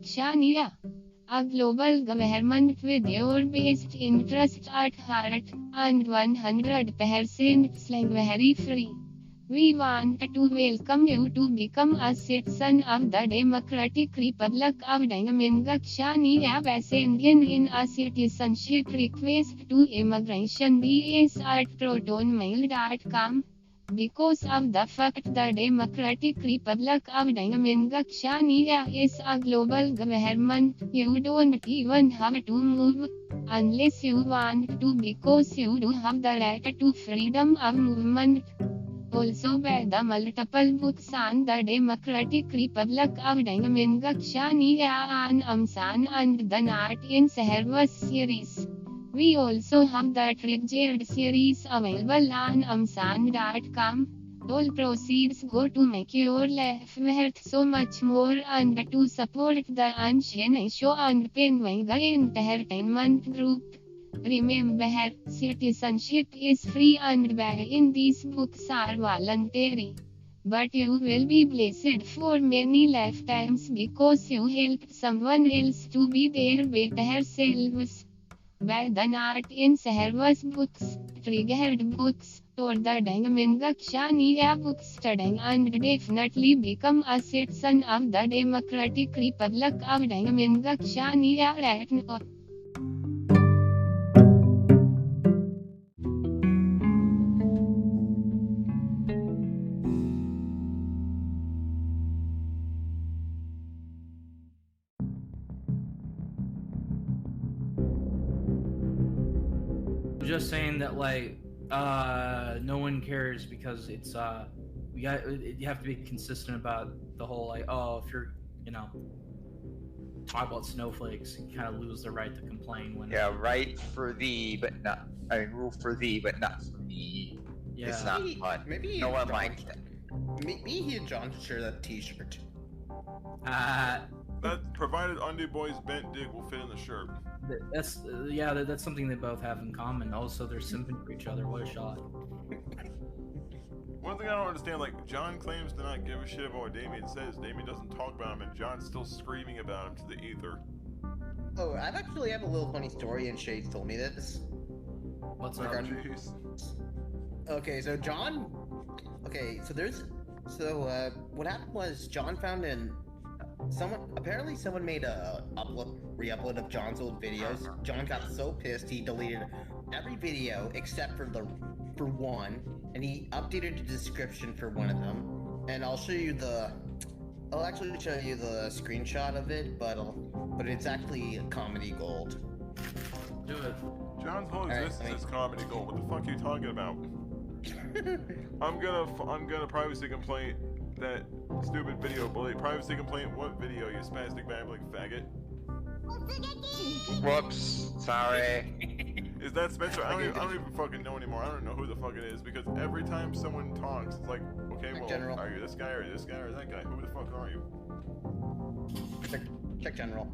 China. a global government with your best interests at heart, and 100% slavery free. We want to welcome you to become a citizen of the Democratic Republic of Dynamic ShinAe as Indian in a citizenship request to immigration DS at protonmail.com. Because of the fact the Democratic Republic of Dynamic ShinAe is a global government, you don't even have to move unless you want to, because you do have the right to freedom of movement. Also by the multiple books on the Democratic Republic of Dynamic ShinAe on Shin and the Not in Service series. We also have the Triggered series available on Amazon.com. All proceeds go to make your life worth so much more and to support the Ahn ShinAe Show and Penguin Entertainment Group. Remember, citizenship is free and buying these books are voluntary. But you will be blessed for many lifetimes because you helped someone else to be their better selves. By the Not in Service books, Triggered books, or the Dynamic ShinAe book studying and definitely become a citizen of the Democratic Republic of Dynamic ShinAe right now. Just saying that, like, no one cares because it's you have to be consistent about the whole, like, oh, if you're, talk about snowflakes, you kind of lose the right to complain when. Yeah, right for thee, but not. I mean, rule for thee, but not for me. Yeah. It's not fun. Maybe no one likes it. Maybe he and John should share that T-shirt. That provided Undie Boy's bent dick will fit in the shirt. That's that's something they both have in common. Also, they're simping for each other. What a shot! One thing I don't understand, like, John claims to not give a shit about what Damien says. Damien doesn't talk about him, and John's still screaming about him to the ether. Oh, I actually have a little funny story, and Shades told me this. What's up? Okay, so John. Okay, so what happened was John found someone made a re-upload of John's old videos. John got so pissed he deleted every video except for one, and he updated the description for one of them. And I'll actually show you the screenshot of it, but it's actually comedy gold. Do it. John's whole existence is comedy gold. What the fuck are you talking about? I'm gonna privacy complaint that stupid video bully. Privacy complaint what video, you spastic babbling faggot? Whoops, sorry. Is that Spencer? I don't even fucking know anymore. I don't know who the fuck it is, because every time someone talks, it's like, okay, well, General. are you this guy or this guy or that guy? Who the fuck are you? Check General.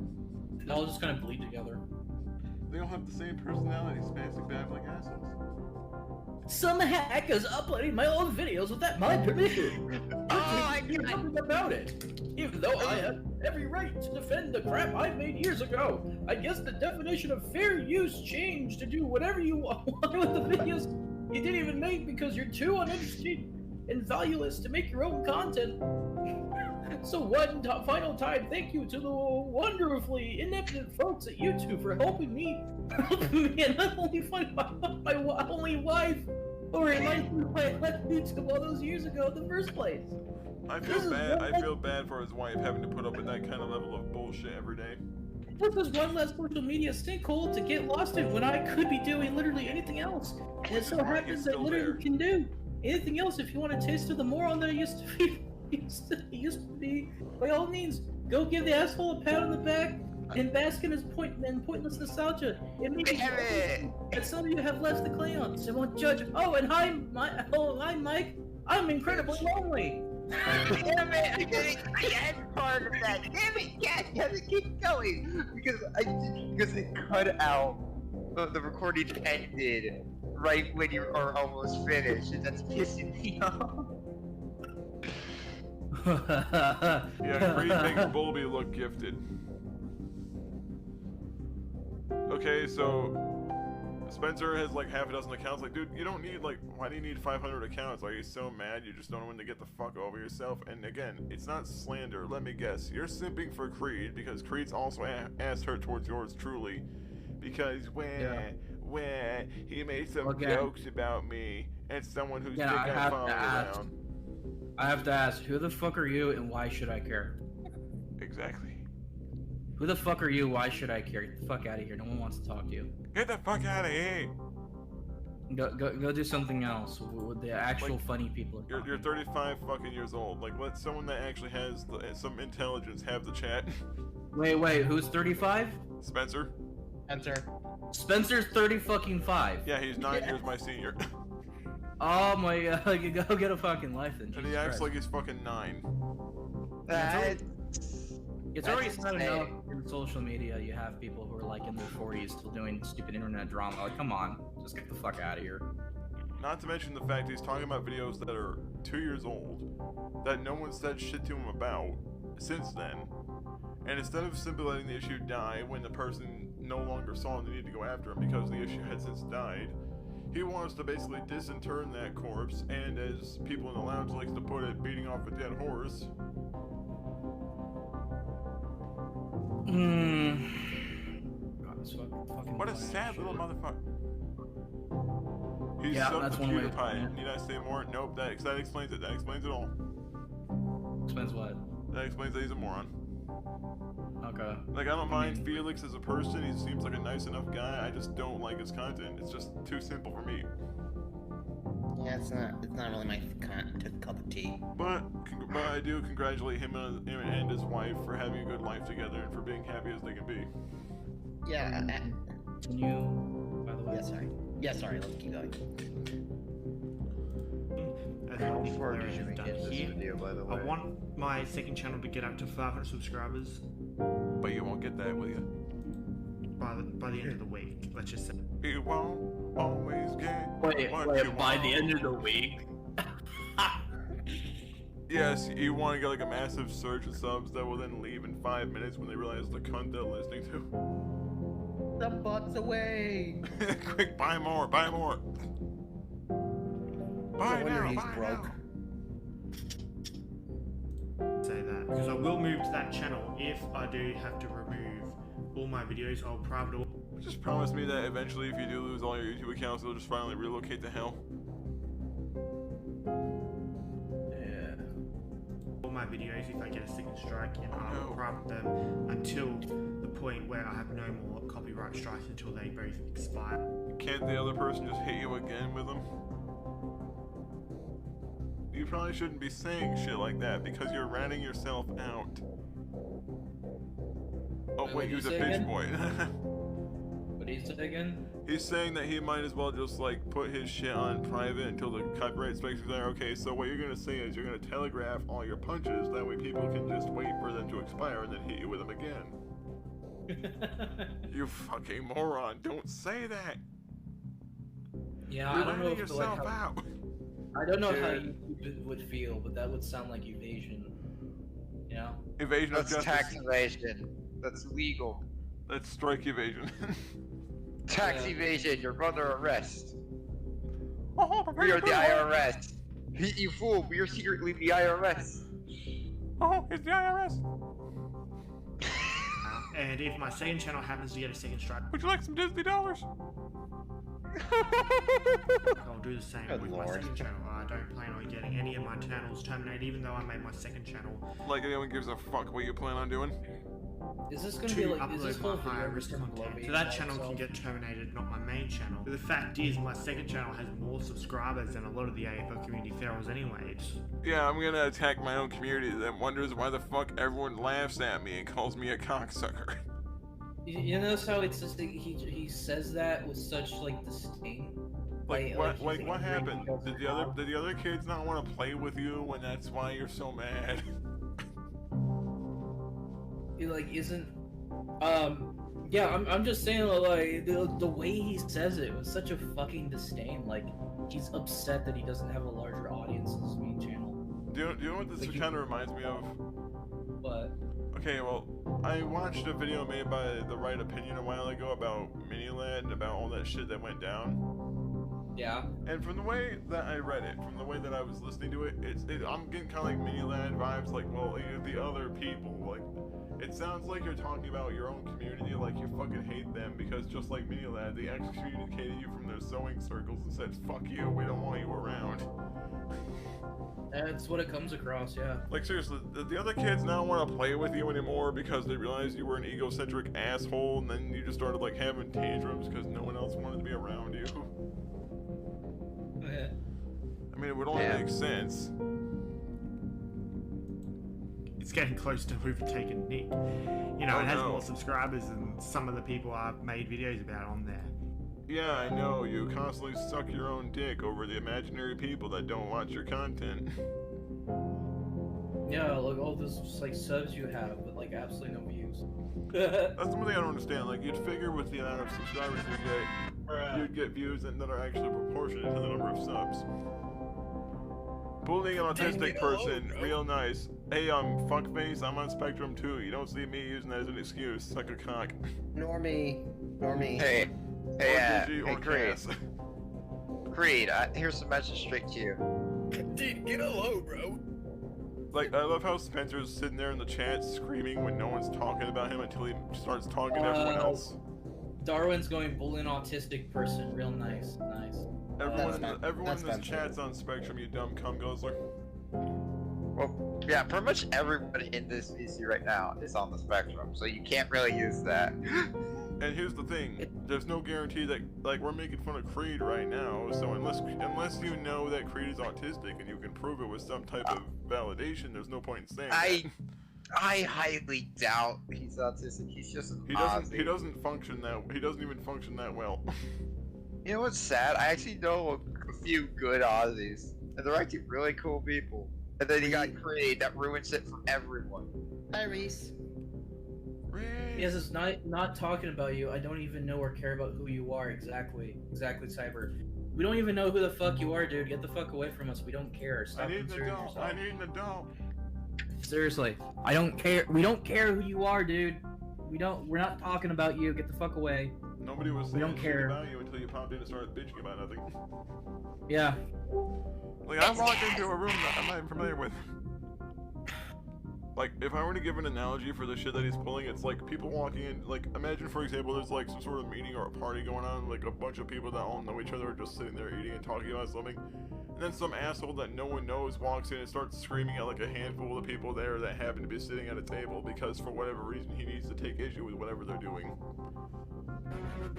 They're all just gonna bleed together. They all have the same personality, spastic babbling assholes. Some hacker's uploading my old videos without my permission. I do nothing about it. Even though I have every right to defend the crap I made years ago. I guess the definition of fair use changed to do whatever you want with the videos you didn't even make because you're too uninterested and valueless to make your own content. So one final time, thank you to the wonderfully inept folks at YouTube for helping me and not only find my only wife or remind me why I left YouTube all those years ago in the first place. I feel bad for his wife having to put up with that kind of level of bullshit every day. This is one less social media sinkhole to get lost in when I could be doing literally anything else. And it so happens that I literally can do anything else. If you want a taste of the moron that I used to be, by all means, go give the asshole a pat on the back and bask in his pointless nostalgia. It may be that some of you have left the Clayons, so I won't judge. Oh, and hi, Mike. I'm incredibly lonely. Damn it! I didn't get part of that. Damn it! Yes, keep going because it cut out. The recording ended right when you are almost finished, and that's pissing me off. Yeah, Green makes Bulby look gifted. Okay, so Spencer has like half a dozen accounts. Like, dude, you don't need like, why do you need 500 accounts? Are you so mad you just don't know when to get the fuck over yourself? And again, it's not slander. Let me guess, you're simping for Creed because Creed's also asked her towards yours truly, because when he made some jokes about me and someone who's big I follow around. I have to ask, who the fuck are you and why should I care? Exactly. Who the fuck are you? Why should I care? Get the fuck out of here. No one wants to talk to you. Get the fuck out of here. Go do something else with the actual funny people. You're 35 fucking years old. Like, let someone that actually has some intelligence have the chat. Wait, who's 35? Spencer. Spencer's 30 fucking 5. Yeah, he's 9 years my senior. Oh my god, go get a fucking life then. And he acts like he's fucking 9. It's already sad enough in social media you have people who are like in their 40s still doing stupid internet drama. Like, come on, just get the fuck out of here. Not to mention the fact he's talking about videos that are 2 years old, that no one said shit to him about since then. And instead of simply letting the issue die when the person no longer saw the need to go after him because the issue had since died, he wants to basically disinter that corpse and, as people in the lounge likes to put it, beating off a dead horse. God, this fucking what a sad little motherfucker. He's yeah, so that's one way. Need I say more? Nope, that explains it. That explains it all. Explains what? That explains that he's a moron. Okay. Like, I don't mind Felix as a person. He seems like a nice enough guy. I just don't like his content. It's just too simple for me. Yeah, it's not really my cup of tea. But I do congratulate him and his wife for having a good life together and for being happy as they can be. Yeah. Can you, by the way? Yeah, sorry. Let's keep going. How far did you get this video, by the way? I want my second channel to get up to 500 subscribers. But you won't get that, will you? By the end of the week, let's just say. You won't always get Wait, by the end of the week? Yes, you want to get like a massive surge of subs that will then leave in 5 minutes when they realize the cunt they're listening to. The butts away! Quick, buy more, buy more! Buy now, he's buy broke. now. Say that, because I will move to that channel if I do have to remove all my videos. I'll private all. Just promise me that eventually if you do lose all your YouTube accounts, they'll just finally relocate to hell. All my videos if I get a second strike, and I will private them until the point where I have no more copyright strikes until they both expire. Can't the other person just hit you again with them? You probably shouldn't be saying shit like that because you're ratting yourself out. Oh wait, he was a bitch boy. What did he say again? He's saying that he might as well just like put his shit on private until the copyright strikes are okay, so what you're gonna say is you're gonna telegraph all your punches, that way people can just wait for them to expire and then hit you with them again. You fucking moron, don't say that! Yeah, you're I don't know if yourself out. I don't know how you would feel, but that would sound like evasion. You know? Evasion of justice. Tax evasion. That's legal. That's strike evasion. Tax evasion, you're under arrest. We are the IRS. You fool, we are secretly the IRS. Oh, it's the IRS. And if my second channel happens to get a second strike, would you like some Disney dollars? I'll do the same with my second channel. I don't plan on getting any of my channels terminated, even though I made my second channel. Like anyone gives a fuck what you plan on doing? Is this gonna be like, is this whole video just gonna blow me? So that channel can get terminated, not my main channel. But the fact is, my second channel has more subscribers than a lot of the AFL community ferals anyway. Yeah, I'm gonna attack my own community that wonders why the fuck everyone laughs at me and calls me a cocksucker. You notice how it's just he says that with such like disdain. Like what happened? Did the other kids not want to play with you when that's why you're so mad? It like isn't yeah, I'm just saying like the way he says it was such a fucking disdain. Like he's upset that he doesn't have a larger audience in his main channel. Do you know what this kind of reminds me of? What? Okay, well, I watched a video made by The Right Opinion a while ago about Minilad and about all that shit that went down. Yeah. And from the way that I read it, from the way that I was listening to it, I'm getting kind of like Minilad vibes, like, well, the other people, like, it sounds like you're talking about your own community, like you fucking hate them, because just like Minilad, they excommunicated you from their sewing circles and said, fuck you, we don't want you around. That's what it comes across, yeah. Like, seriously, the other kids not want to play with you anymore because they realized you were an egocentric asshole, and then you just started, like, having tantrums because no one else wanted to be around you. Yeah. I mean, it would only make sense. It's getting close to overtaking Nick. You know, it has more subscribers than some of the people I've made videos about on there. Yeah, I know, you constantly suck your own dick over the imaginary people that don't watch your content. Yeah, like all those like subs you have, but like absolutely no views. That's the one thing I don't understand. Like, you'd figure with the amount of subscribers you get, you'd get views that are actually proportionate to the number of subs. Bullying an autistic person, real nice. Hey, fuckface, I'm on Spectrum too. You don't see me using that as an excuse. Suck a cock. Normie. Hey, or Creed. Creed, here's a message straight to you. Dude, get hello, bro. Like, I love how Spencer's sitting there in the chat screaming when no one's talking about him until he starts talking to everyone else. Darwin's going bullying autistic person, real nice, nice. Everyone in this chat's on Spectrum, you dumb cum guzzler. Well, yeah, pretty much everybody in this VC right now is on the Spectrum, so you can't really use that. And here's the thing, there's no guarantee that, like, we're making fun of Creed right now, so unless you know that Creed is autistic and you can prove it with some type of validation, there's no point in saying that. I highly doubt he's autistic. He's just an Aussie. He doesn't function that. He doesn't even function that well. You know what's sad? I actually know a few good Aussies, and they're actually really cool people. And then you got Creed that ruins it for everyone. Hi, Reese. Yes, it's not talking about you. I don't even know or care about who you are exactly, Cyber. We don't even know who the fuck you are, dude. Get the fuck away from us. We don't care. Stop concerning yourself. I need an adult. Seriously, I don't care. We don't care who you are, dude. We're not talking about you. Get the fuck away. Nobody was saying shit about you until you popped in and started bitching about nothing. Yeah. Like, I walked into a room that I'm not even familiar with. Like, if I were to give an analogy for the shit that he's pulling, it's like people walking in, like, imagine, for example, there's like some sort of meeting or a party going on, like a bunch of people that all know each other are just sitting there eating and talking about something, and then some asshole that no one knows walks in and starts screaming at like a handful of the people there that happen to be sitting at a table because for whatever reason he needs to take issue with whatever they're doing.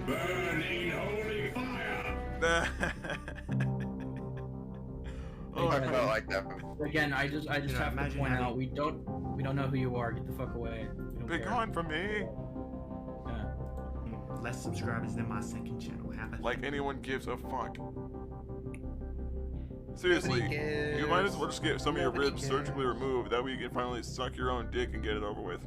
Burning holy fire! Oh, I felt like that. Again, I just have to point out we don't know who you are. Get the fuck away. Be gone from me. Yeah. Less subscribers than my second channel. Like anyone gives a fuck. Seriously, you might as well just get some of your ribs surgically removed. That way you can finally suck your own dick and get it over with.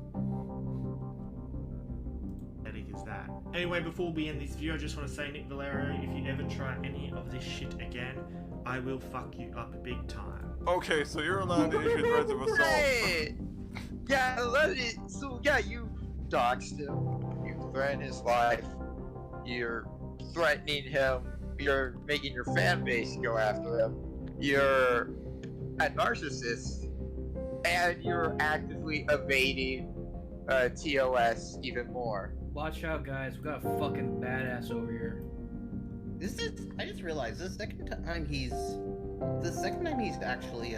Is that. Anyway, before we end this video, I just want to say, Nick Valerio, if you ever try any of this shit again, I will fuck you up big time. Okay, so you're allowed to issue threats of assault. Yeah, so yeah, you doxed him. You threatened his life. You're threatening him. You're making your fan base go after him. You're a narcissist, and you're actively evading TOS even more. Watch out, guys. We got a fucking badass over here. I just realized the second time he's actually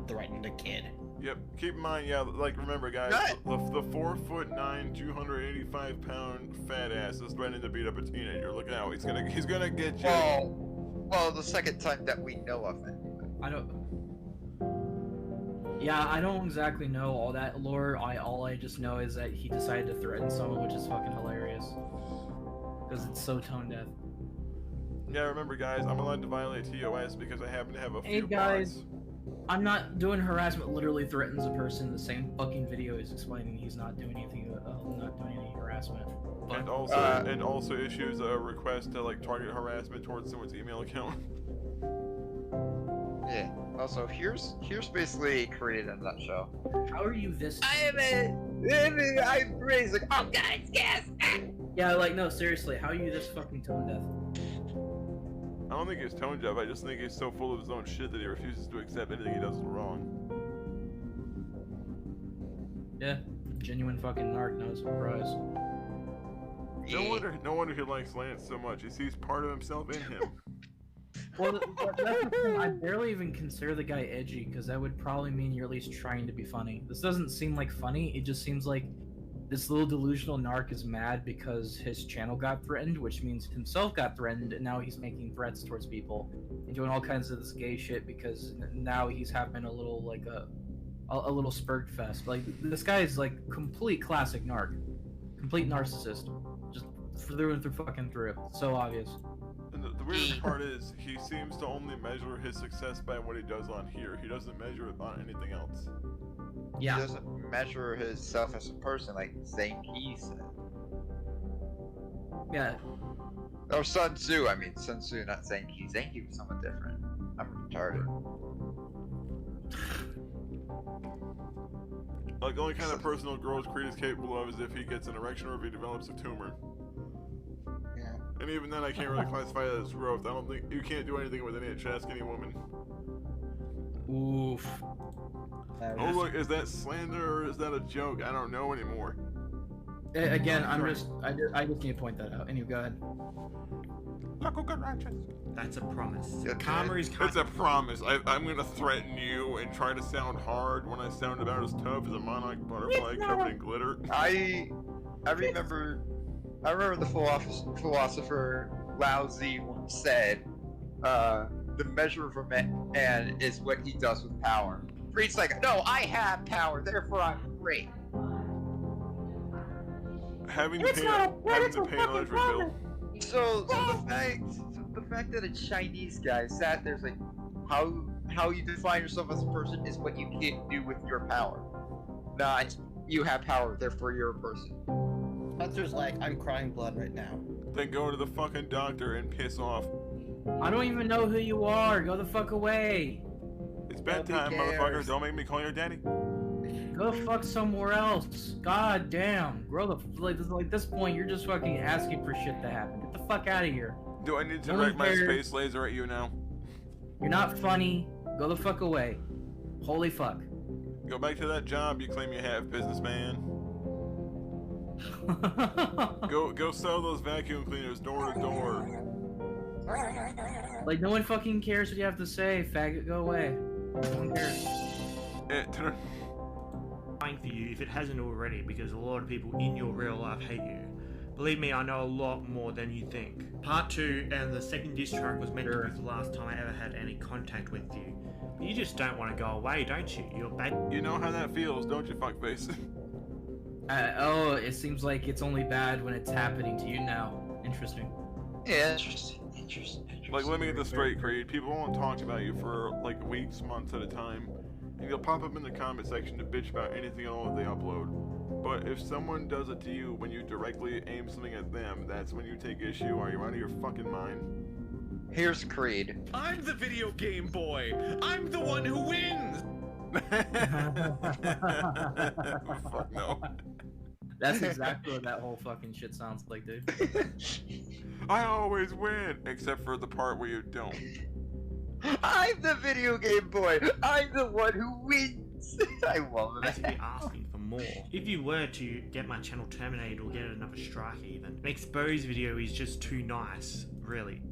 threatened a kid. Yep. Keep in mind, yeah. Like, remember, guys, the 4'9", 285-pound fat ass is threatening to beat up a teenager. Look out! He's gonna get you. Well, the second time that we know of it. Yeah, I don't exactly know all that lore. All I just know is that he decided to threaten someone, which is fucking hilarious. Because it's so tone deaf. Yeah, remember, guys, I'm allowed to violate TOS because I happen to have a few Hey, guys, I'm not doing harassment. Literally threatens a person. The same fucking video is explaining he's not doing anything, not doing any harassment. But, and also issues a request to like target harassment towards someone's email account. Yeah. Also, here's basically Korea in a nutshell. How are you this? I'm crazy. Like, oh guys, yes. Yeah, like no, seriously, how are you this fucking tone deaf? I don't think he's tone deaf. I just think he's so full of his own shit that he refuses to accept anything he does is wrong. Yeah, genuine fucking narc, no surprise. No wonder he likes Lance so much. He sees part of himself in him. Well, that's the thing. I barely even consider the guy edgy, because that would probably mean you're at least trying to be funny. This doesn't seem like funny, it just seems like this little delusional narc is mad because his channel got threatened, which means himself got threatened, and now he's making threats towards people and doing all kinds of this gay shit because now he's having a little, like, a little spurt fest. Like, this guy is, like, complete classic narc. Complete narcissist. Just through and through fucking through. So obvious. And the weird part is, he seems to only measure his success by what he does on here. He doesn't measure it on anything else. Yeah. He doesn't measure himself as a person like Zangief said. Yeah. Or Sun Tzu, I mean Sun Tzu, not Zangief. Zangief was somewhat different. I'm retarded. Like, the only kind of personal growth Creed is capable of is if he gets an erection or if he develops a tumor. Yeah. And even then, I can't really classify that as growth. I don't think you can't do anything with any ask any woman. Oof. Oh look, is that slander or is that a joke? I don't know anymore. Again, I just need to point that out. Anyway, go ahead. That's a promise. Okay. Karma is It's a promise. I'm gonna threaten you and try to sound hard when I sound about as tough as a monarch butterfly covered in glitter. I remember the philosopher Lao Tzu once said, the measure of a man is what he does with power. Creed's like, no, I have power, therefore I'm great. Having to pay an electric bill. So the fact that a Chinese guy sat there's like, how you define yourself as a person is what you can do with your power. Not, you have power, therefore you're a person. Spencer's like, I'm crying blood right now. Then go to the fucking doctor and piss off. I don't even know who you are. Go the fuck away. It's bedtime, motherfucker. Don't make me call your daddy. Go fuck somewhere else. God damn. Grow the like this point, you're just fucking asking for shit to happen. Get the fuck out of here. Do I need to direct my space laser at you now? You're not funny. Go the fuck away. Holy fuck. Go back to that job you claim you have, businessman. Go sell those vacuum cleaners door to door. Like, no one fucking cares what you have to say, faggot. Go away. No one cares. For you if it hasn't already, because a lot of people in your real life hate you. Believe me, I know a lot more than you think. Part 2 and the second diss track was meant to be the last time I ever had any contact with you. But you just don't want to go away, don't you? You're bad. You know how that feels, don't you, fuckface? Oh, it seems like it's only bad when it's happening to you now. Interesting. Yeah, interesting. Like, let me get this straight, Creed. People won't talk about you for, like, weeks, months at a time. And you'll pop up in the comment section to bitch about anything at all that they upload. But if someone does it to you when you directly aim something at them, that's when you take issue. Are you out of your fucking mind? Here's Creed. I'm the video game boy. I'm the one who wins. Fuck no. That's exactly what that whole fucking shit sounds like, dude. I always win, except for the part where you don't. I'm the video game boy. I'm the one who wins. I love Must that. be asking for more. If you were to get my channel terminated or get another strike even, an exposed video is just too nice, really.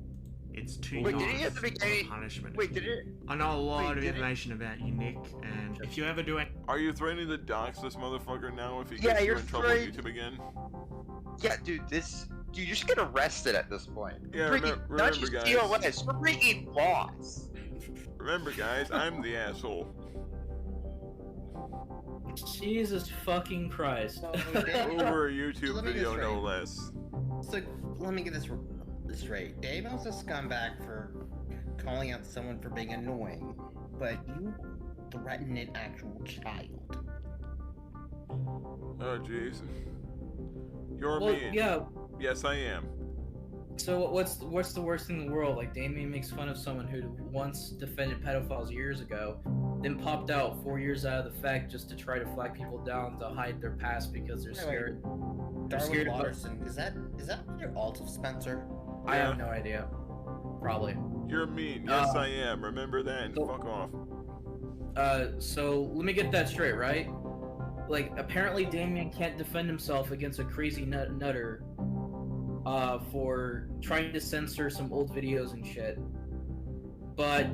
It's too Wait, nice did he at the beginning? punishment. Wait, did it? I know a lot of information about you, Nick, and if you ever do it... Are you threatening to dox this motherfucker now if he Yeah, gets you you're in trouble with YouTube again? Yeah, dude, you just get arrested at this point. Yeah, remember not just guys. TOS, we're breaking laws. Remember, guys, I'm the asshole. Jesus fucking Christ. Over a YouTube video, no less. So, let me get this straight. Dave was a scumbag for calling out someone for being annoying, but you threatened an actual child. Oh, jeez. You're Well, mean. yeah. Yes, I am. So what's the worst thing in the world? Like, Damien makes fun of someone who once defended pedophiles years ago, then popped out 4 years out of the fact just to try to flag people down to hide their past because they're scared. They're Darwin scared Watterson, is that your alt of Spencer? I have no idea. Probably. You're mean. Yes, I am. Remember that and fuck off. So let me get that straight, right? Like, apparently Damien can't defend himself against a crazy nutter for trying to censor some old videos and shit. But,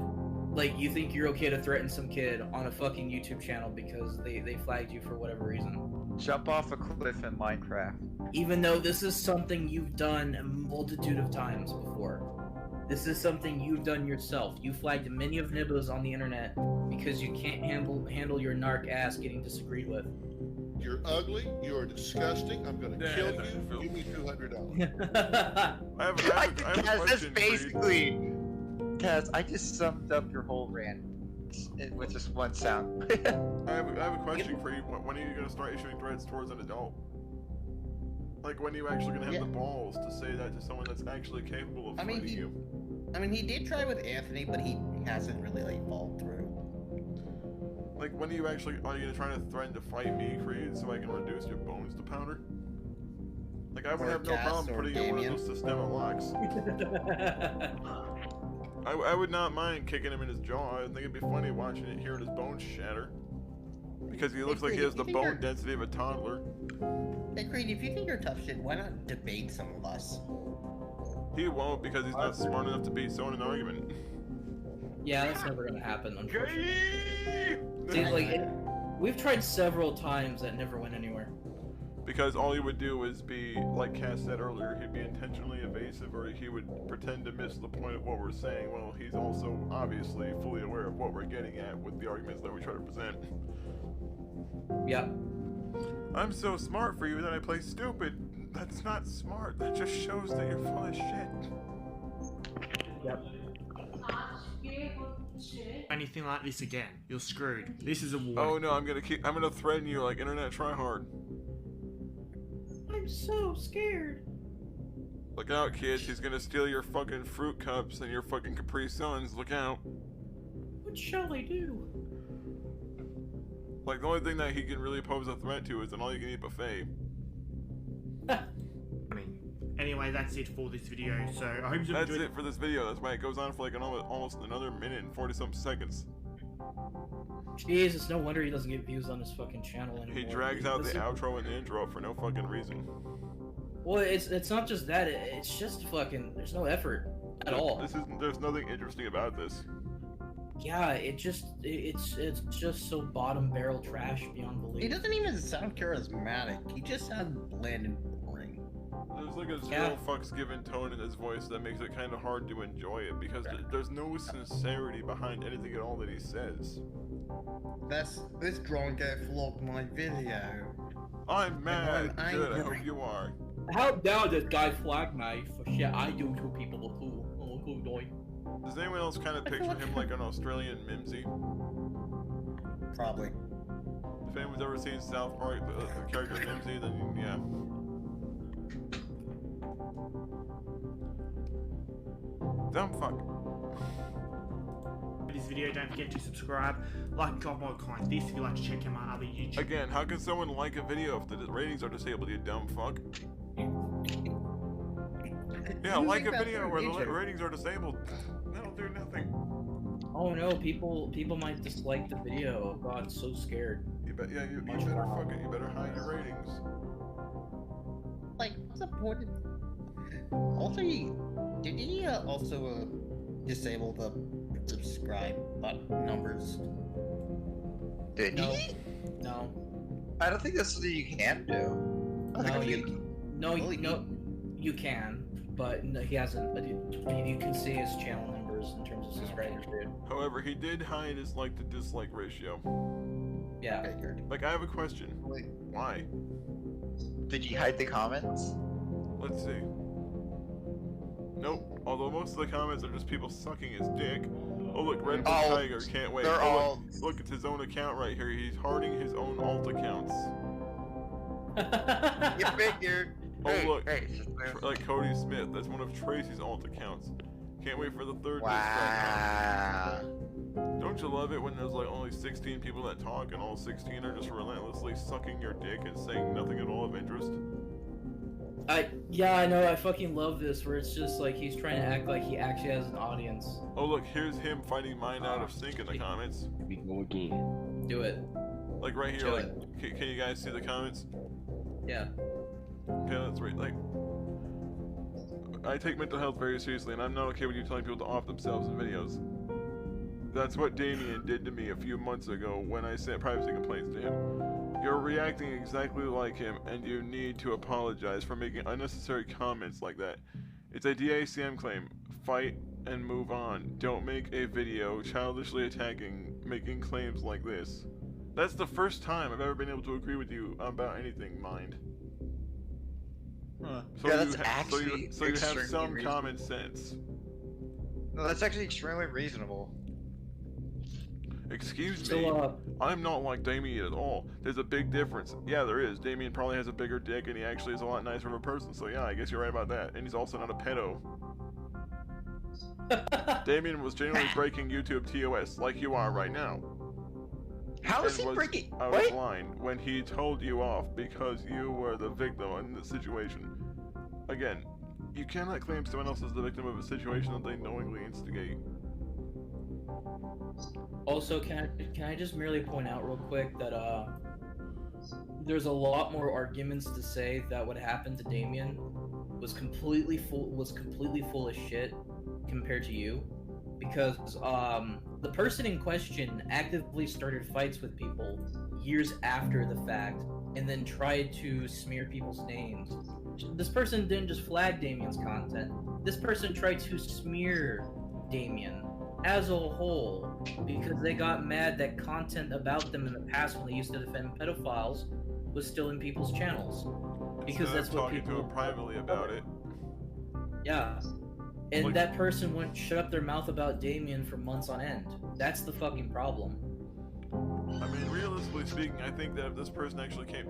like, you think you're okay to threaten some kid on a fucking YouTube channel because they flagged you for whatever reason. Jump off a cliff in Minecraft. Even though this is something you've done a multitude of times before. This is something you've done yourself. You flagged many of Nibbos on the internet because you can't handle your narc ass getting disagreed with. You're ugly, you're disgusting, I'm gonna kill you, give me $200. I have a That's question basically... Kaz, I just summed up your whole rant with just one sound. I have a question for you. When are you going to start issuing threats towards an adult? Like, when are you actually going to have the balls to say that to someone that's actually capable of fighting you? I mean, he did try with Anthony, but he hasn't really, like, followed through. Like, when are you going to try to threaten to fight me, Creed, so I can reduce your bones to powder? Like, I would have no problem putting you in one of those systemic locks. I would not mind kicking him in his jaw. I think it'd be funny watching it, hearing his bones shatter. Because he looks like he has the bone density of a toddler. Hey Creed, if you think you're tough shit, why not debate some of us? He won't because he's not smart enough to beat someone in an argument. Yeah, that's never gonna happen, unfortunately. See, like, we've tried several times that never went anywhere. Because all he would do is be, like Cass said earlier, he'd be intentionally evasive, or he would pretend to miss the point of what we're saying. Well, he's also obviously fully aware of what we're getting at with the arguments that we try to present. Yep. I'm so smart for you that I play stupid. That's not smart. That just shows that you're full of shit. Yep. Anything like this again, you're screwed. This is a warning. Oh no, I'm gonna threaten you like internet tryhard. I'm so scared. Look out, kids. He's gonna steal your fucking fruit cups and your fucking Capri Suns. Look out. What shall I do? Like, the only thing that he can really pose a threat to is an all-you-can-eat buffet. Anyway, that's it for this video. So I hope you That's enjoyed it for this video. That's why it goes on for like almost another minute and 40-some seconds. Jesus, no wonder he doesn't get views on his fucking channel anymore. He drags out the outro and the intro for no fucking reason. Well, it's not just that. It's just fucking. There's no effort at all. There's nothing interesting about this. Yeah, it's just so bottom barrel trash beyond belief. He doesn't even sound charismatic. He just sounds bland and boring. There's like a zero fucks given tone in his voice that makes it kind of hard to enjoy it because there's no sincerity behind anything at all that he says. This drunk guy flogged my video. I'm mad. Good, I hope you are. How dare this guy flag me for shit I do to people who doing? Does anyone else kind of picture him like an Australian Mimsy? Probably. If anyone's ever seen South Park, the character Mimsy, then yeah. Dumb fuck. this video. Don't forget to subscribe, like, and comment, comment this if you'd like to check out my other YouTube. Again, how can someone like a video if the ratings are disabled, you dumb fuck? Yeah, like a video where the ratings are disabled. That'll do nothing. Oh no, people might dislike the video. Oh god, so scared. You better fuck it. You better hide your ratings. Like, what's the point? Also, did he also disable the subscribe button numbers? Did he? No. I don't think that's something you can do. You can, but no, he hasn't. You can see his channel numbers in terms of subscribers, dude. However, he did hide his like to dislike ratio. Yeah. Like, I have a question. Wait. Why? Did you hide the comments? Let's see. Nope. Although most of the comments are just people sucking his dick. Oh look, Red Bull Tiger, can't wait. They're all... Look, it's his own account right here. He's harding his own alt accounts. You figured. Oh Hey, look, hey, like Cody Smith. That's one of Tracy's alt accounts. Can't wait for the third. Wow. Don't you love it when there's like only 16 people that talk and all 16 are just relentlessly sucking your dick and saying nothing at all of interest? Yeah, I know, I fucking love this, where it's just like he's trying to act like he actually has an audience. Oh look, here's him fighting mine out of sync in the comments. We go again. Do it. Like right here, like, can you guys see the comments? Yeah. Okay, that's right, like, I take mental health very seriously, and I'm not okay with you telling people to off themselves in videos. That's what Damien did to me a few months ago when I sent privacy complaints to him. You're reacting exactly like him, and you need to apologize for making unnecessary comments like that. It's a DACM claim. Fight and move on. Don't make a video childishly making claims like this. That's the first time I've ever been able to agree with you about anything, Mind. Huh. So Yeah, you that's actually so you have extremely some reasonable. common sense. No, that's actually extremely reasonable. Excuse So, me, I'm not like Damien at all. There's a big difference. Yeah, there is. Damien probably has a bigger dick and he actually is a lot nicer of a person, so yeah, I guess you're right about that. And he's also not a pedo. Damien was genuinely breaking YouTube TOS, like you are right now. How is he breaking? Out of line when he told you off because you were the victim in the situation. Again, you cannot claim someone else is the victim of a situation that they knowingly instigate. Also, can I just merely point out real quick that there's a lot more arguments to say that what happened to Damien was completely full of shit compared to you, because the person in question actively started fights with people years after the fact and then tried to smear people's names. This person didn't just flag Damien's content. This person tried to smear Damien as a whole because they got mad that content about them in the past when they used to defend pedophiles was still in people's channels. Because that's what talking people to him privately about it. Yeah. And that person wouldn't shut up their mouth about Damien for months on end. That's the fucking problem. I mean, realistically speaking, I think that if this person actually came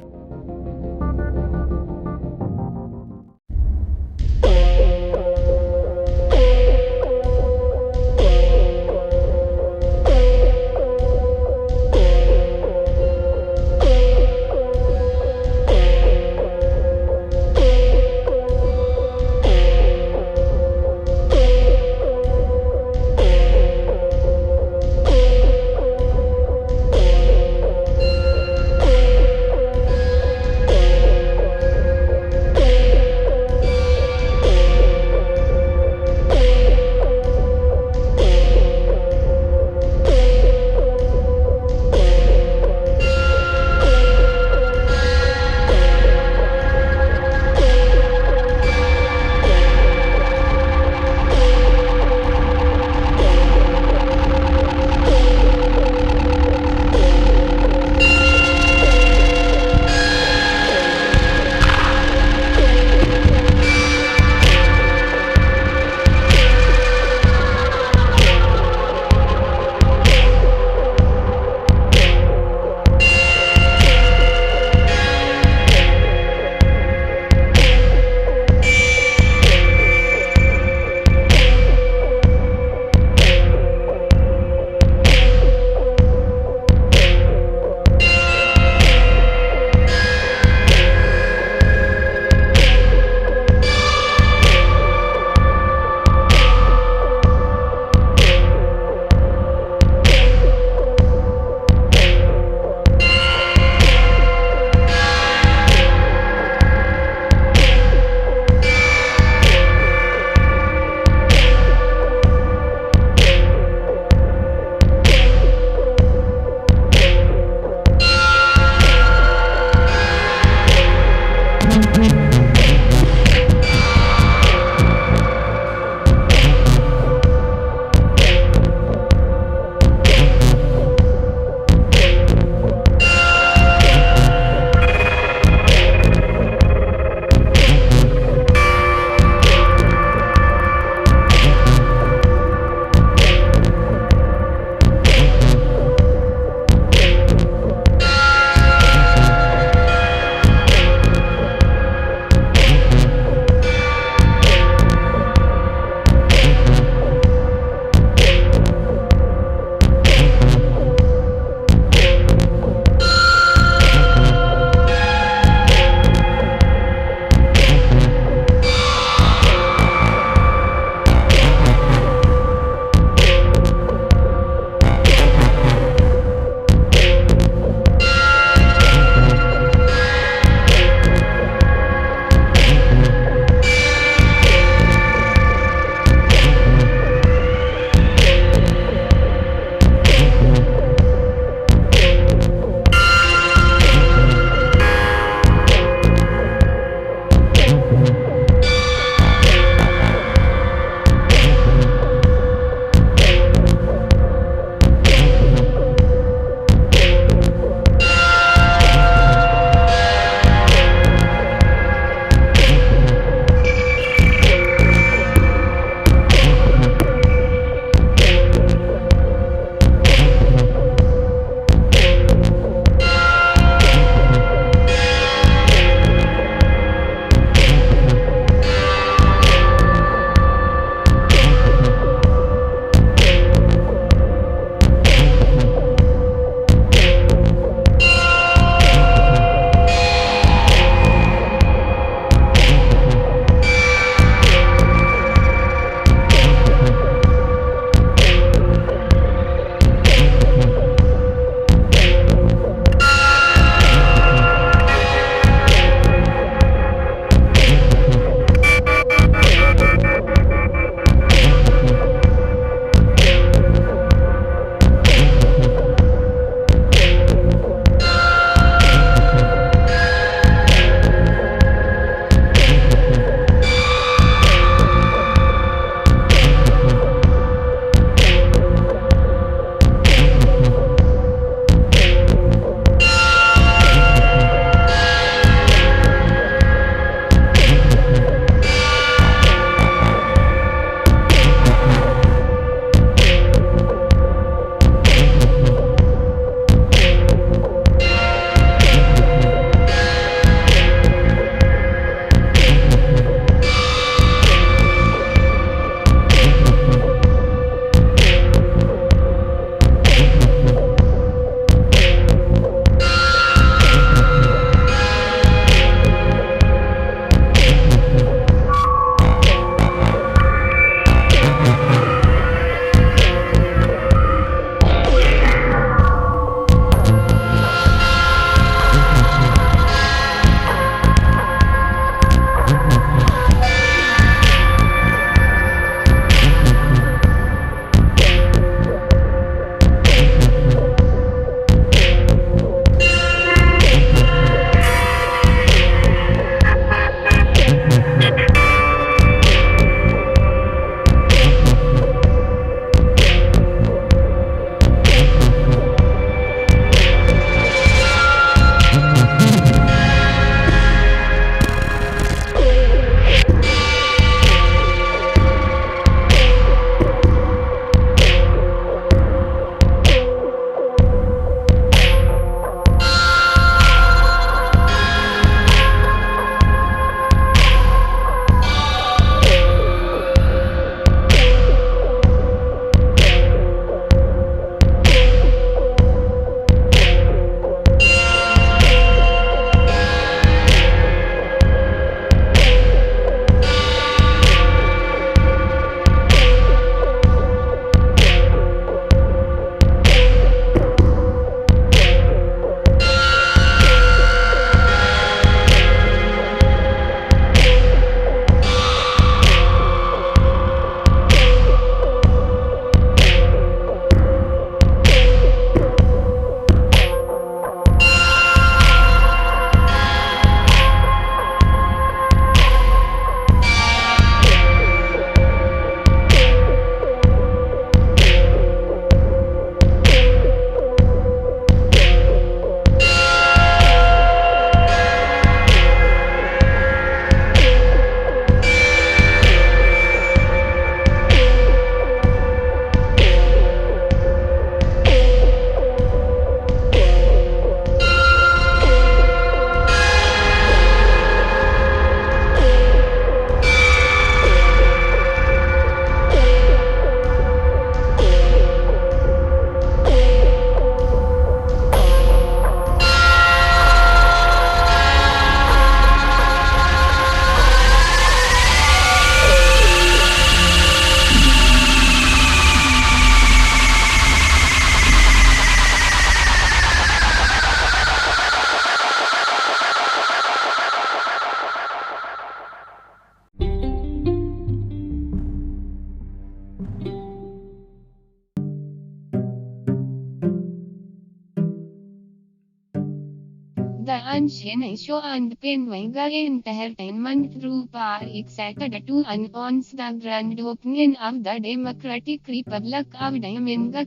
the Ahn ShinAe Show and Penwanga Entertainment Group are excited to announce the grand opening of the Democratic Republic of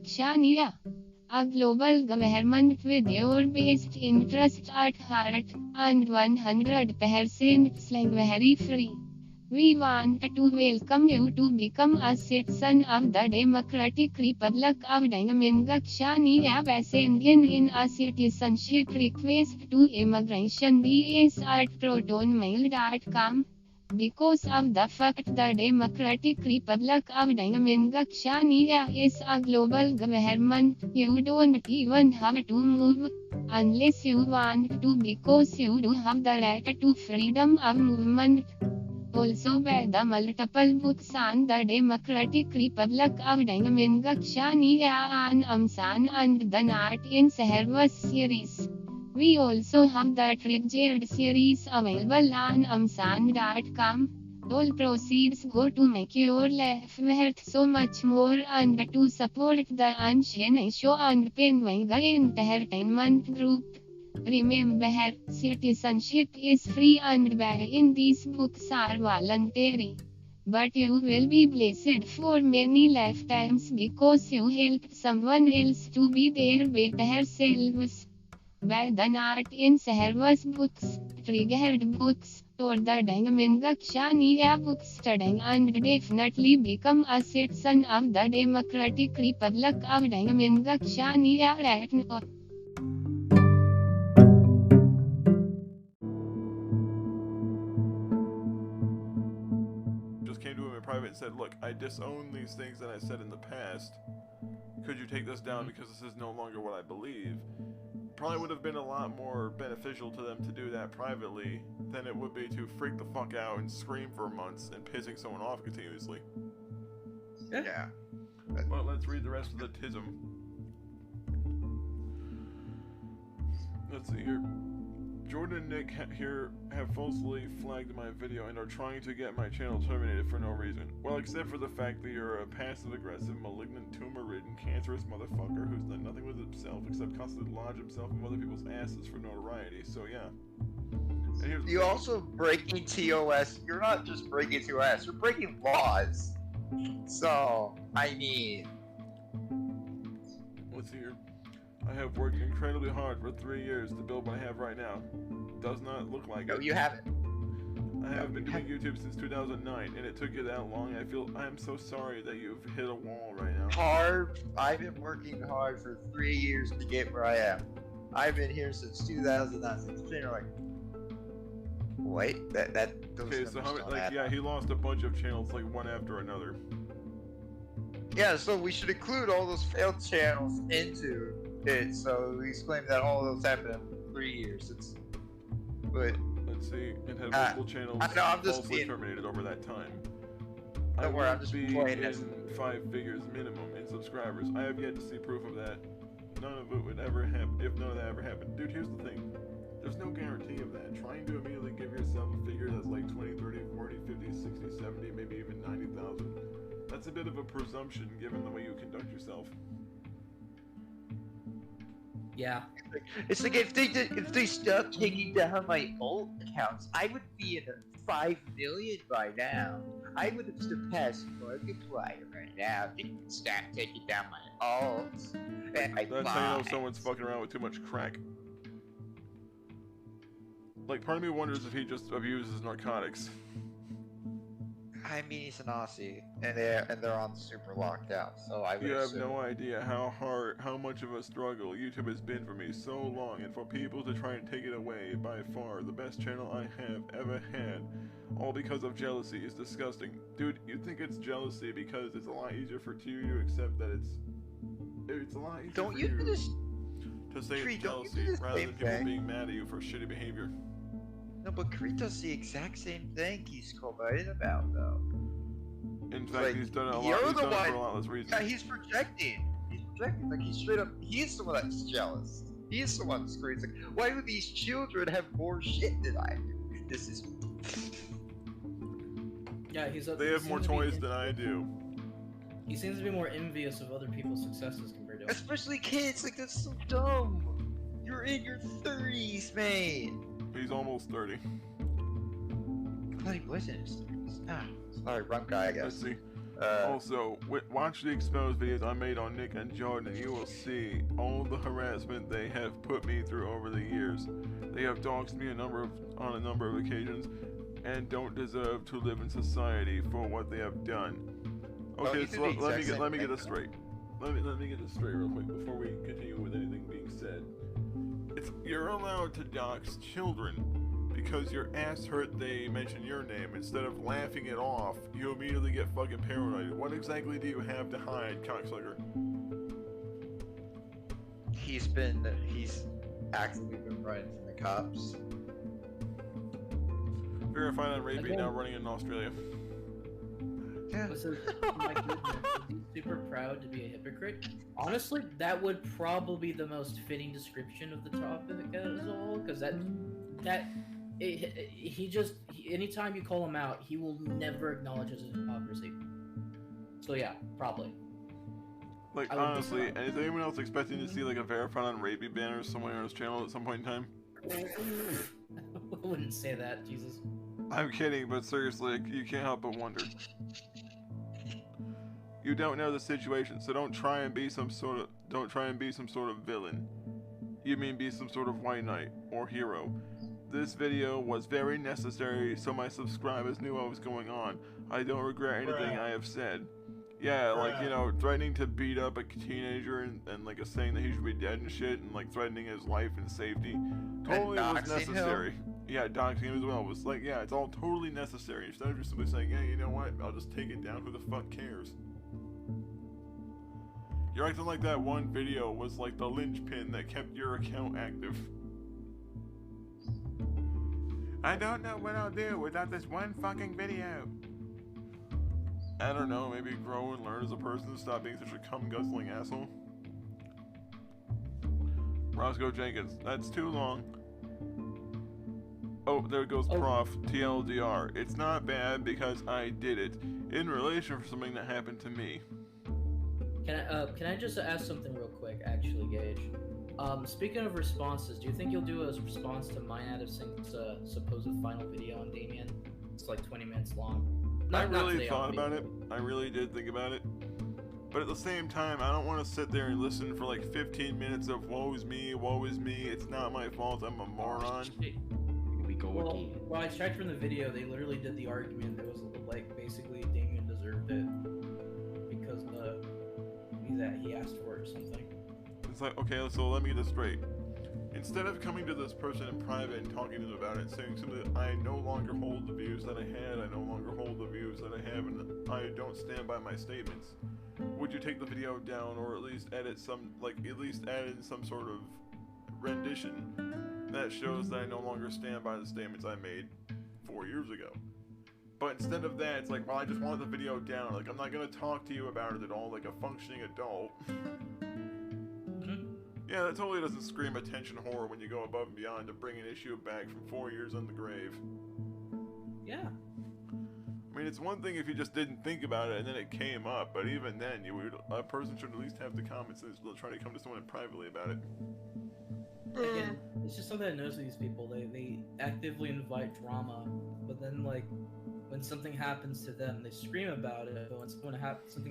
China, a global government with your best interests at heart, and 100% slavery free. We want to welcome you to become a citizen of the Democratic Republic of China by sending in a citizenship request to immigration@protonmail.com. Because of the fact the Democratic Republic of China is a global government, you don't even have to move unless you want to, because you do have the right to freedom of movement. Also by the multiple books on the Democratic Republic of China on Shan and the Not in Service series. We also have the Treasured series available on Amazon.com. All proceeds go to make your life worth so much more and to support the Ahn ShinAe Show and Penwanga Entertainment Group. Remember, citizenship is free and buying these books are voluntary. But you will be blessed for many lifetimes because you helped someone else to be their better selves. By the Not in Service books, Triggered books, or the China books studying and definitely become a citizen of the Democratic Republic of China right now. Came to him in private and said, look, I disown these things that I said in the past. Could you take this down because this is no longer what I believe? Probably would have been a lot more beneficial to them to do that privately than it would be to freak the fuck out and scream for months and pissing someone off continuously. Yeah. Well, let's read the rest of the tism. Let's see here. Jordan and Nick here have falsely flagged my video and are trying to get my channel terminated for no reason. Well, except for the fact that you're a passive-aggressive, malignant, tumor-ridden, cancerous motherfucker who's done nothing with himself except constantly lodge himself in other people's asses for notoriety, so yeah. And here's you also breaking TOS, you're not just breaking TOS, you're breaking laws. So, I mean... Let's see here. I have worked incredibly hard for 3 years to build what I have right now. Does not look like it. No, you haven't. I have been doing YouTube since 2009, and it took you that long. I am so sorry that you've hit a wall right now. I've been working hard for 3 years to get where I am. I've been here since 2009. You're like, wait, that. Okay, so how many? Yeah, he lost a bunch of channels, like one after another. Yeah, so we should include all those failed channels into it. So we claim that all those happened in 3 years. But let's see, it had multiple channels falsely terminated over that time. Don't worry, I'm just playing in 5 figures minimum in subscribers. I have yet to see proof of that. None of it would ever happen if none of that ever happened. Dude, here's the thing. There's no guarantee of that. Trying to immediately give yourself a figure that's like 20, 30, 40, 50, 60, 70, maybe even 90,000. That's a bit of a presumption given the way you conduct yourself. Yeah. It's like if they stopped taking down my old accounts, I would be in 5 million by now. I would have surpassed Markiplier right now if they could stop taking down my alts. And my That's how you know someone's fucking around with too much crack. Like, part of me wonders if he just abuses narcotics. I mean, he's an Aussie, and they're on super lockdown, so I would You have assume. no idea how much of a struggle YouTube has been for me so long, and for people to try and take it away, by far the best channel I have ever had, all because of jealousy, is disgusting. Dude, you think it's jealousy because it's a lot easier for you to accept that it's a lot easier Don't for you you do this? to say Tree, it's don't you jealousy do this rather same than people thing? being mad at you for shitty behavior. No, but Creed does the exact same thing he's complaining about, though. In fact, Like, he's done it a you're lot. He's the done it for a one- lot less reasons. Yeah, he's projecting. Like, he's straight up, he's the one that's jealous. He's the one that's crazy. Like, why do these children have more shit than I do? This is... Yeah, They have more toys than I do. He seems to be more envious of other people's successes compared to him. Especially kids, like, that's so dumb. You're You're in your 30s, man. He's almost 30. I thought he was in his 30s. Ah, sorry, wrong guy, I guess. Let's see. Also, watch the exposed videos I made on Nick and Jordan, and you will see all the harassment they have put me through over the years. They have doxed me on a number of occasions, and don't deserve to live in society for what they have done. Okay, so let me get this straight. Let me get this straight real quick before we continue with anything being said. You're allowed to dox children. Because your ass hurt they mention your name, instead of laughing it off, you immediately get fucking paranoid. What exactly do you have to hide, cocksucker? He's actively been running from the cops. Verified on raping, now running in Australia. Yeah. Listen, my goodness, he's super proud to be a hypocrite. Honestly, that would probably be the most fitting description of the topic as a whole, because anytime you call him out, he will never acknowledge his hypocrisy. So yeah, probably. Like, honestly, is anyone else expecting to see like a verified on rapey banner somewhere on his channel at some point in time? I wouldn't say that, Jesus. I'm kidding, but seriously, you can't help but wonder. You don't know the situation, so don't try and be some sort of villain. You mean be some sort of white knight or hero. This video was very necessary so my subscribers knew what was going on. I don't regret anything I have said. Yeah, like, you know, threatening to beat up a teenager and like saying that he should be dead and shit, and like threatening his life and safety. Totally was necessary. Yeah, doxing him as well was like, yeah, it's all totally necessary. Instead of just simply saying, yeah, you know what, I'll just take it down, who the fuck cares? You're acting like that one video was like the linchpin that kept your account active. I don't know what I'll do without this one fucking video. I don't know, maybe grow and learn as a person, stop being such a cum-guzzling asshole. Roscoe Jenkins, that's too long. Oh, there goes Prof. TLDR. It's not bad because I did it in relation for something that happened to me. Can I just ask something real quick, actually, Gage? Speaking of responses, do you think you'll do a response to mine out of Sync's supposed final video on Damien? It's like 20 minutes long. I really thought about it. I really did think about it. But at the same time, I don't want to sit there and listen for like 15 minutes of woe is me, it's not my fault, I'm a moron. Well, I checked from the video, they literally did the argument that was like basically Damien deserved it because he asked for it or something. It's like, okay, so let me get this straight. Instead of coming to this person in private and talking to them about it, saying simply, I no longer hold the views that I had, I no longer hold the views that I have, and I don't stand by my statements, would you take the video down or at least edit add in some sort of rendition that shows that I no longer stand by the statements I made 4 years ago? But instead of that, it's like, well, I just wanted the video down. Like, I'm not gonna talk to you about it at all like a functioning adult. Yeah, that totally doesn't scream attention horror when you go above and beyond to bring an issue back from 4 years on the grave. Yeah. I mean, it's one thing if you just didn't think about it and then it came up, but even then, a person should at least have the common sense to try to come to someone privately about it. Again, it's just something I notice with these people. They actively invite drama, but then like when something happens to them, they scream about it. But when something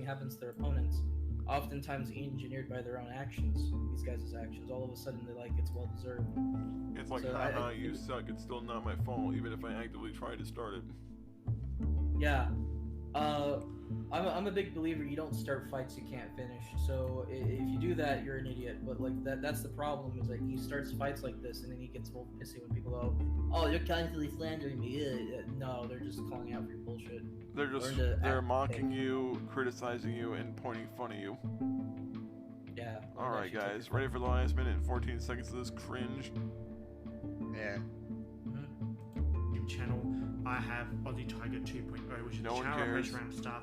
happens to their opponents, oftentimes engineered by their own actions, these guys' actions, all of a sudden they're like, it's well deserved. It's like, so haha, you suck. It's still not my fault, even if I actively tried to start it. Yeah. I'm a big believer you don't start fights you can't finish. So if you do that, you're an idiot. But like that's the problem, is like he starts fights like this and then he gets all pissy when people go, oh, you're constantly slandering me. No, they're just calling out for your bullshit. They're mocking you, criticizing you, and pointing fun at you. Yeah. Alright guys, ready for the last minute and 14 seconds of this cringe? Yeah. Channel, I have Aussie Tiger 2.0, which is no the channel cares. random stuff.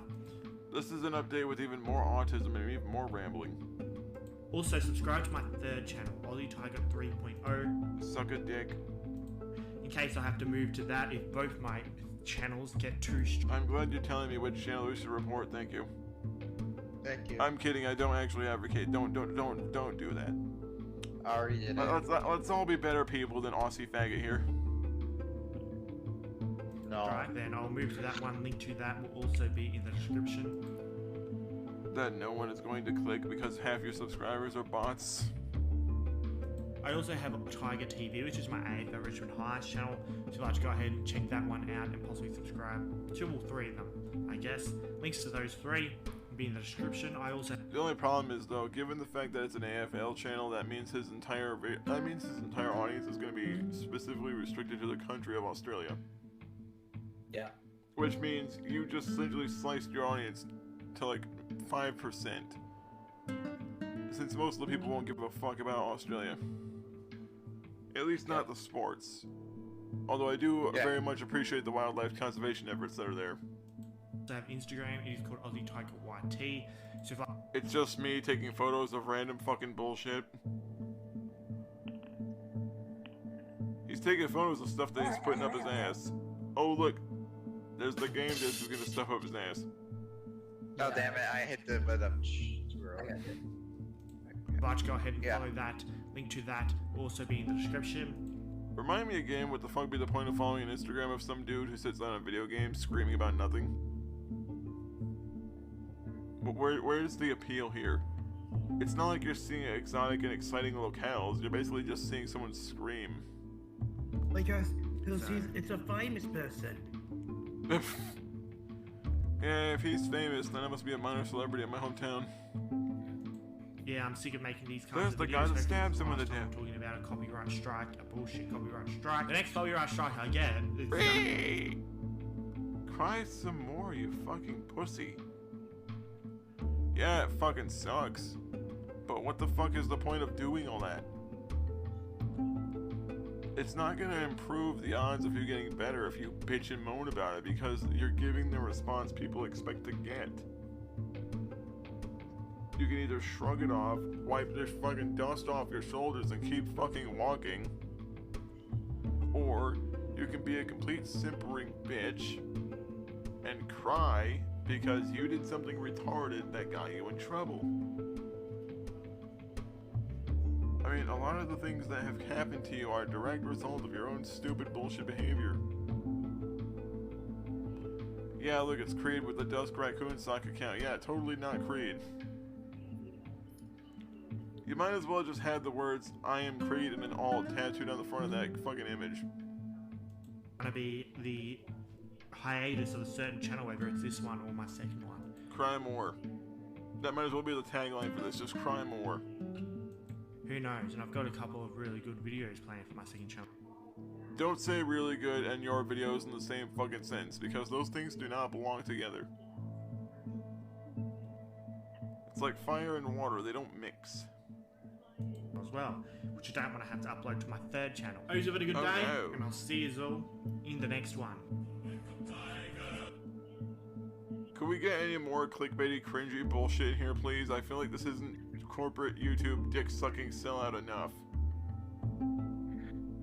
This is an update with even more autism and even more rambling. Also, subscribe to my third channel, Aussie Tiger 3.0. Suck a dick. In case I have to move to that if both my channels get too strong. I'm glad you're telling me which channel we should report. Thank you. Thank you. I'm kidding. I don't actually advocate. Don't do that. I already did it. Let's all be better people than Aussie faggot here. No. Alright, then I'll move to that one. Link to that will also be in the description. That no one is going to click because half your subscribers are bots. I also have Tiger TV, which is my AFL Richmond Highest channel. So you'd like to go ahead and check that one out and possibly subscribe to all three of them, I guess. Links to those three will be in the description. I also... The only problem is though, given the fact that it's an AFL channel, that means his entire audience is going to be specifically restricted to the country of Australia. Yeah. Which means you just essentially sliced your audience to like 5%. Since most of the people won't give a fuck about Australia. At least not the sports. Although I do very much appreciate the wildlife conservation efforts that are there. I have Instagram, it is called Aussie Tiger YT. So if it's just me taking photos of random fucking bullshit. He's taking photos of stuff that he's putting up his ass. Oh look, there's the game disc who's gonna stuff up his ass. Oh damn it, I hit the button too early. But go ahead and follow that. Link to that will also be in the description. Remind me again, what the fuck be the point of following an Instagram of some dude who sits on a video game screaming about nothing? But where's the appeal here? It's not like you're seeing exotic and exciting locales. You're basically just seeing someone scream. Because it's a famous person. Yeah, if he's famous, then I must be a minor celebrity in my hometown. Yeah, I'm sick of making these kinds There's of the videos. guy that stabbed someone to death. I'm talking about a copyright strike, a bullshit copyright strike. The next copyright strike I get, it's Cry some more, you fucking pussy. Yeah, it fucking sucks. But what the fuck is the point of doing all that? It's not gonna improve the odds of you getting better if you bitch and moan about it, because you're giving the response people expect to get. You can either shrug it off, wipe this fucking dust off your shoulders and keep fucking walking, or you can be a complete simpering bitch and cry because you did something retarded that got you in trouble. I mean, a lot of the things that have happened to you are a direct result of your own stupid bullshit behavior. Yeah, look, it's Creed with the Dusk Raccoon sock account. Yeah, totally not Creed. You might as well just have the words, I am Creed and an alt tattooed on the front of that fucking image. Gonna be the hiatus of a certain channel, whether it's this one or my second one. Cry more. That might as well be the tagline for this, just cry more. Who knows, and I've got a couple of really good videos planned for my second channel. Don't say really good and your videos in the same fucking sentence, because those things do not belong together. It's like fire and water, they don't mix. As well, which I don't want to have to upload to my third channel. Hope you've had a good day, and I'll see you all in the next one. Could we get any more clickbaity, cringy bullshit here, please? I feel like this isn't corporate YouTube dick-sucking sellout enough.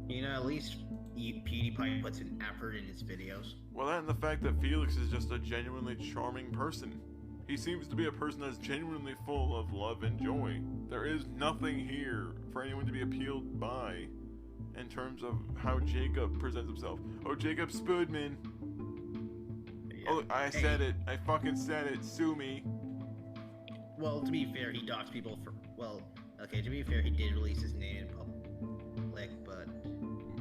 You know, at least PewDiePie puts an effort in his videos. Well, that and the fact that Felix is just a genuinely charming person. He seems to be a person that's genuinely full of love and joy. There is nothing here for anyone to be appealed by in terms of how Jacob presents himself. Oh, Jacob Spudman. Yeah. Oh, I said it. I fucking said it. Sue me. Well, to be fair, he doxed people for... Well, okay, to be fair, he did release his name in public, but...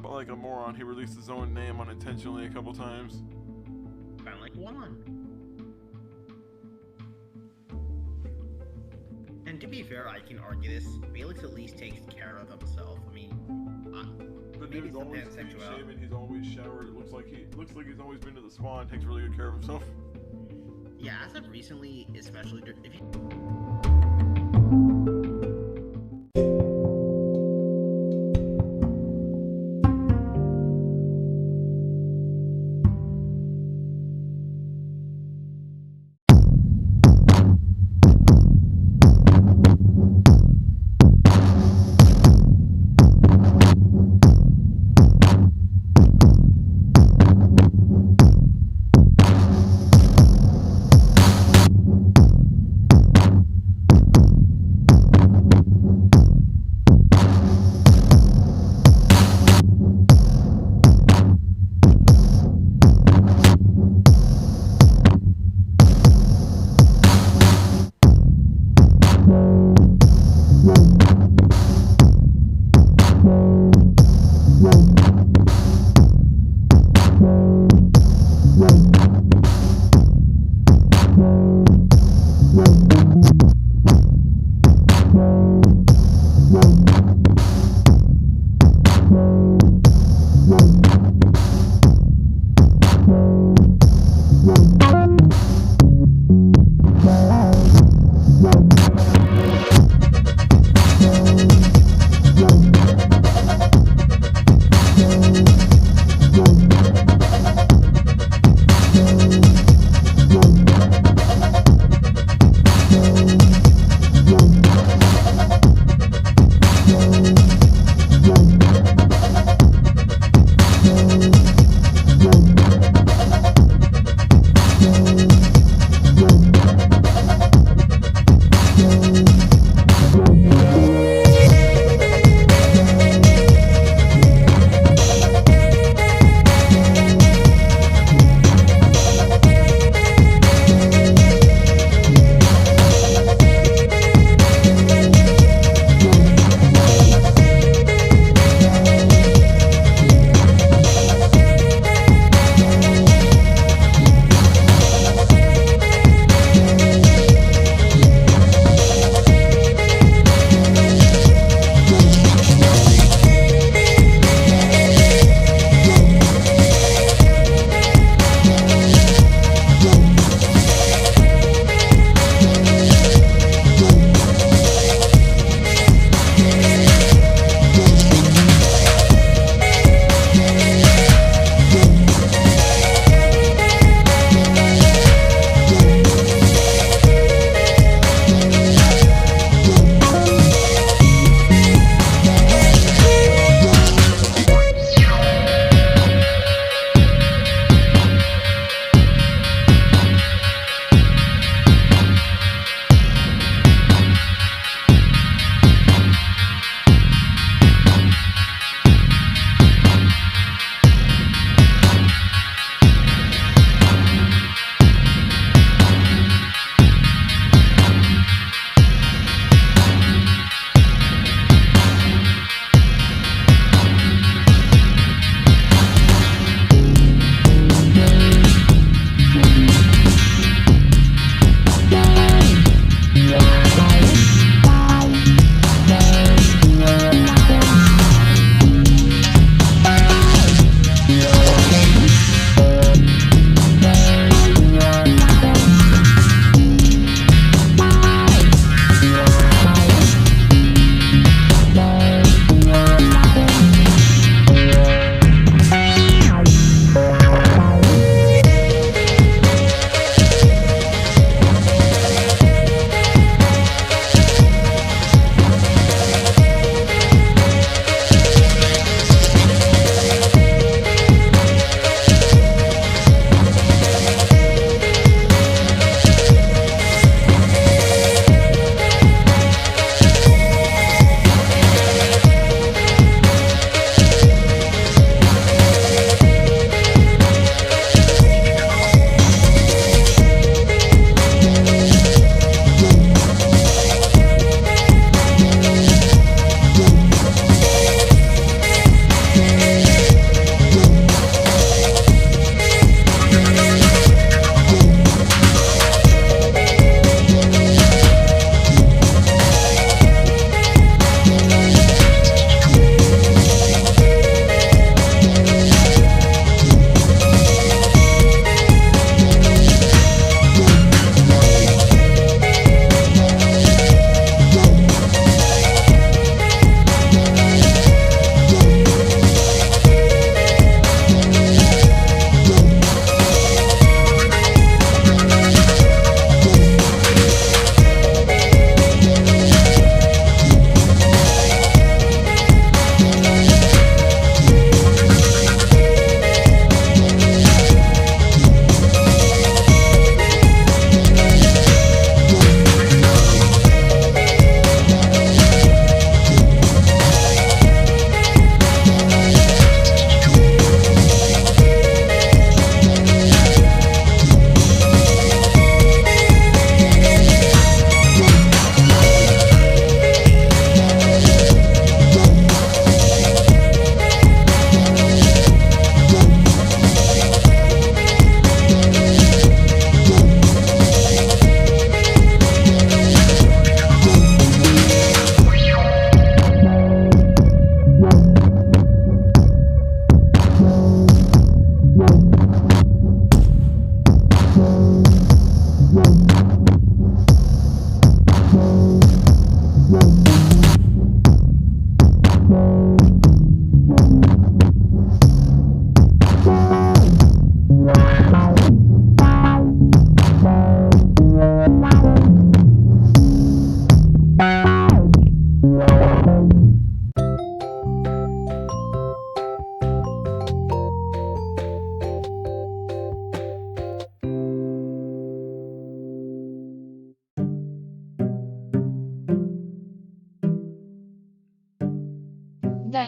But like a moron, he released his own name unintentionally a couple times. Kinda like Juan. And to be fair, I can argue this. Felix at least takes care of himself. I mean, the dude's always clean shaven. He's always showered. It looks like he's always been to the spa and takes really good care of himself. Yeah, as of recently, especially if you.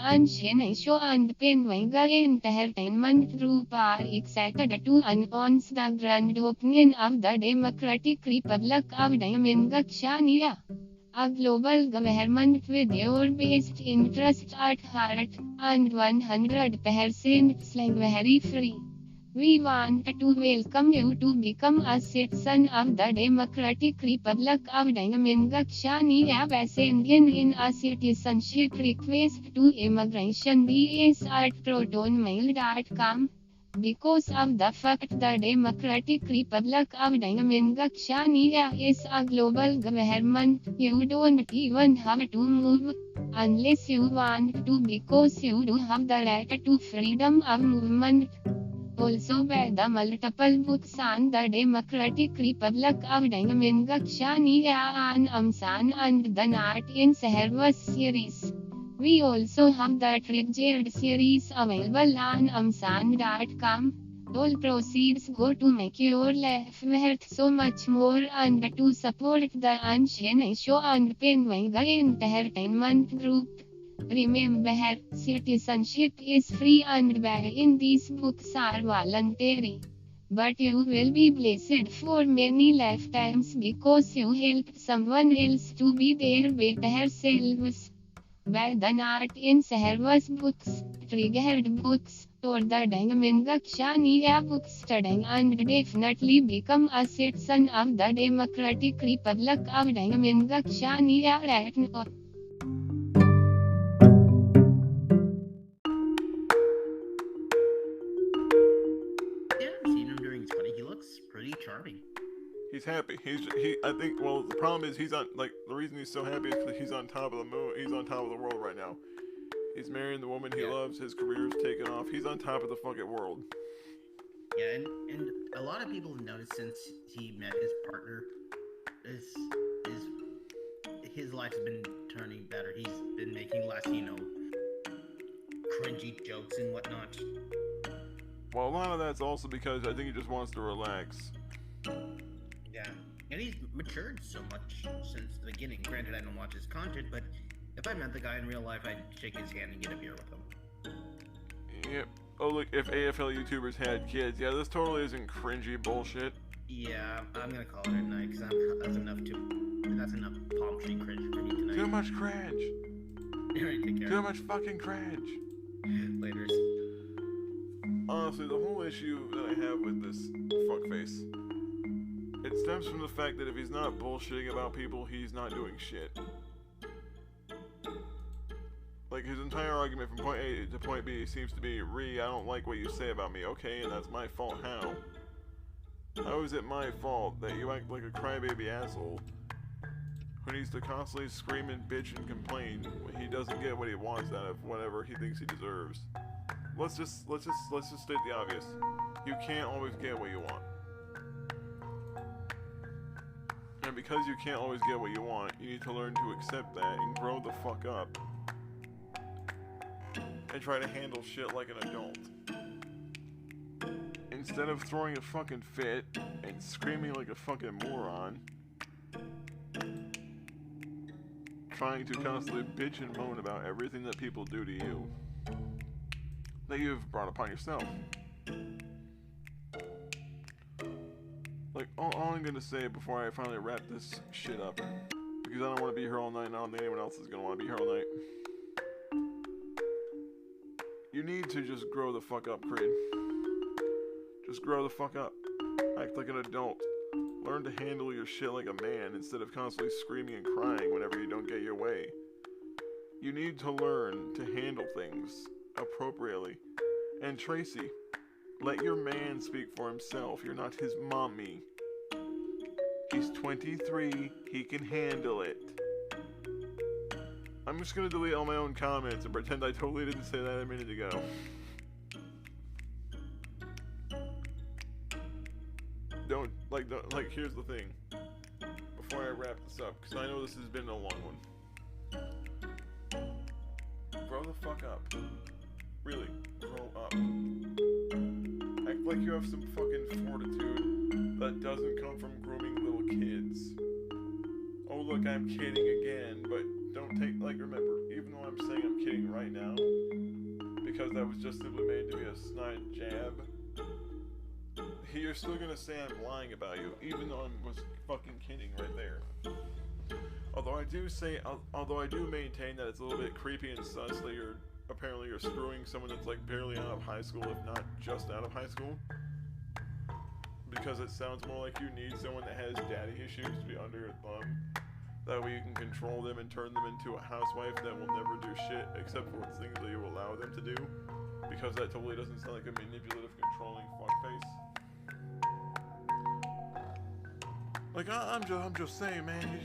Ahn ShinAe Show and Penwanga Entertainment Group are excited to announce the grand opening of the Democratic Republic of Shin-Ae, a global government with your best interests at heart, and 100% slavery-free. We want to welcome you to become a citizen of the Democratic Republic of Shin-Ae by sending in a citizenship request to immigration@protonmail.com. Because of the fact the Democratic Republic of Shin-Ae is a global government, you don't even have to move, unless you want to, because you do have the right to freedom of movement. Also by the multiple books on the Democratic Republic of Shin-Ae on Shan and the Not in Service series. We also have the Triggered series available on Amazon.com. All proceeds go to make your life worth so much more and to support the Ahn ShinAe Show and Penwanga Entertainment Group. Remember, citizenship is free and buying these books are voluntary. But you will be blessed for many lifetimes because you helped someone else to be their better selves. By the Not in Service books, Triggered books, or the Shin-Ae books studying and definitely become a citizen of the Democratic Republic of Shin-Ae right now. Pretty charming. He's happy. I think. Well, the problem is he's on. Like, the reason he's so happy is because he's on top of the moon. He's on top of the world right now. He's marrying the woman he loves. His career's taken off. He's on top of the fucking world. Yeah, and a lot of people have noticed since he met his partner, his life's been turning better. He's been making less, cringy jokes and whatnot. Well, a lot of that's also because I think he just wants to relax. Yeah, and he's matured so much since the beginning. Granted, I don't watch his content, but if I met the guy in real life, I'd shake his hand and get a beer with him. Yep. Oh, look, if AFL YouTubers had kids, yeah, this totally isn't cringy bullshit. Yeah, I'm gonna call it a night, because that's enough palm tree cringe for me tonight. Too much cringe. Alright, take care. Too much fucking cringe. Laters. Honestly, the whole issue that I have with this fuckface, it stems from the fact that if he's not bullshitting about people, he's not doing shit. Like, his entire argument from point A to point B seems to be, I don't like what you say about me, okay, and that's my fault. How? How is it my fault that you act like a crybaby asshole who needs to constantly scream and bitch and complain when he doesn't get what he wants out of whatever he thinks he deserves? Let's just state the obvious. You can't always get what you want. And because you can't always get what you want, you need to learn to accept that and grow the fuck up. And try to handle shit like an adult. Instead of throwing a fucking fit and screaming like a fucking moron, trying to constantly bitch and moan about everything that people do to you that you've brought upon yourself. Like, all I'm gonna say before I finally wrap this shit up, because I don't want to be here all night and I don't think anyone else is gonna want to be here all night. You need to just grow the fuck up, Creed. Just grow the fuck up. Act like an adult. Learn to handle your shit like a man instead of constantly screaming and crying whenever you don't get your way. You need to learn to handle things appropriately. And Tracy, let your man speak for himself. You're not his mommy. He's 23. He can handle it. I'm just gonna delete all my own comments and pretend I totally didn't say that a minute ago. Here's the thing. Before I wrap this up, because I know this has been a long one. Grow the fuck up. Really, grow up. Act like you have some fucking fortitude that doesn't come from grooming little kids. Oh look, I'm kidding again, but don't take, like, remember, even though I'm saying I'm kidding right now, because that was just simply made to be a snide jab, you're still gonna say I'm lying about you, even though I was fucking kidding right there. Although I do maintain that it's a little bit creepy and sus that you're screwing someone that's like barely out of high school, if not just out of high school. Because it sounds more like you need someone that has daddy issues to be under your thumb. That way you can control them and turn them into a housewife that will never do shit except for things that you allow them to do. Because that totally doesn't sound like a manipulative, controlling fuckface. Like, I'm just saying, man.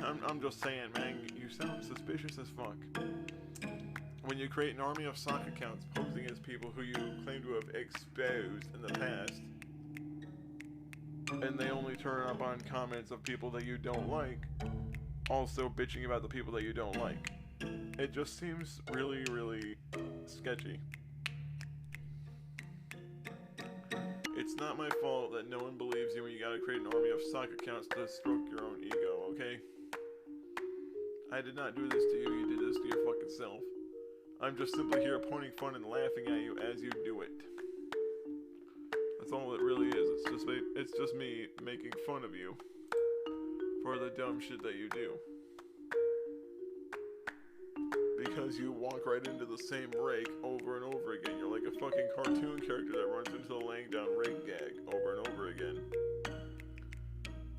I'm just saying, man. You sound suspicious as fuck. When you create an army of sock accounts posing as people who you claim to have exposed in the past, and they only turn up on comments of people that you don't like, also bitching about the people that you don't like. It just seems really, really sketchy. It's not my fault that no one believes you when you gotta create an army of sock accounts to stroke your own ego, okay? I did not do this to you, you did this to your fucking self. I'm just simply here pointing fun and laughing at you as you do it. That's all it really is. It's just me making fun of you for the dumb shit that you do. Because you walk right into the same rake over and over again. You're like a fucking cartoon character that runs into the laying down rake gag over and over again.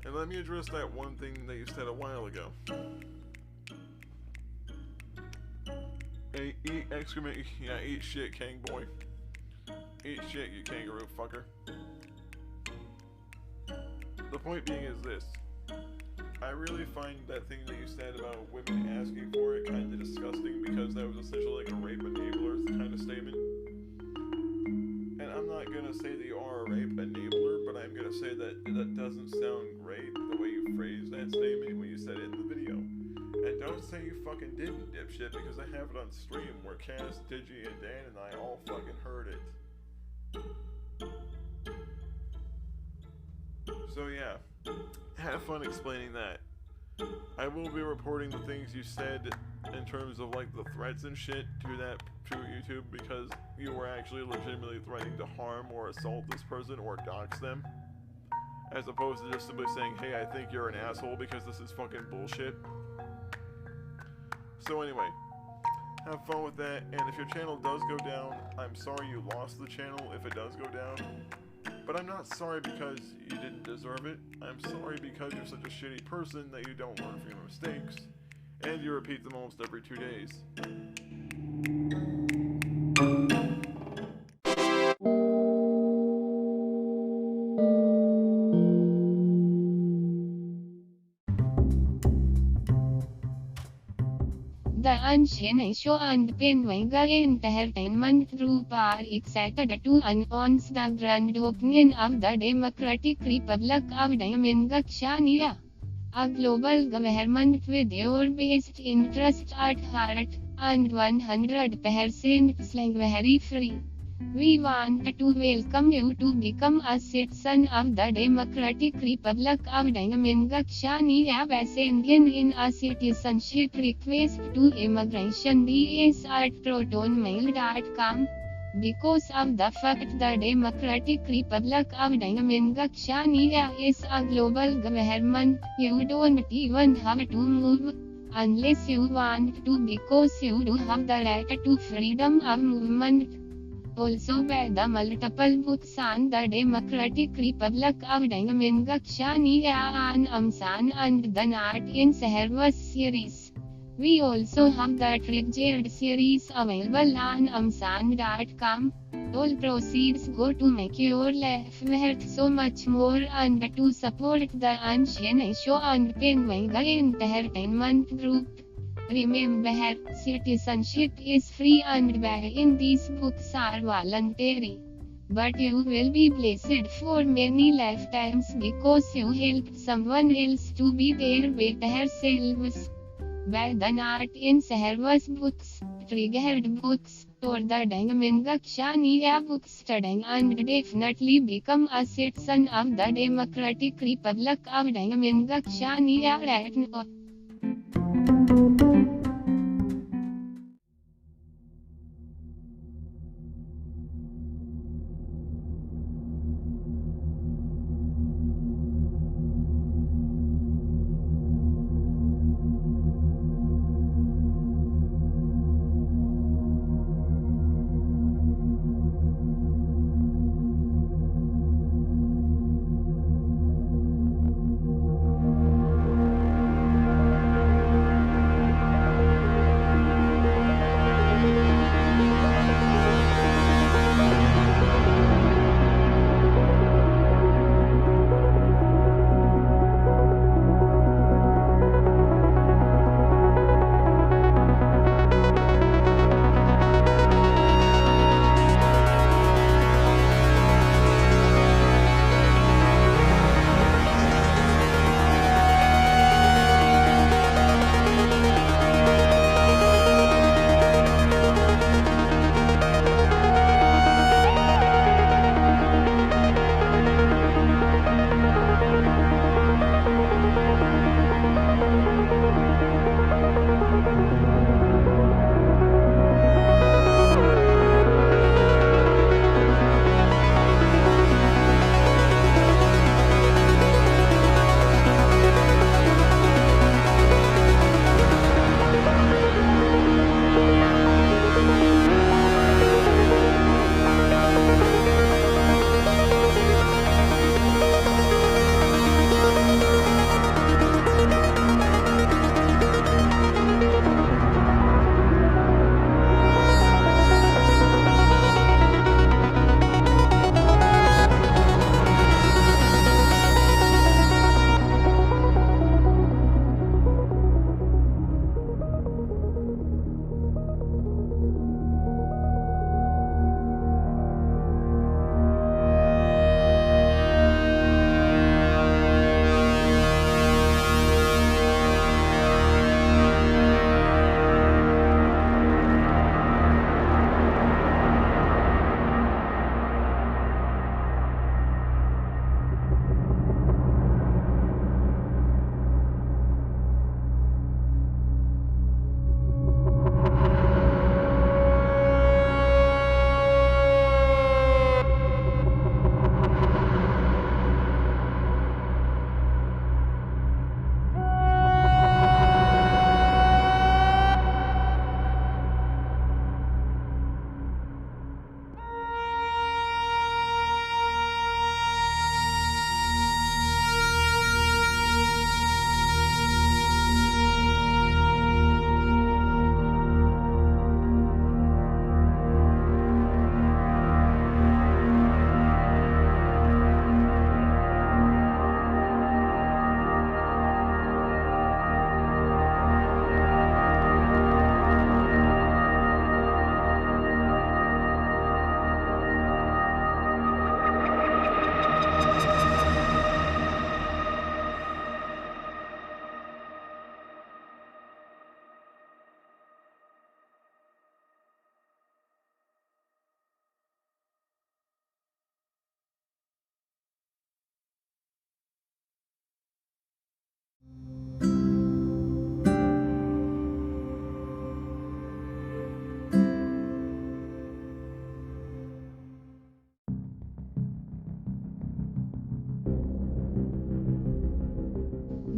And let me address that one thing that you said a while ago. Hey, eat excrement, yeah, eat shit, Kang boy. Eat shit, you kangaroo fucker. The point being is this. I really find that thing that you said about women asking for it kind of disgusting, because that was essentially like a rape enabler kind of statement. And I'm not gonna say that you are a rape enabler, but I'm gonna say that that doesn't sound great the way you phrased that statement when you said it in the video. And don't say you fucking didn't, dipshit, because I have it on stream where Cass, Digi, and Dan and I all fucking heard it. So yeah, have fun explaining that. I will be reporting the things you said in terms of like the threats and shit to YouTube, because you were actually legitimately threatening to harm or assault this person or dox them, as opposed to just simply saying, hey, I think you're an asshole because this is fucking bullshit. So anyway, have fun with that, and if your channel does go down, I'm sorry you lost the channel if it does go down. But I'm not sorry because you didn't deserve it. I'm sorry because you're such a shitty person that you don't learn from your mistakes, and you repeat them almost every 2 days. The Ahn ShinAe Show and Penwanga Entertainment Group are excited to announce the grand opening of the Democratic Republic of China, a global government with your best interests at heart, and 100% slavery free. We want to welcome you to become a citizen of the Democratic Republic of China by sending in a citizenship request to immigration@protonmail.com. Because of the fact the Democratic Republic of China is a global government, you don't even have to move unless you want to, because you do have the right to freedom of movement. Also by the multiple books on the Democratic Republic of China on Amazon and the Not in Service series. We also have the Triggered series available on Amazon.com. All proceeds go to make your life worth so much more and to support the Ahn ShinAe Show and Penwanga Entertainment Group. Remember, citizenship is free and buying these books are voluntary. But you will be blessed for many lifetimes because you helped someone else to be their better selves. Buy the Not in Service books, Triggered books, or the China books studying, and definitely become a citizen of the Democratic Republic of China right now.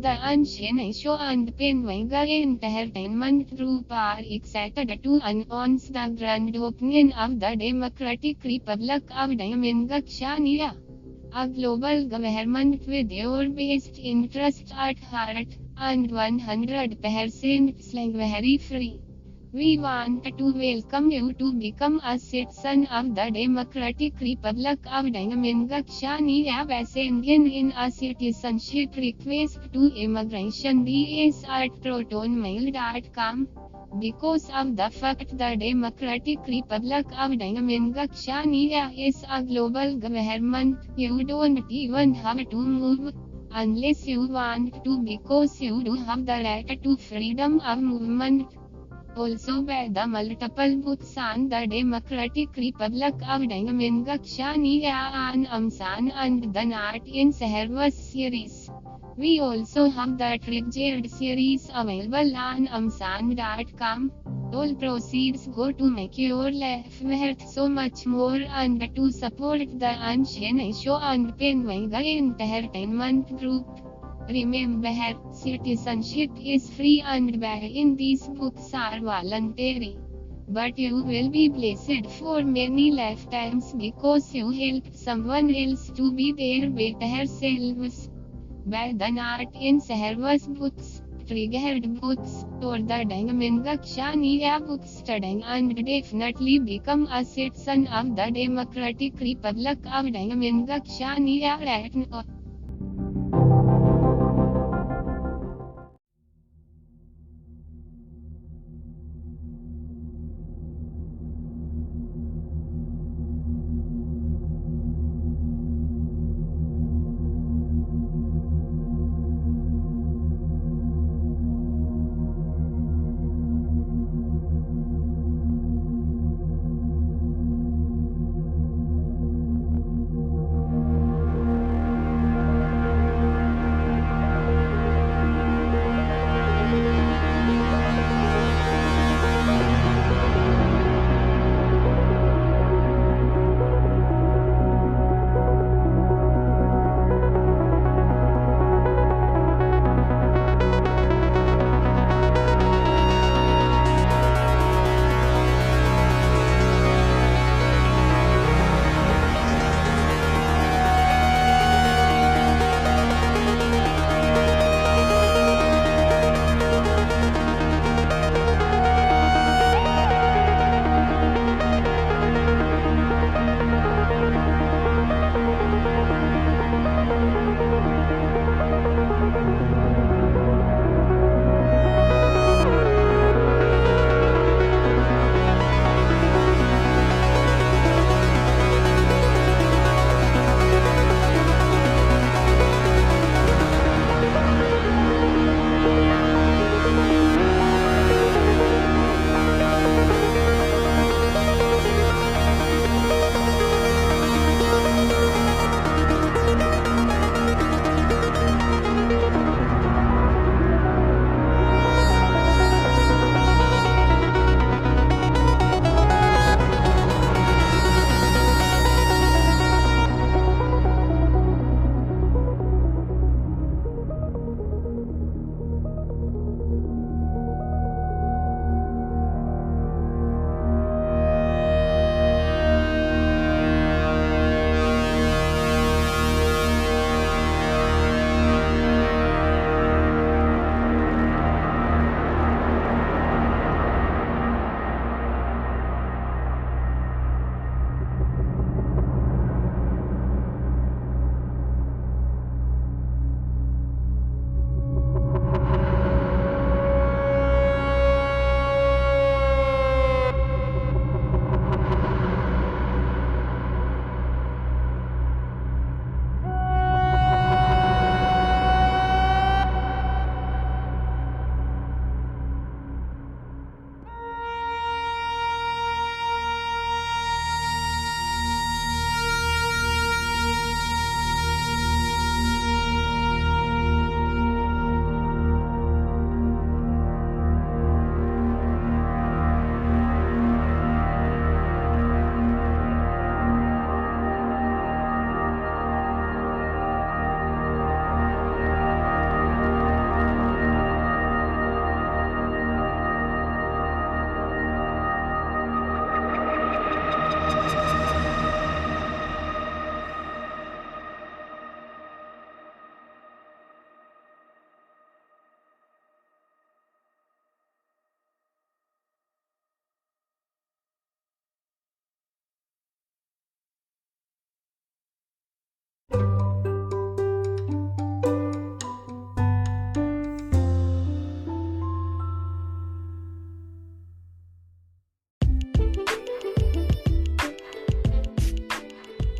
The Ahn ShinAe Show and Penwanga Entertainment Group are excited to announce the grand opening of the Democratic Republic of China, a global government with your best interests at heart, and 100% slavery free. We want to welcome you to become a citizen of the Democratic Republic of China by sending in a citizenship request to immigration DS at protonmail.com. Because of the fact the Democratic Republic of China is a global government, you don't even have to move unless you want to, because you do have the right to freedom of movement. Also by the multiple books on the Democratic Republic of China on Shan and the Art in Service series. We also have the Triggered series available on Amazon.com. All proceeds go to make your life worth so much more and to support the Ahn ShinAe Show and Penwanga Entertainment Group. Remember, citizenship is free and buying these books are voluntary. But you will be blessed for many lifetimes because you helped someone else to be their better selves. Buy the Art in Service books, Triggered books, or the China books today and definitely become a citizen of the Democratic Republic of China right now.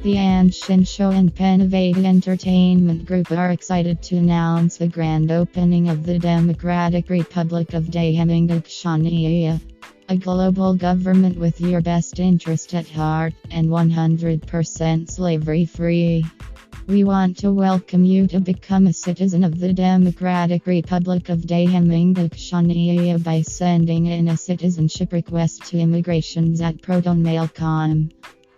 The Ahn ShinAe Show and Instigating Entertainment Group are excited to announce the grand opening of the Democratic Republic of Ahn Shin-Ae, a global government with your best interest at heart and 100% slavery-free. We want to welcome you to become a citizen of the Democratic Republic of Ahn Shin-Ae by sending in a citizenship request to immigrations@protonmail.com.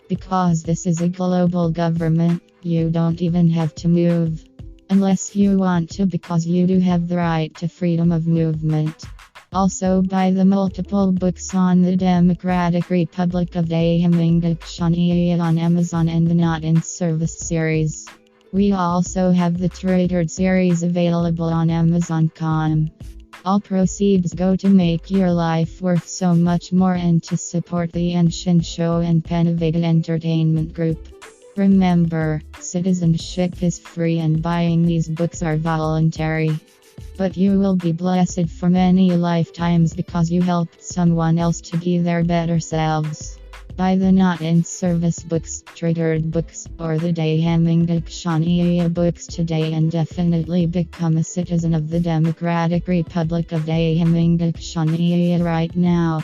Because this is a global government, you don't even have to move. Unless you want to, because you do have the right to freedom of movement. Also buy the multiple books on the Democratic Republic of Ahn Shin-Ae on Amazon and the Not in Service series. We also have the Triggered series available on Amazon.com. All proceeds go to make your life worth so much more and to support the Ahn ShinAe Show and Instigating Entertainment Group. Remember, citizenship is free and buying these books are voluntary. But you will be blessed for many lifetimes because you helped someone else to be their better selves. Buy the Not in Service books, Triggered books, or the Ahn Shin-Ae books today and definitely become a citizen of the Democratic Republic of Ahn Shin-Ae right now.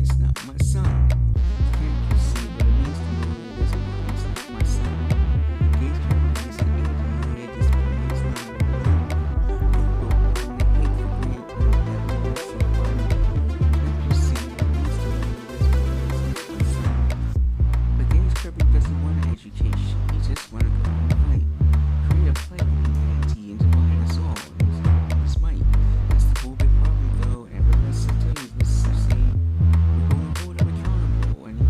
it's not my son. Can't you see what it means to me? This boy is not my son. Gage Kirby is an idiot. This boy is not my son. People want to hate for granted. That makes it funny. Can't you see what it means to me? This boy is not my son. But Gage Kirby doesn't want an education. He just want to go and fight. Create a play with humanity and divide us all. His might. That's the bullbit probably though. Ever listen to you, listen, see. We're gonna hold him accountable and he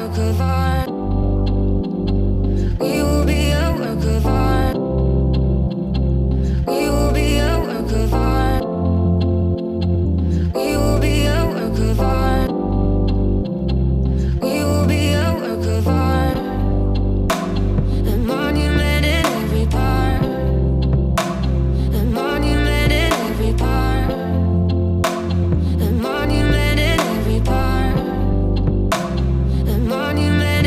work of art. We will be a work of art. We will be a work of art. We will be a work of art. We will be a work of art. A monument in every part. A monument in every part. A monument in every part. A monument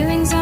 feelings